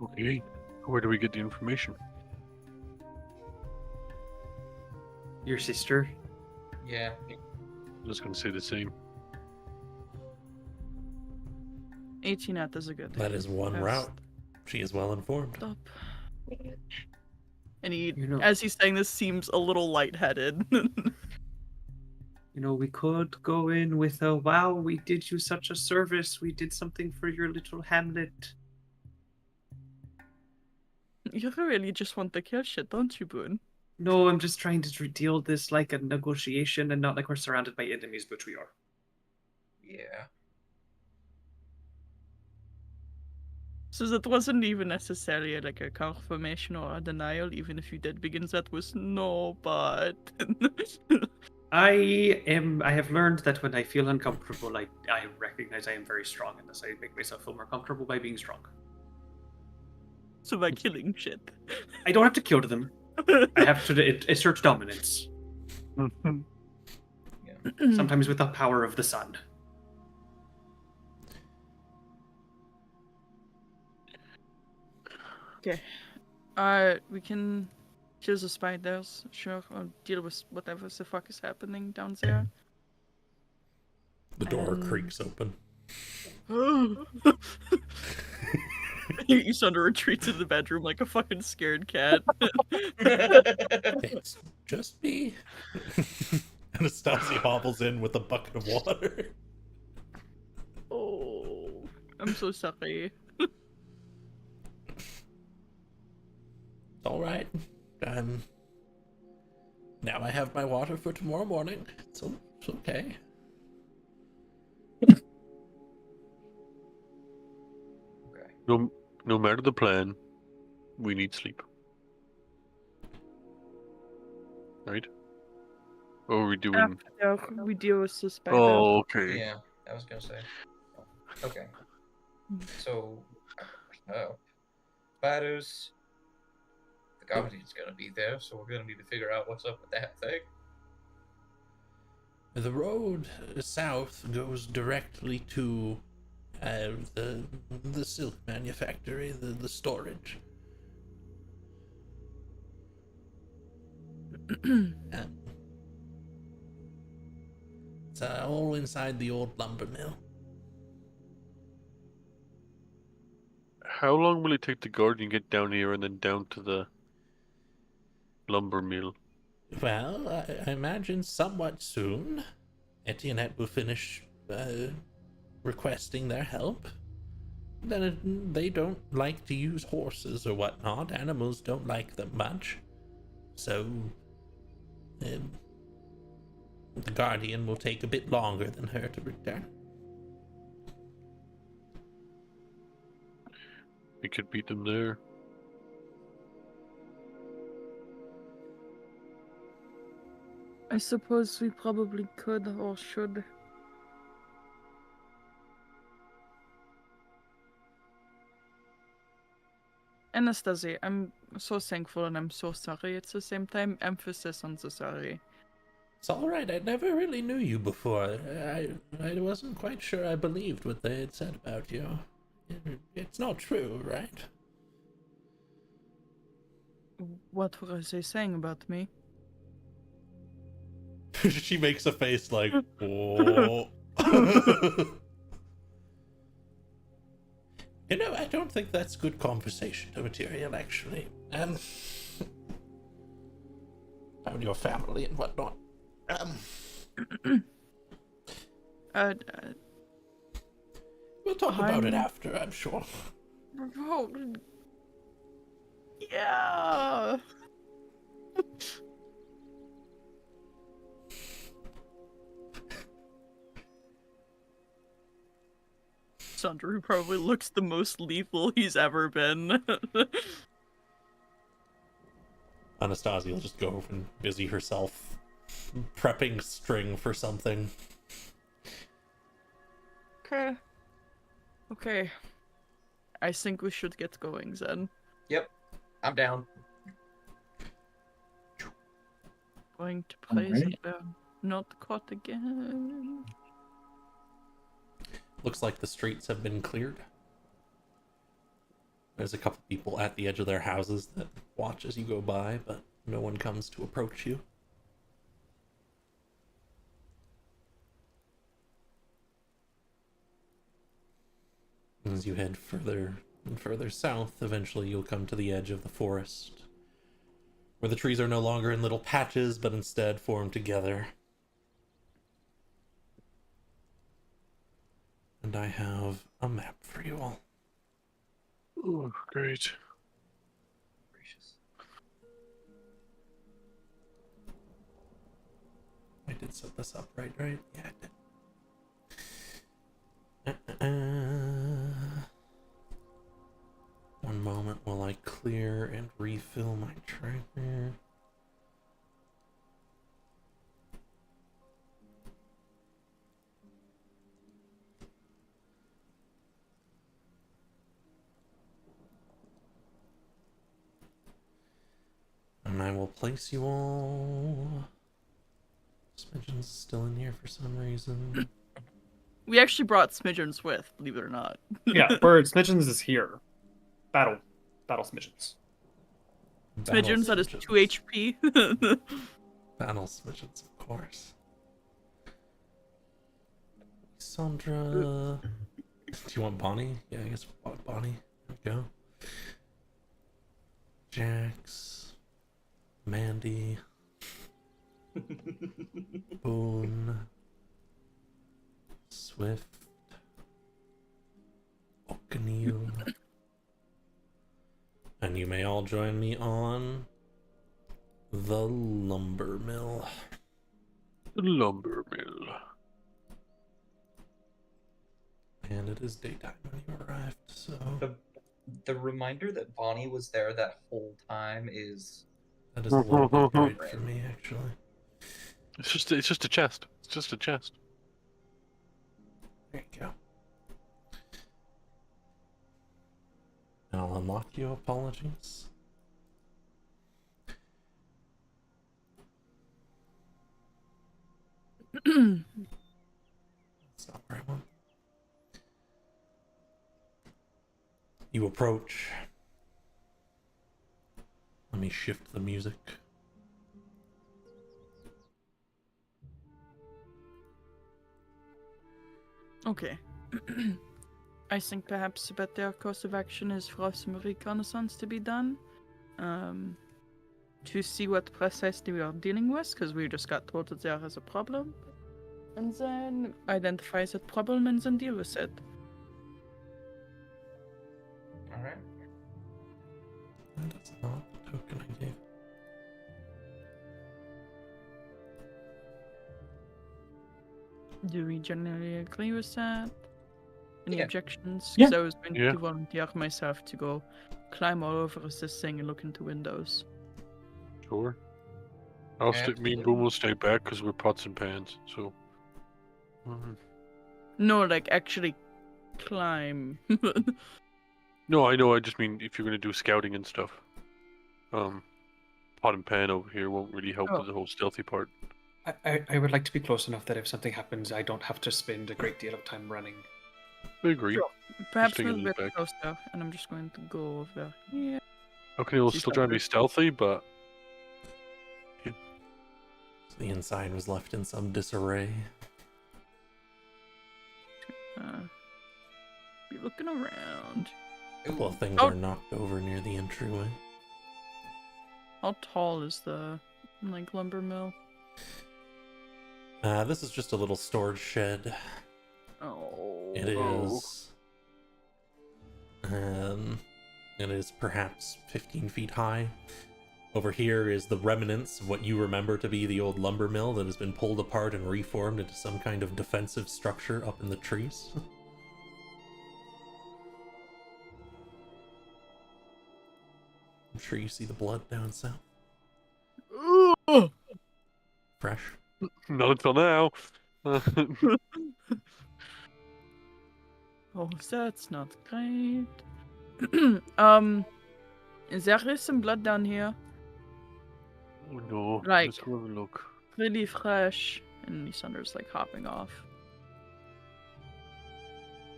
Okay. Where do we get the information? Your sister? Yeah. I was going to say the same. 18 is a good. That is one Yes. route. She is well informed. Stop. And he, You know- as he's saying this, seems a little lightheaded. You know, we could go in with a wow, we did you such a service. We did something for your little hamlet. You really just want the kill shit, don't you, Boone? No, I'm just trying to deal this like a negotiation and not like we're surrounded by enemies, but we are. Yeah. So that wasn't even necessarily like a confirmation or a denial, even if you did begin that with no, but. I have learned that when I feel uncomfortable, I recognize I am very strong in this. I make myself feel more comfortable by being strong. So by killing shit. I don't have to kill them. I have to assert dominance. Sometimes with the power of the sun. Okay. We can kill the spiders, sure, or deal with whatever the fuck is happening down there. The door creaks open. You sort of retreat to the bedroom like a fucking scared cat. It's just me. Anastasia hobbles in with a bucket of water. Oh, I'm so sorry. It's all right. Now I have my water for tomorrow morning. It's okay. No matter the plan, we need sleep. Right? Or are we doing... After we deal with the spiders. Oh, okay. Yeah, I was gonna say. Okay. So, spiders. The Guardian's gonna be there, so we're gonna need to figure out what's up with that thing. The road south goes directly to the silk manufactory, the storage. It's all inside the old lumber mill. How long will it take the Guardian to get down here and then down to the lumber mill? Well, I imagine somewhat soon. Etienne will finish requesting their help. Then they don't like to use horses or whatnot. Animals don't like them much. So, the Guardian will take a bit longer than her to return. We could beat them there. I suppose we probably could or should. Anastasia, I'm so thankful and I'm so sorry at the same time. Emphasis on the sorry. It's all right. I never really knew you before. I wasn't quite sure I believed what they had said about you. It's not true, right? What were they saying about me? She makes a face like, oh. You know, I don't think that's good conversation material, actually. About your family and whatnot. We'll talk about it after, I'm sure. Oh, yeah. Sandra, who probably looks the most lethal he's ever been. Anastasia will just go and busy herself prepping string for something. Okay. Okay. I think we should get going then. Yep, I'm down. Going to place Alright. it not caught again. Looks like the streets have been cleared. There's a couple people at the edge of their houses that watch as you go by, but no one comes to approach you. As you head further and further south, eventually you'll come to the edge of the forest. where the trees are no longer in little patches, but instead formed together. And I have a map for you all. Oh, great. Gracious. I did set this up right? Yeah, I did. One moment while I clear and refill my tracker. And I will place you all. Smidgen's still in here for some reason. We actually brought Smidgens with, believe it or not. Yeah, word Smidgens is here. Battle Smidgens. Smidgens that is 2 HP. Battle Smidgens, of course. Sandra. Do you want Bonnie? Yeah, I guess Bonnie. There we go. Jax. Mandy. Boone. Swift. O'Neil. And you may all join me on the lumber mill. The lumber mill. And it is daytime when you arrived, so The reminder that Bonnie was there that whole time is... that is a little bit bright for me, actually. It's just a chest. It's just a chest. There you go. And I'll unlock you. Apologies. That's not where I want. You approach. Let me shift the music. Okay. I think perhaps a better course of action is for some reconnaissance to be done. To see what precisely we are dealing with, because we just got told that there is a problem. And then identify that problem and then deal with it. Alright. That is not the token I gave. Do we generally agree with that? Any Yeah. objections? Yeah. Because I was going Yeah. to volunteer myself to go climb all over this thing and look into windows. Sure. Me and Absolutely. Boom will stay back because we're pots and pans. So. No, like actually climb. No, I know. I just mean if you're gonna do scouting and stuff. Pot and pan over here won't really help Oh. with the whole stealthy part. I would like to be close enough that if something happens, I don't have to spend a great deal of time running. I agree. Sure. Perhaps a taking little it bit back. closer, and I'm just going to go over here. Okay, we'll She's still try and be under. stealthy, but The inside was left in some disarray. Be looking around. A couple of things Oh. are knocked over near the entryway. How tall is the lumber mill? This is just a little storage shed. Oh. It is. It is perhaps 15 feet high. Over here is the remnants of what you remember to be the old lumber mill that has been pulled apart and reformed into some kind of defensive structure up in the trees. I'm sure you see the blood down south. Fresh. not until now. Oh, that's not great. There is some blood down here. Oh no. Like- Let's go have a look. Really fresh. And Lysander's like hopping off.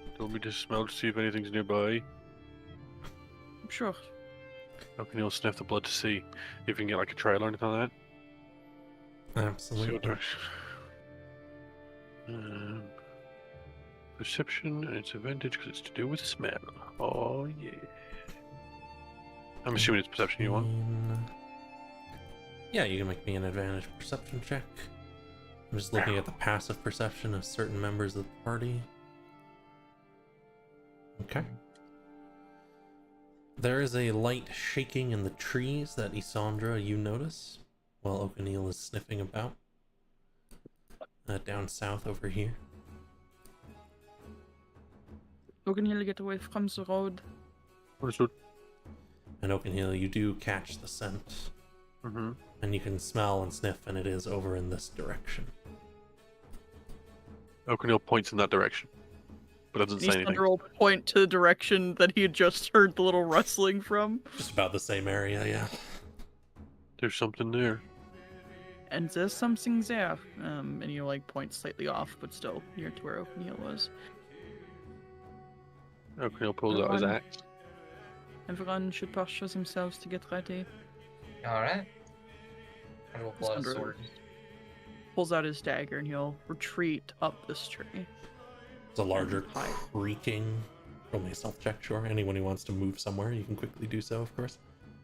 Do you want me to smell to see if anything's nearby? Sure. Okay, you'll sniff the blood to see if you can get like a trail or anything like that. See Absolutely. what direction. Perception and its advantage because it's to do with smell. Oh yeah. I'm assuming it's perception you want. Yeah, you can make me an advantage perception check. I'm just looking at the passive perception of certain members of the party. Okay. There is a light shaking in the trees that Isandra, you notice, while O'Neil is sniffing about. Down south over here. O'Neil, get away from the road. Understood. And O'Neil, you do catch the scent. Mm-hmm. And you can smell and sniff, and it is over in this direction. O'Neil points in that direction, but doesn't say anything. Isandra will point to the direction that he had just heard the little rustling from. Just about the same area, yeah. There's something there. And there's something there. And you like point slightly off, but still near to where O'Neil was. O'Neil pulls out his Everyone- axe. Everyone should posture themselves to get ready. Alright. And we'll pull out a Isandra sword. pulls out his dagger and he'll retreat up this tree. It's a larger Hide. creaking. Only a stealth check, sure. Anyone who wants to move somewhere, you can quickly do so, of course.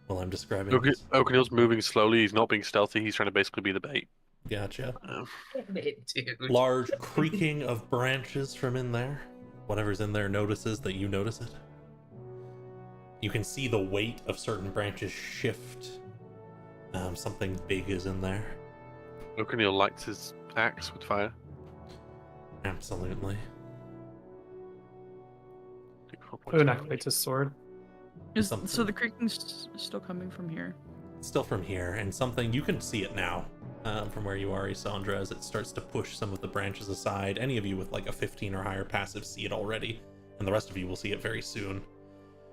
While I'm describing this. O'Neil's moving slowly. He's not being stealthy. He's trying to basically be the bait. Gotcha. Dude. Large creaking of branches from in there. Whatever's in there notices that you notice it. You can see the weight of certain branches shift. Something big is in there. O'Neil lights his axe with fire. Absolutely. Boone activates his sword. So the creaking's still coming from here. Still from here, and something you can see it now from where you are, Isandra, as it starts to push some of the branches aside. Any of you with like a 15 or higher passive see it already, and the rest of you will see it very soon.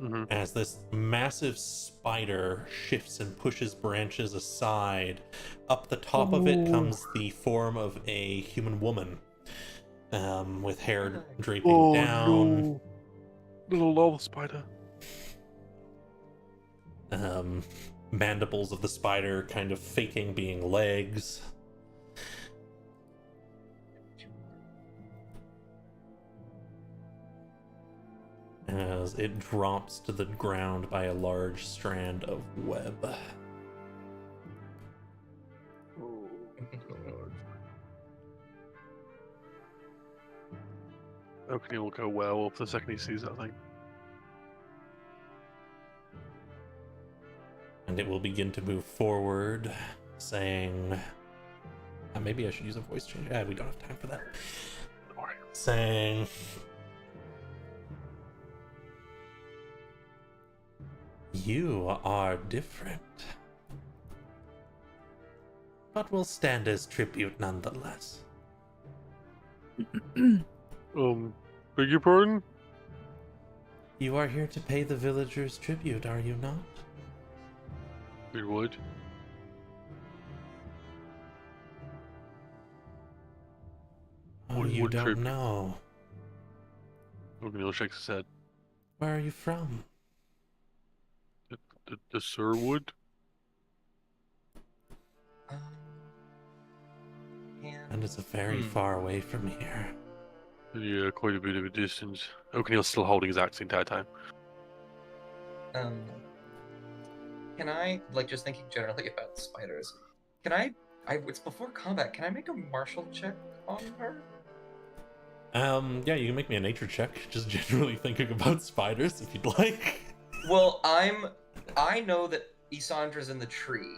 Mm-hmm. As this massive spider shifts and pushes branches aside. Up the top of it comes the form of a human woman, with hair draping down. No. Little lol spider. Mandibles of the spider kind of faking being legs. As it drops to the ground by a large strand of web. O'Neil will go werewolf the second he sees that thing. And it will begin to move forward, saying... maybe I should use a voice change. We don't have time for that. Alright. Saying... You are different. But will stand as tribute nonetheless. Beg your pardon? You are here to pay the villagers tribute, are you not? You would. Oh, What- you what don't tribute? know. O'Neil shakes his head. Where are you from? The Sirwood? And it's a very far away from here. Yeah, quite a bit of a distance. O'Neil's still holding his axe the entire time. Can I, like, just thinking generally about spiders, it's before combat, can I make a martial check on her? Yeah, you can make me a nature check. Just generally thinking about spiders, if you'd like. Well, I know that Isandra's in the tree,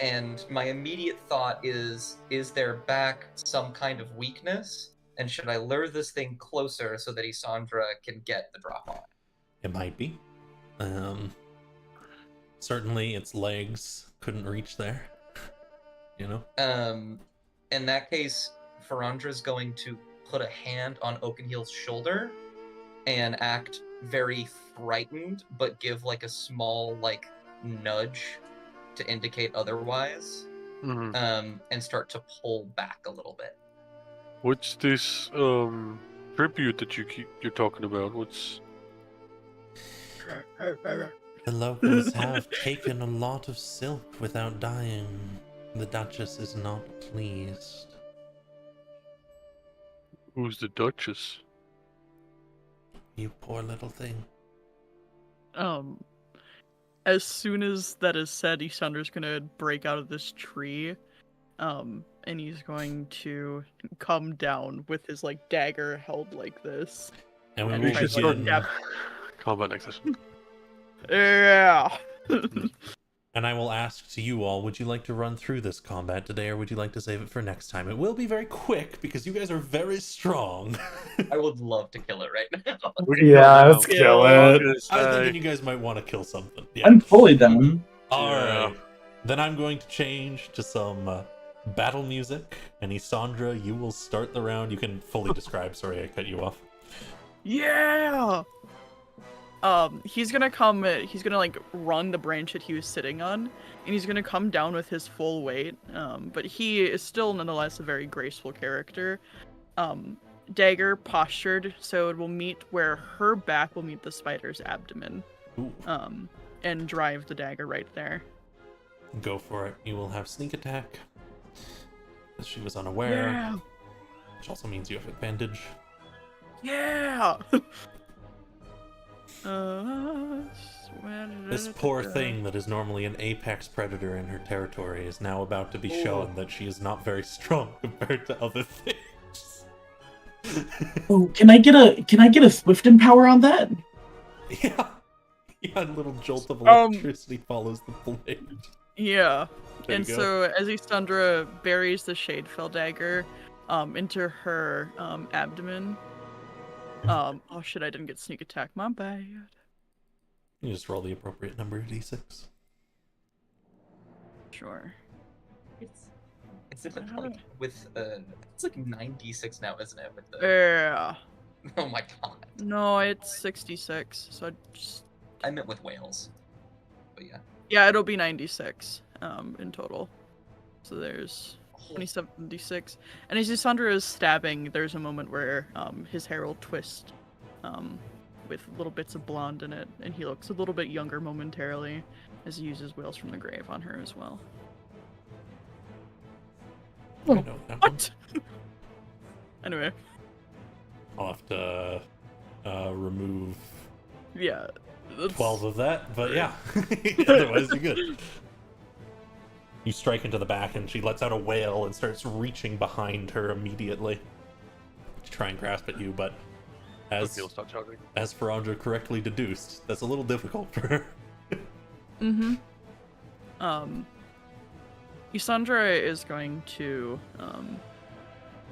and my immediate thought is there back some kind of weakness, and should I lure this thing closer so that Isandra can get the drop on it? It might be. Certainly its legs couldn't reach there. You know? In that case, Farandra's going to put a hand on Oakenheel's shoulder and act very frightened, but give like a small like nudge to indicate otherwise, and start to pull back a little bit. What's this tribute that you're talking about? What's The locals have taken a lot of silk without dying. The Duchess is not pleased. Who's the Duchess? You poor little thing. as soon as that is said, Isandra's gonna break out of this tree, and he's going to come down with his like dagger held like this. And we And will try to, like, begin. stab- Combat next session. Yeah. And I will ask to you all, would you like to run through this combat today, or would you like to save it for next time? It will be very quick, because you guys are very strong. I would love to kill it right now. Yeah, let's kill it. I was thinking you guys might want to kill something. Yeah. I'm fully done. Alright. Then I'm going to change to some battle music, and Isandra, you will start the round. You can fully describe. Sorry, I cut you off. Yeah. He's gonna come. He's gonna like run the branch that he was sitting on, and he's gonna come down with his full weight. But he is still nonetheless a very graceful character. Dagger postured, so it will meet where her back will meet the spider's abdomen. Ooh. And drive the dagger right there. Go for it. You will have sneak attack, as she was unaware. Yeah. Which also means you have advantage. Yeah. This poor thing that is normally an apex predator in her territory is now about to be shown that she is not very strong compared to other things. Oh, can I get a swift empower on that? Yeah. Yeah, a little jolt of electricity follows the blade. Yeah. There And you go. so as Isandra buries the Shadefell dagger into her abdomen. Oh shit, I didn't get sneak attack. My bad. You just roll the appropriate number of d6. Sure. It's like with it's like 9d6 now, isn't it? With the Yeah. oh my god. No, it's 66. So I meant with whales. But yeah. yeah, it'll be 96 in total. So there's 2076. And as Isandra is stabbing, there's a moment where his hair will twist with little bits of blonde in it, and he looks a little bit younger momentarily as he uses Whales from the Grave on her as well. I know that one. What? Anyway, I'll have to remove yeah. That's... 12 of that, but yeah. Otherwise, you're good. You strike into the back, and she lets out a wail and starts reaching behind her immediately to try and grasp at you, but as Farandra correctly deduced, that's a little difficult for her. Mm-hmm. Isandra is going to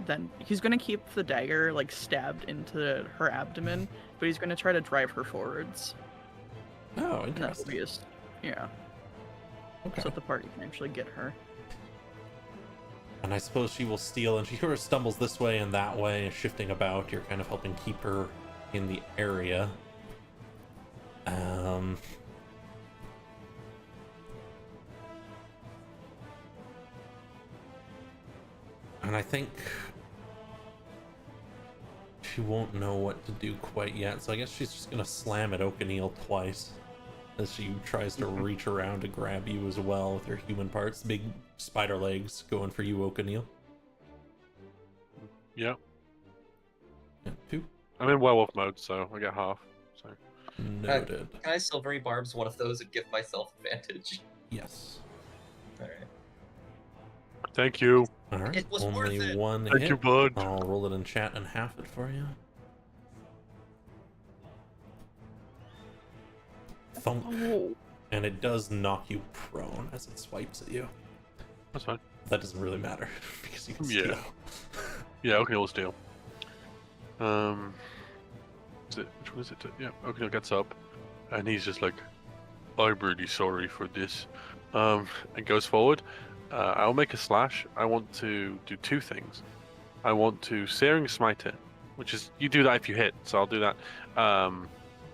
then he's going to keep the dagger like stabbed into her abdomen, but he's going to try to drive her forwards. Oh, And that will be interesting. yeah. Okay. So that the party can actually get her. And I suppose she will steal, and she sort of stumbles this way and that way, shifting about. You're kind of helping keep her in the area. And I think she won't know what to do quite yet, so I guess she's just gonna slam at O'Neil twice as she tries to reach around to grab you as well with her human parts. Big spider legs going for you, O'Neil. Yeah. Yeah, 2. I'm in werewolf mode, so I get half. So Noted. Can I Silvery Barbs one of those and give myself advantage? Yes. Alright. thank you. Alright, It was only worth it. one Thank hit. you, bud. I'll roll it in chat and half it for you. Thump. Oh. And it does knock you prone as it swipes at you. That's fine. That doesn't really matter because you can Yeah. steal. Yeah, okay, we'll steal. Is it, which one is it? Yeah, okay, gets up, and he's just like, I'm really sorry for this. And goes forward. I'll make a slash. I want to do 2 things. I want to Searing Smite it, which is, you do that if you hit, so I'll do that.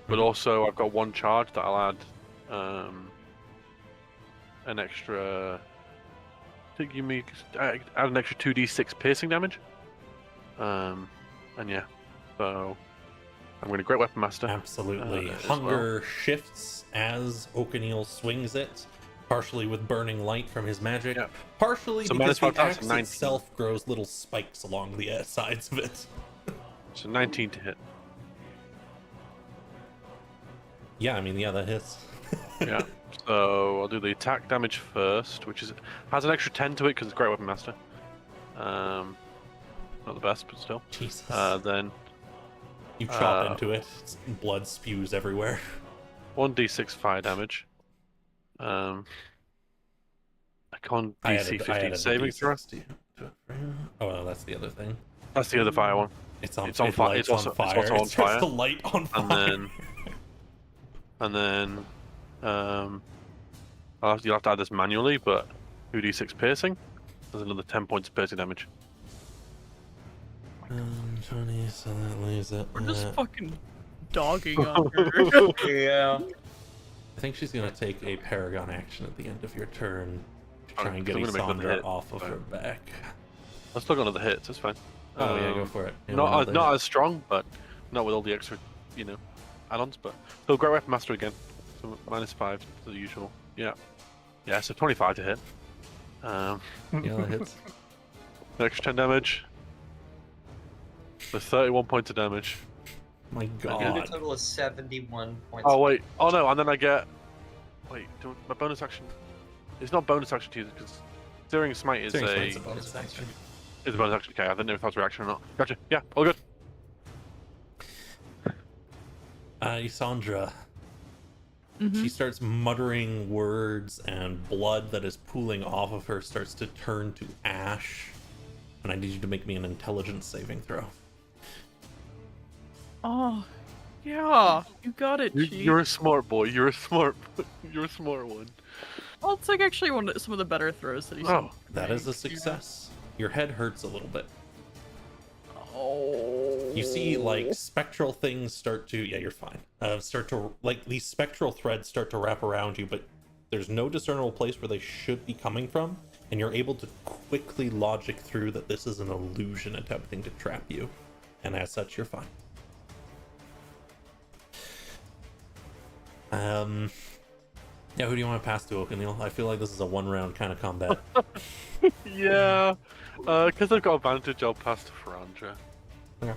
But also, I've got 1 charge that I'll add an extra. I think you mean add an extra 2d6 piercing damage. And yeah, so I'm going to Great Weapon Master. Absolutely. as Hunger shifts as O'Neil swings it, partially with burning light from his magic, Yeah. partially So because minus the 5 axe 19. itself grows little spikes along the sides of it. So 19 to hit. Yeah, I mean, yeah, that hits. Yeah. So I'll do the attack damage first, which has an extra 10 to it because it's Great Weapon Master. Not the best, but still. Jesus. Then You chop into it. Blood spews everywhere. 1d6 fire damage. I can't DC 15 saving throw. Oh no, that's the other thing. That's the other fire one. It's on fire. It's It's also on It starts fire. to light on fire. And then you'll have to add this manually, but 2d6 piercing. There's another 10 points of piercing damage. 20, so that leaves it. We're just fucking dogging on her. Yeah. I think she's gonna take a Paragon action at the end of your turn to try and get I'm gonna make another Isandra hit. off of her back. Let's look at another hits. That's fine. Oh yeah, go for it. Yeah, Not as strong, but not with all the extra, add-ons. But so Great Weapon Master again. So -5 to the usual. Yeah. So 25 to hit. Yeah, that hits. Extra 10 damage. So 31 points of damage. My I get a God. total of 71 points. Oh wait. Oh no. And then I get. Wait. My bonus action. It's not bonus action to use because Searing Smite is Searing a. Smite's a bonus action. It's a bonus action. Okay. I didn't know if that was reaction or not. Gotcha. Yeah. All good. Isandra. She starts muttering words, and blood that is pooling off of her starts to turn to ash. And I need you to make me an intelligence saving throw. Oh, yeah, you got it, Chief. You're a smart boy. You're a smart one. Well, it's like actually some of the better throws that he's done. That is a success. Your head hurts a little bit. Oh. You see, like, spectral things start to... Yeah, you're fine. These spectral threads start to wrap around you, but there's no discernible place where they should be coming from, and you're able to quickly logic through that this is an illusion attempting to trap you. And as such, you're fine. Yeah, who do you want to pass to, Okanil? I feel like this is a one-round kind of combat. Yeah, because I've got advantage, I'll pass to Frandra. Okay.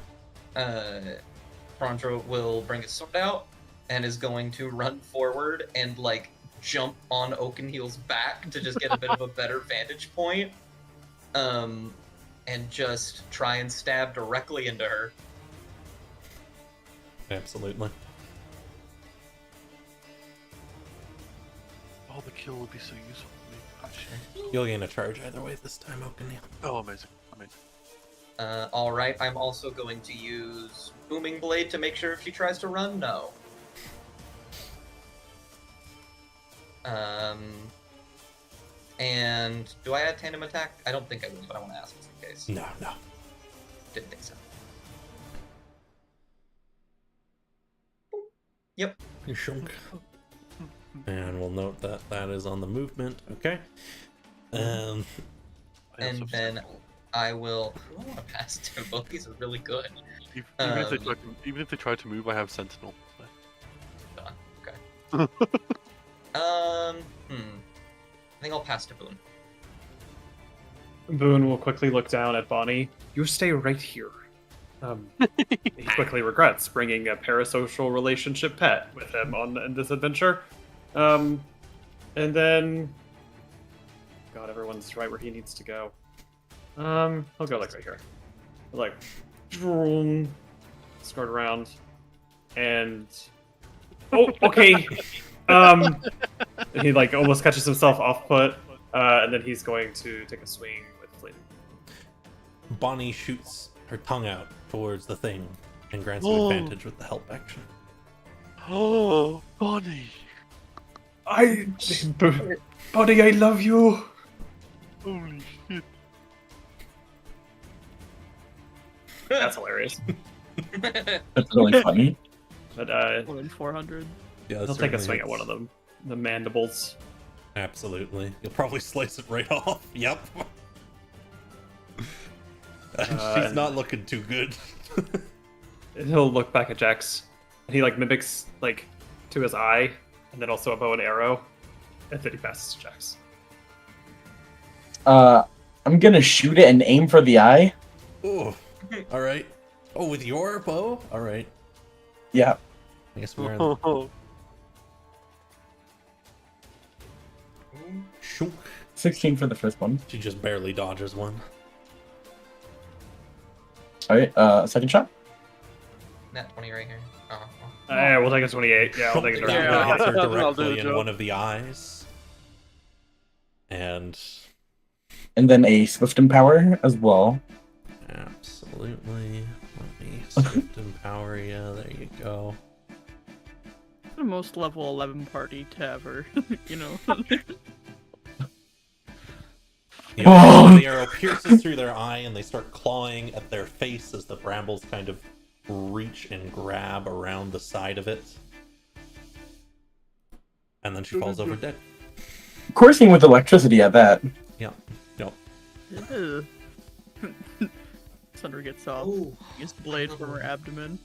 Frandra will bring his sword out and is going to run forward and like jump on Oakenheel's back to just get a bit of a better vantage point. And just try and stab directly into her. Absolutely. Oh, the kill would be so useful for me. Actually. You'll gain a charge either way this time, Okanil. Oh, amazing. Alright, I'm also going to use Booming Blade to make sure if she tries to run, no. And do I add tandem attack? I don't think I will, but I want to ask just in case. No. Didn't think so. Yep. You shunk. And we'll note that that is on the movement. Okay. And then I will. Who do I want to pass to? Both these are really good. Even if they try to move, I have Sentinel. Done. Okay. I think I'll pass to Boone. Boone will quickly look down at Bonnie. You stay right here. He quickly regrets bringing a parasocial relationship pet with him on this adventure. And then... God, everyone's right where he needs to go. He'll go like right here. Like, skirt around. And... Oh, okay! And he like almost catches himself off foot, and then he's going to take a swing with Fleet. Bonnie shoots her tongue out towards the thing and grants you advantage with the help action. Oh, Bonnie! Buddy, I love you! Holy shit. That's hilarious. That's really funny. But 1 in 400. Yeah, he'll take a swing at one of them. The mandibles. Absolutely. You'll probably slice it right off. Yep. She's not looking too good. He'll look back at Jax. And he like mimics like to his eye, and then also a bow and arrow, and then he passes to Jax. I'm gonna shoot it and aim for the eye. Oh, all right. Oh, with your bow? All right. Yeah. I guess we're in... Boom. Shunk. 16 for the first one. She just barely dodges one. Alright, second shot. Nat 20 right here. Oh. Yeah, we'll take a 28. Yeah, I'll take a That 28. one hits her I'll do the directly in job. one of the eyes. And And then a Swift Empower as well. absolutely. Let me Swift Empower you. There you go. The most level 11 party to ever, you know. The arrow pierces through their eye and they start clawing at their face as the brambles kind of reach and grab around the side of it. And then she falls over dead. Coursing with electricity at that. Yeah. Yep. Ew. Sandra gets off. Ooh. His blade from her abdomen.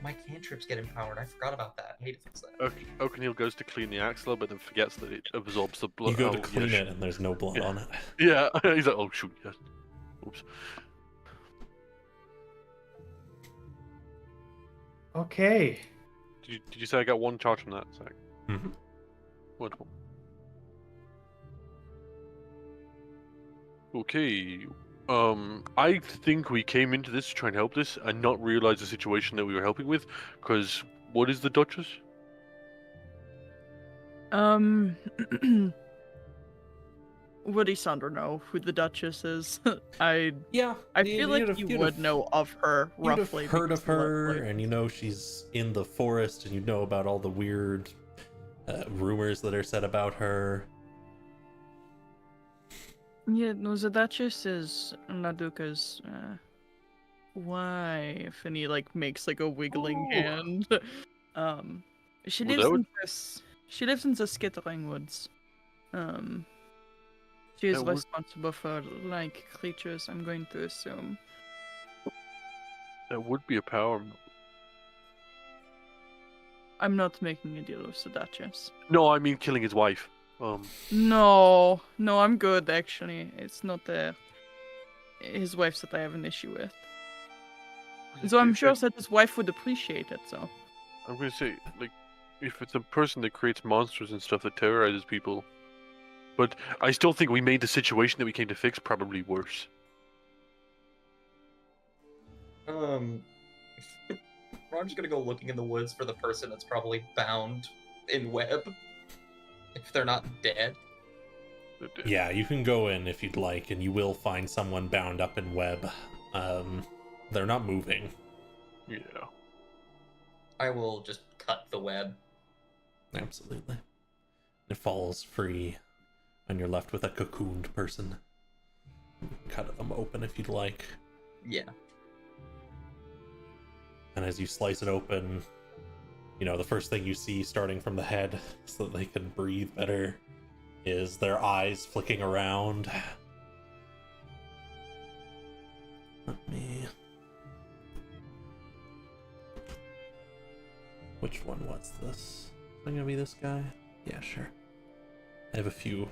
My cantrips get empowered. I forgot about that. I need to fix that. Oakenhill goes to clean the axe a little bit and forgets that it absorbs the blood. You go to Oh, clean yeah, it and there's no blood Yeah. on it. Yeah, he's like, oh shoot, yes. Oops. Okay. Did you say I got one charge from that? Sorry. Mm-hmm. Wonderful. Okay. I think we came into this to try and help this and not realize the situation that we were helping with. Because what is the Duchess? Would Sandra know who the Duchess is? I Yeah. feel like you would know of her You'd roughly. have heard of because her, roughly- and you know she's in the forest, and you know about all the weird rumors that are said about her. Yeah, no, the Duchess is Naduka's wife, and he like makes like a wiggling Oh. hand. She Well, lives that would- in this. She lives in the Skittering Woods. She is That would- responsible for like creatures. I'm going to assume. That would be a power move. I'm not making a deal with the Duchess. No, I mean killing his wife. No, I'm good actually. It's not his wife that I have an issue with. So I'm sure that his wife would appreciate it. So I'm gonna say, like, if it's a person that creates monsters and stuff that terrorizes people, but I still think we made the situation that we came to fix probably worse. Ron's gonna go looking in the woods for the person that's probably bound in web. If they're not dead. Yeah, you can go in if you'd like, and you will find someone bound up in web. They're not moving. Yeah. I will just cut the web. Absolutely. It falls free, and you're left with a cocooned person. Cut them open if you'd like. Yeah. And as you slice it open, you know, the first thing you see starting from the head, so that they can breathe better, is their eyes flicking around. Let me... Which one was this? Is it gonna be this guy? Yeah, sure. I have a few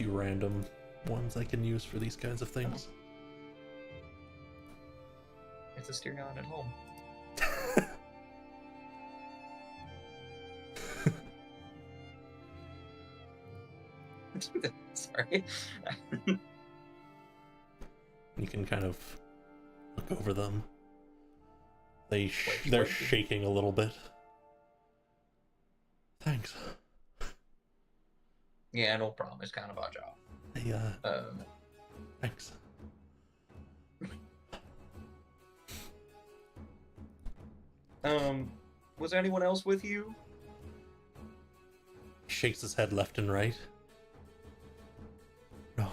random ones I can use for these kinds of things. It's a steering on at home. Sorry. You can kind of look over them. They're Wait. shaking a little bit. Thanks. Yeah, no problem. It's kind of our job. Hey, thanks. Was anyone else with you? He shakes his head left and right. No.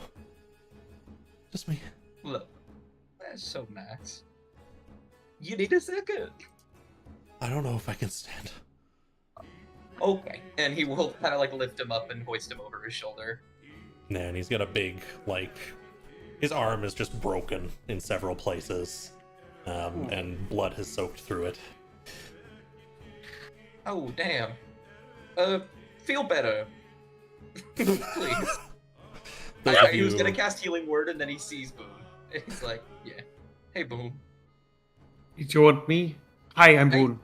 Just me. Look, that's so nice. You need a second. I don't know if I can stand. Okay. And he will kind of like lift him up and hoist him over his shoulder. Nah, and he's got a big, like... His arm is just broken in several places. And blood has soaked through it. Oh, damn. Feel better. Please. He was gonna cast Healing Word and then he sees Boone. And he's like, yeah. Hey, Boone. Do you want me? Hi, I'm Boone.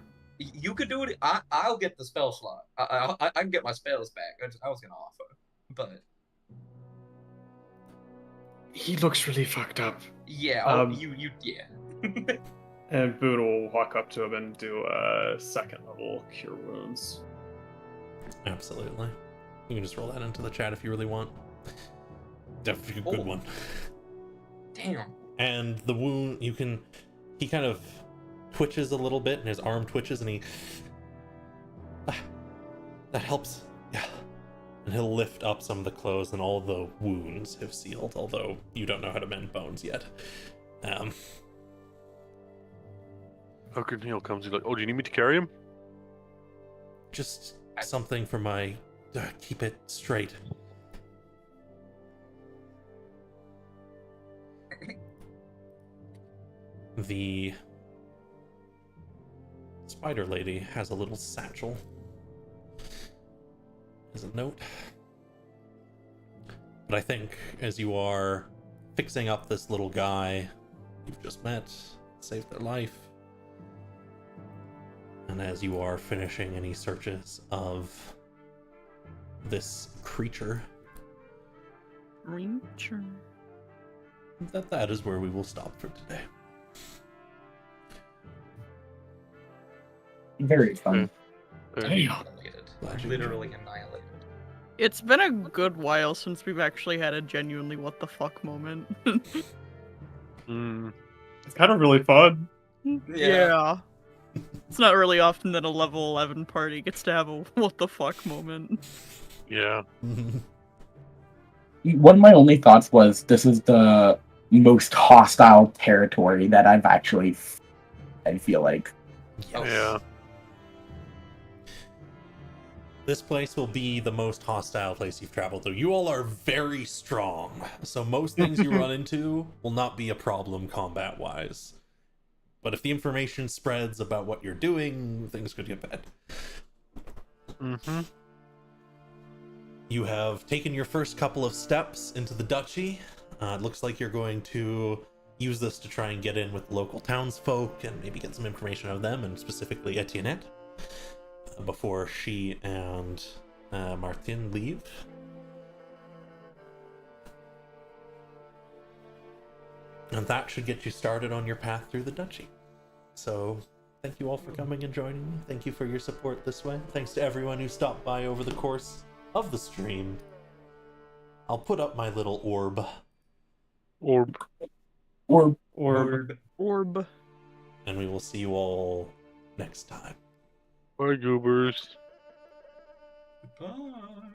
You could do it. I'll get the spell slot. I can get my spells back. I was gonna offer, but He looks really fucked up. yeah, yeah. And Boone will walk up to him and do a second level cure wounds. Absolutely. You can just roll that into the chat if you really want. Definitely a good one. Damn. And the wound, he kind of twitches a little bit, and his arm twitches, and that helps. Yeah. And he'll lift up some of the clothes, and all the wounds have sealed, although you don't know how to mend bones yet. Neil comes, he's like, oh, do you need me to carry him? Just something for my... keep it straight. The spider lady has a little satchel. As a note. But I think as you are fixing up this little guy you've just met, saved their life, and as you are finishing any searches of this creature, that is where we will stop for today. Very fun. Annihilated. Literally annihilated. It's been a good while since we've actually had a genuinely what the fuck moment. It's kind of really fun. Yeah. It's not really often that a level 11 party gets to have a what the fuck moment. Yeah. One of my only thoughts was this is the most hostile territory that I've actually, I feel like. Yes. Yeah. This place will be the most hostile place you've traveled through. You all are very strong, so most things you run into will not be a problem combat-wise. But if the information spreads about what you're doing, things could get bad. Mm-hmm. You have taken your first couple of steps into the Duchy. It looks like you're going to use this to try and get in with local townsfolk and maybe get some information out of them, and specifically Etiennette, before she and Martin leave. And that should get you started on your path through the Duchy. So, thank you all for coming and joining me. Thank you for your support this way. Thanks to everyone who stopped by over the course of the stream. I'll put up my little orb. Orb. And we will see you all next time. Bye, goobers. Bye.